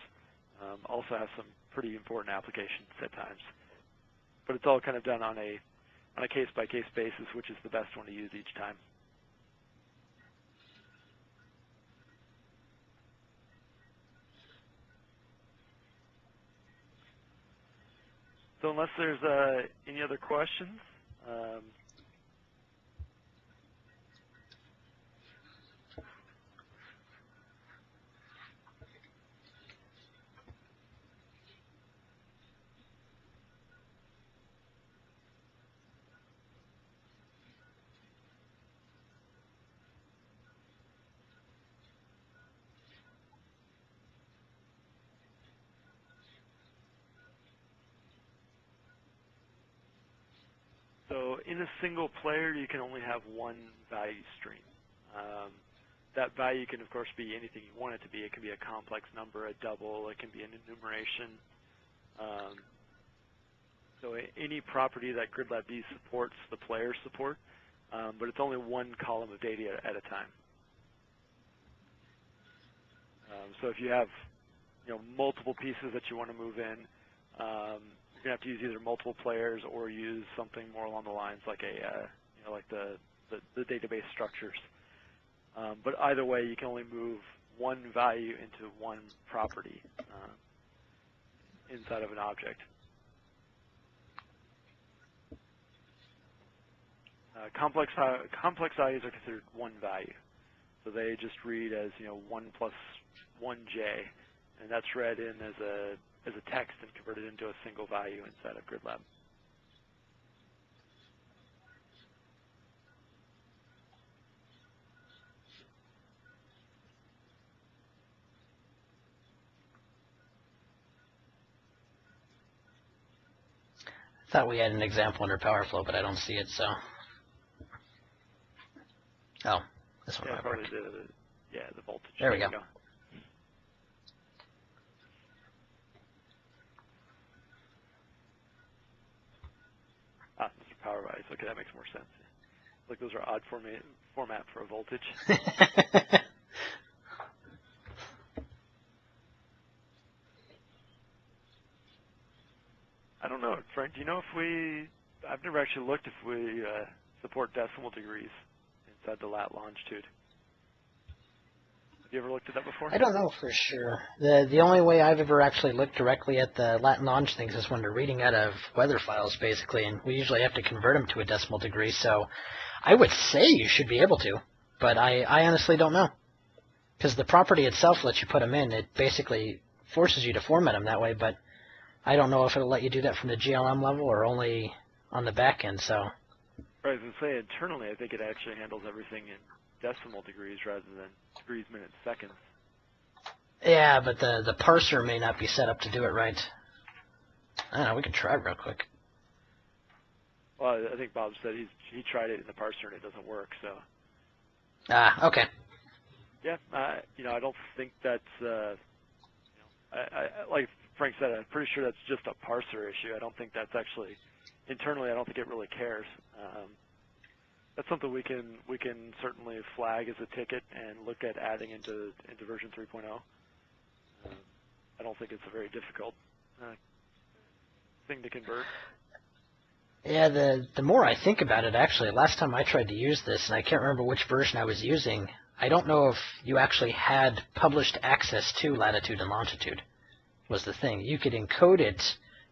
also has some pretty important applications at times. But it's all kind of done on a case-by-case basis, which is the best one to use each time. So unless there's any other questions, So in a single player, you can only have one value stream. That value can, of course, be anything you want it to be. It can be a complex number, a double. It can be an enumeration. So any property that GridLAB-D supports, the players support, but it's only one column of data at a time. So if you have, multiple pieces that you want to move in, you're going to have to use either multiple players or use something more along the lines like like the database structures. But either way, you can only move one value into one property inside of an object. Complex values are considered one value, so they just read as 1 plus 1j, and that's read in as a text and converted into a single value inside of GridLAB. I thought we had an example under power flow, but I don't see it, so. Oh, this one might work. The voltage. There we go. Those are power values. Okay, that makes more sense. Like those are odd format for a voltage. I don't know, Frank. Do you know if I've never actually looked if we support decimal degrees inside the lat longitude. Have you ever looked at that before? I don't know for sure. The only way I've ever actually looked directly at the lat and longe things is when they're reading out of weather files, basically, and we usually have to convert them to a decimal degree, so I would say you should be able to, but I honestly don't know. Because the property itself lets you put them in. It basically forces you to format them that way, but I don't know if it'll let you do that from the GLM level or only on the back end, so. Right, as I say, internally, I think it actually handles everything in decimal degrees rather than degrees, minutes, seconds. Yeah, but the parser may not be set up to do it right. I don't know, we can try real quick. Well, I think Bob said he tried it in the parser and it doesn't work, so. Ah, okay. Yeah, I don't think that's, like Frank said, I'm pretty sure that's just a parser issue. I don't think that's actually, internally, I don't think it really cares. That's something we can certainly flag as a ticket and look at adding into version 3.0. I don't think it's a very difficult thing to convert. Yeah, the more I think about it, actually, last time I tried to use this, and I can't remember which version I was using, I don't know if you actually had published access to latitude and longitude, was the thing. You could encode it,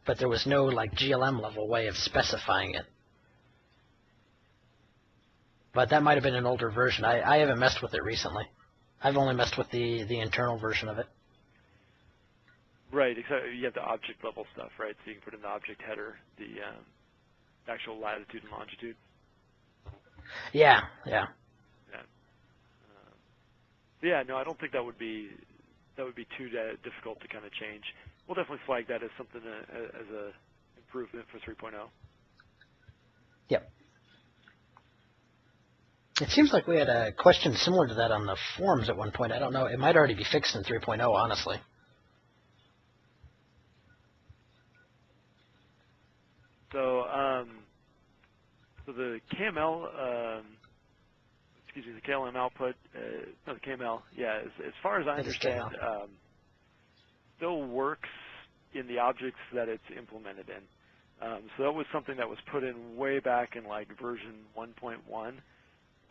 but there was no like GLM level way of specifying it. But that might have been an older version. I haven't messed with it recently. I've only messed with the internal version of it. Right, except you have the object level stuff, right? So you can put in the object header the actual latitude and longitude. Yeah. Yeah, no, I don't think that would be too difficult to kind of change. We'll definitely flag that as something as a improvement for 3.0. Yep. It seems like we had a question similar to that on the forums at one point. I don't know. It might already be fixed in 3.0, honestly. So, so the KML, the KLM output, no, the KML, yeah, as far as I understand, still works in the objects that it's implemented in. So that was something that was put in way back in like version 1.1.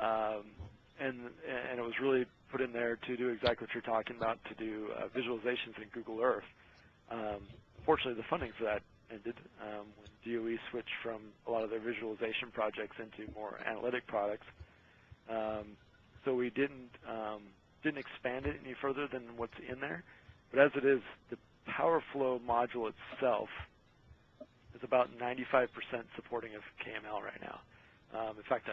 And it was really put in there to do exactly what you're talking about, to do visualizations in Google Earth. Fortunately, the funding for that ended when DOE switched from a lot of their visualization projects into more analytic products. So we didn't expand it any further than what's in there. But as it is, the power flow module itself is about 95% supporting of KML right now. In fact,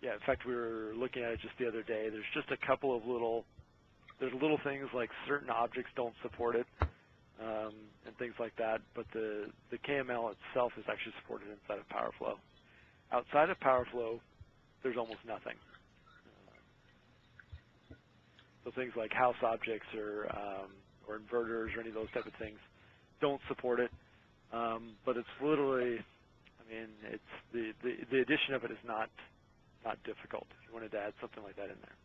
in fact, we were looking at it just the other day. There's just a couple of little things like certain objects don't support it. and things like that, but the KML itself is actually supported inside of PowerFlow. Outside of PowerFlow, there's almost nothing. So things like house objects or inverters or any of those type of things don't support it. But it's literally, I mean, it's the addition of it is not difficult if you wanted to add something like that in there.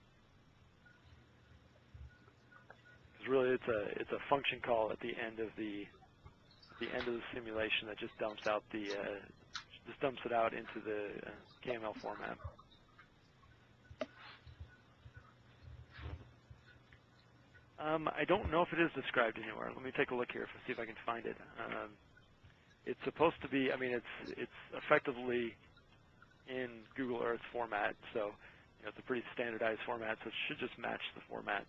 Because really, it's a function call at the end of the simulation that just dumps out it out into the KML format. I don't know if it is described anywhere. Let me take a look here, see if I can find it. It's supposed to be, I mean, it's effectively in Google Earth format, so it's a pretty standardized format, so it should just match the format.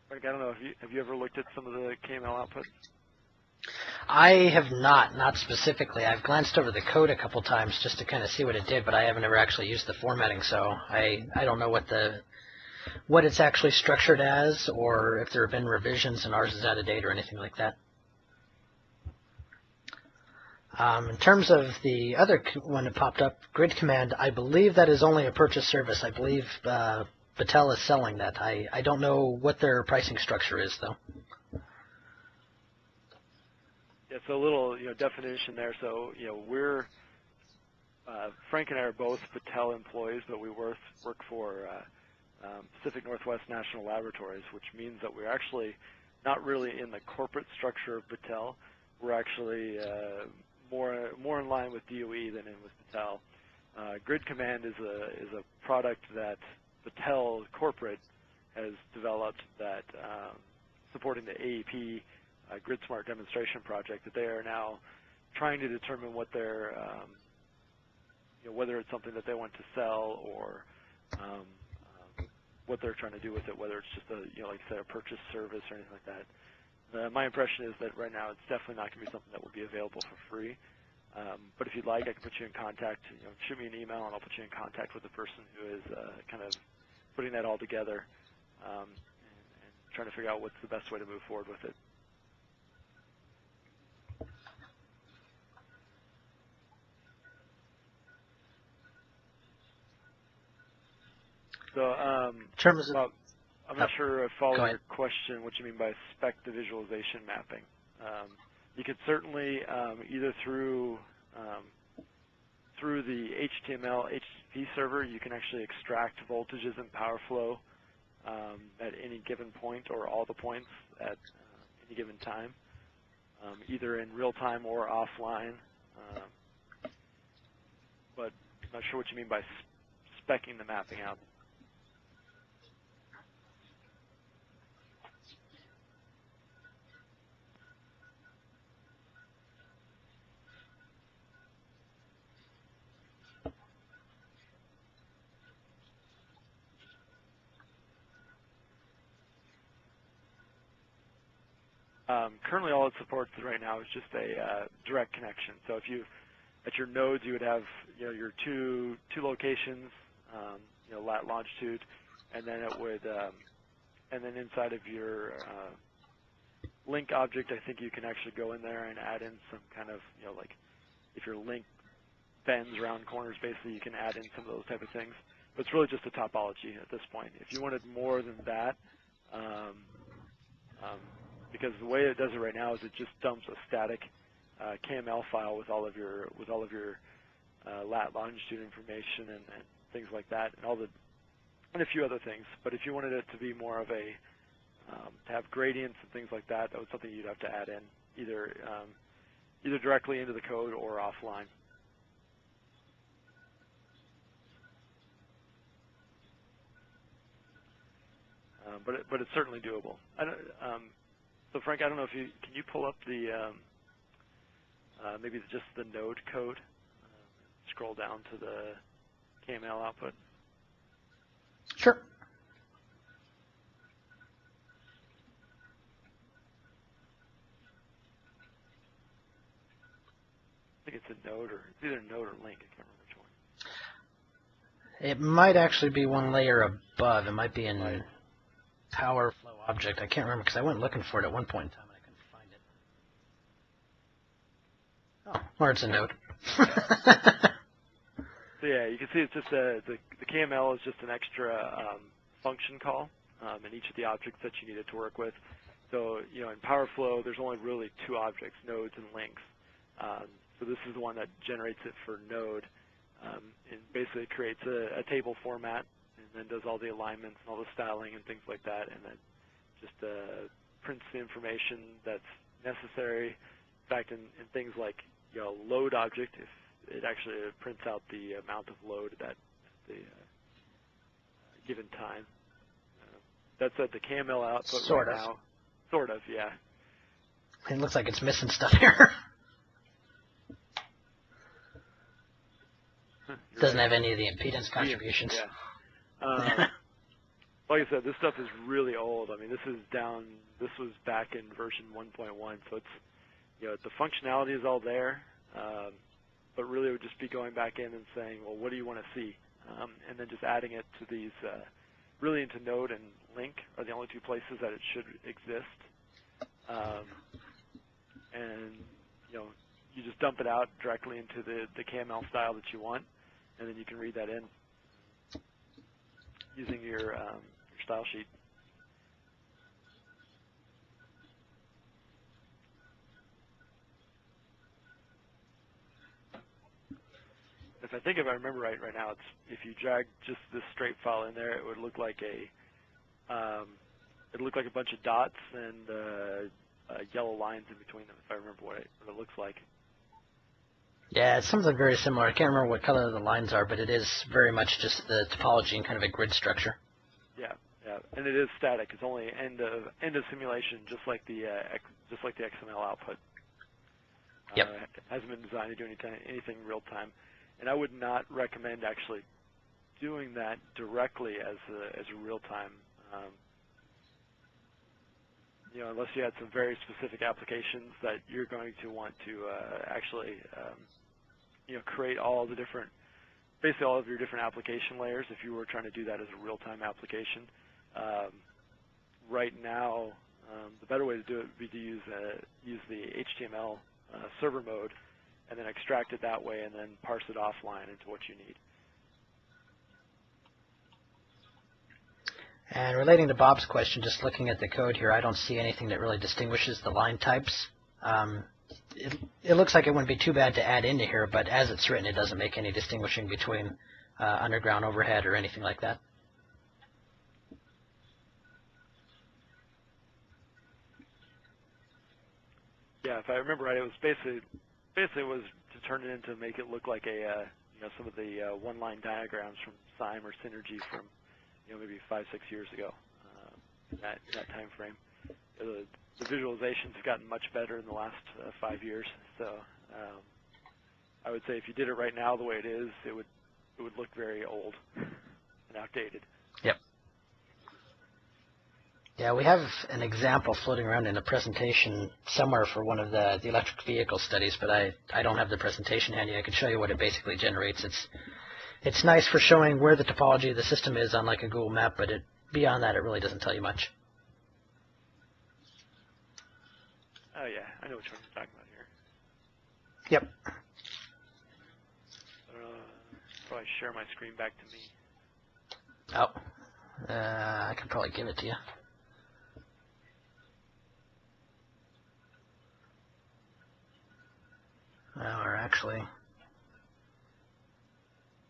Frank, I don't know, have you ever looked at some of the KML output? I have not specifically. I've glanced over the code a couple times just to kind of see what it did, but I haven't ever actually used the formatting, so I don't know what it's actually structured as, or if there have been revisions and ours is out of date or anything like that. In terms of the other one that popped up, Grid Command, I believe that is only a purchase service. I believe Battelle is selling that. I don't know what their pricing structure is, though. Yeah, so a little definition there. So we're Frank and I are both Battelle employees, but we work for Pacific Northwest National Laboratories, which means that we're actually not really in the corporate structure of Battelle. We're actually more in line with DOE than in with Battelle. Grid Command is a product that Battelle corporate has developed that supporting the AEP Grid Smart demonstration project that they are now trying to determine what their whether it's something that they want to sell or what they're trying to do with it, whether it's just a like I said, a purchase service or anything like that. My impression is that right now it's definitely not going to be something that will be available for free. But if you'd like, I can put you in contact. Shoot me an email and I'll put you in contact with the person who is kind of putting that all together and trying to figure out what's the best way to move forward with it. So, I'm not sure if I follow your question, what you mean by spec the visualization mapping. You could certainly, either through the HTML HTTP server, you can actually extract voltages in PowerFlow at any given point or all the points at any given time, either in real time or offline. But I'm not sure what you mean by specking the mapping out. Currently, all it supports right now is just a direct connection. So if you, at your nodes, you would have your two locations, lat, longitude, and then it would, and then inside of your link object, I think you can actually go in there and add in some kind of, like if your link bends around corners, basically you can add in some of those type of things. But it's really just a topology at this point. If you wanted more than that, because the way it does it right now is it just dumps a static KML file with all of your lat longitude information and things like that, and a few other things. But if you wanted it to be more of a to have gradients and things like that, that was something you'd have to add in either directly into the code or offline. But it's certainly doable. So Frank, I don't know if can you pull up the maybe just the node code, scroll down to the KML output. Sure. I think it's a node or it's either node or link. I can't remember which one. It might actually be one layer above. It might be in. Right. power flow object. I can't remember because I went looking for it at one point in time and I couldn't find it. Oh, or it's a node. So yeah, you can see it's just the KML is just an extra function call in each of the objects that you need it to work with. So in PowerFlow, there's only really two objects, nodes and links. So this is the one that generates it for node. It basically creates a table format and then does all the alignments and all the styling and things like that, and then just prints the information that's necessary. In fact, in things like load object, if it actually prints out the amount of load at the given time. That's at the KML output sort right of. now. Sort of, yeah. It looks like it's missing stuff here. Doesn't have any of the impedance contributions. Yeah. Like I said, this stuff is really old. I mean, this was back in version 1.1, so it's, the functionality is all there, but really it would just be going back in and saying, well, what do you want to see? And then just adding it to these, really into node and link are the only two places that it should exist. And, you just dump it out directly into the KML style that you want, and then you can read that in using your style sheet. If I remember right now, it's if you drag just this straight file in there, it would look like a bunch of dots and yellow lines in between them. If I remember what it looks like. Yeah, it's something very similar. I can't remember what color the lines are, but it is very much just the topology and kind of a grid structure. Yeah, and it is static. It's only end of simulation, just like the XML output. Yep. It hasn't been designed to do anything real time, and I would not recommend actually doing that directly as a real time. Unless you had some very specific applications that you're going to want to actually, create basically all of your different application layers. If you were trying to do that as a real-time application, right now, the better way to do it would be to use the HTML server mode, and then extract it that way, and then parse it offline into what you need. And relating to Bob's question, just looking at the code here, I don't see anything that really distinguishes the line types. It looks like it wouldn't be too bad to add into here, but as it's written, it doesn't make any distinguishing between underground, overhead, or anything like that. Yeah, if I remember right, it was basically was to turn it into make it look like some of the one-line diagrams from SIME or Synergy from maybe 5-6 years ago, in that time frame. The visualizations have gotten much better in the last 5 years, so I would say if you did it right now the way it is, it would look very old and outdated. Yep. Yeah, we have an example floating around in a presentation somewhere for one of the electric vehicle studies, but I don't have the presentation handy. I could show you what it basically generates. It's nice for showing where the topology of the system is on like a Google map, but beyond that, it really doesn't tell you much. Oh yeah, I know which one you're talking about here. Yep. Probably share my screen back to me. Oh, I can probably give it to you. Or actually,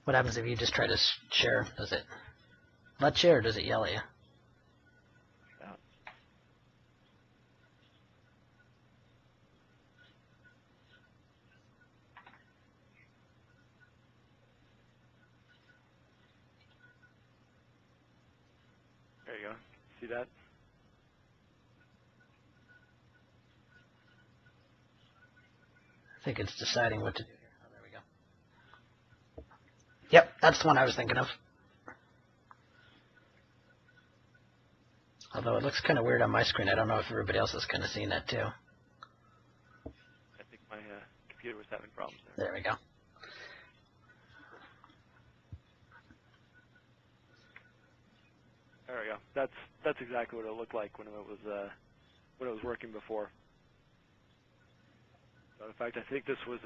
what happens if you just try to share? Does it let you, or does it yell at you? There you go. See that? I think it's deciding what to do here. Oh, there we go. Yep, that's the one I was thinking of. Although it looks kind of weird on my screen. I don't know if everybody else is kind of seeing that too. I think my computer was having problems there. There we go. There we go. That's that's exactly what it looked like when it was working before. So in fact, I think this was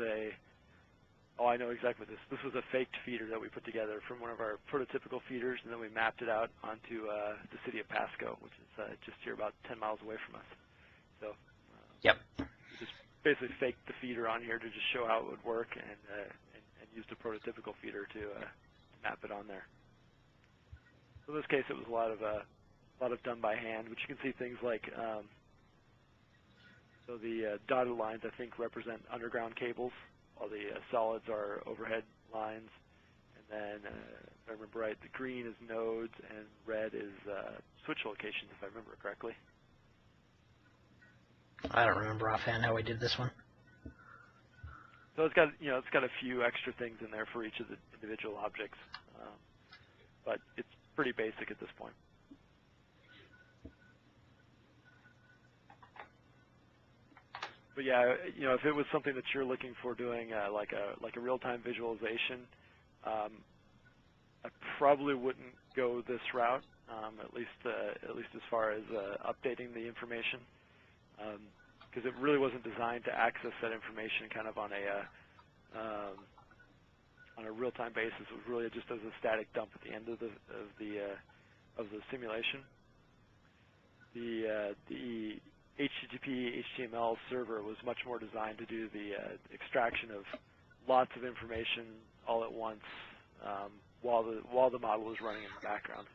I know exactly what this was a faked feeder that we put together from one of our prototypical feeders, and then we mapped it out onto the city of Pasco, which is just here about 10 miles away from us. So Yep. we just basically faked the feeder on here to just show how it would work, and used a prototypical feeder to map it on there. So in this case, it was a lot of done by hand, which you can see things like so the dotted lines I think represent underground cables, while the solids are overhead lines, and then if I remember right, the green is nodes and red is switch locations, if I remember correctly. I don't remember offhand how we did this one. So it's got a few extra things in there for each of the individual objects, but it's pretty basic at this point. But yeah, if it was something that you're looking for doing like a real-time visualization, I probably wouldn't go this route, at least as far as updating the information, because it really wasn't designed to access that information kind of on a real-time basis. It was really just as a static dump at the end of the simulation. The HTTP HTML server was much more designed to do the extraction of lots of information all at once while the model was running in the background.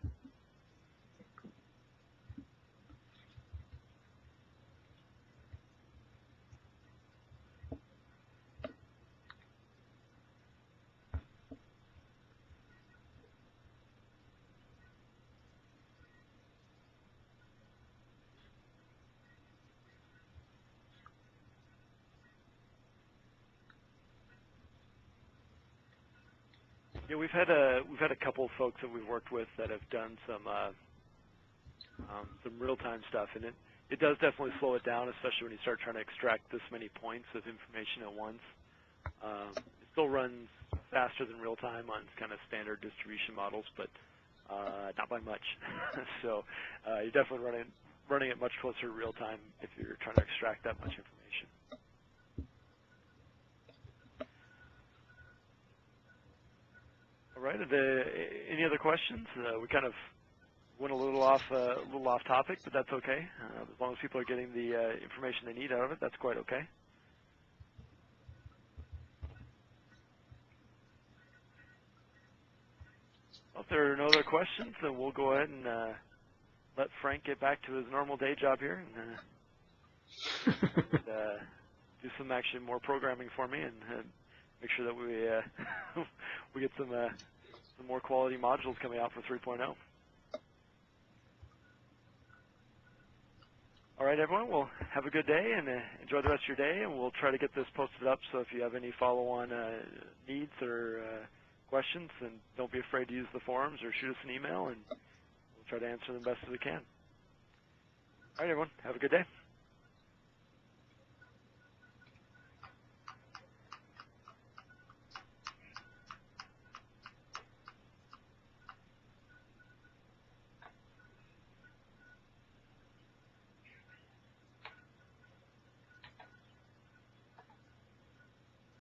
Yeah, we've had a couple of folks that we've worked with that have done some real-time stuff, and it does definitely slow it down, especially when you start trying to extract this many points of information at once. It still runs faster than real-time on kind of standard distribution models, but not by much. So you're definitely running it much closer to real-time if you're trying to extract that much information. All right. Any other questions? We kind of went a little off topic, but that's okay. As long as people are getting the information they need out of it, that's quite okay. Well, if there are no other questions, then we'll go ahead and let Frank get back to his normal day job here and do some actually more programming for me and make sure that we we get some more quality modules coming out for 3.0. All right, everyone. Well, have a good day and enjoy the rest of your day. And we'll try to get this posted up. So if you have any follow-on needs or questions, then don't be afraid to use the forums or shoot us an email, and we'll try to answer them best as we can. All right, everyone. Have a good day.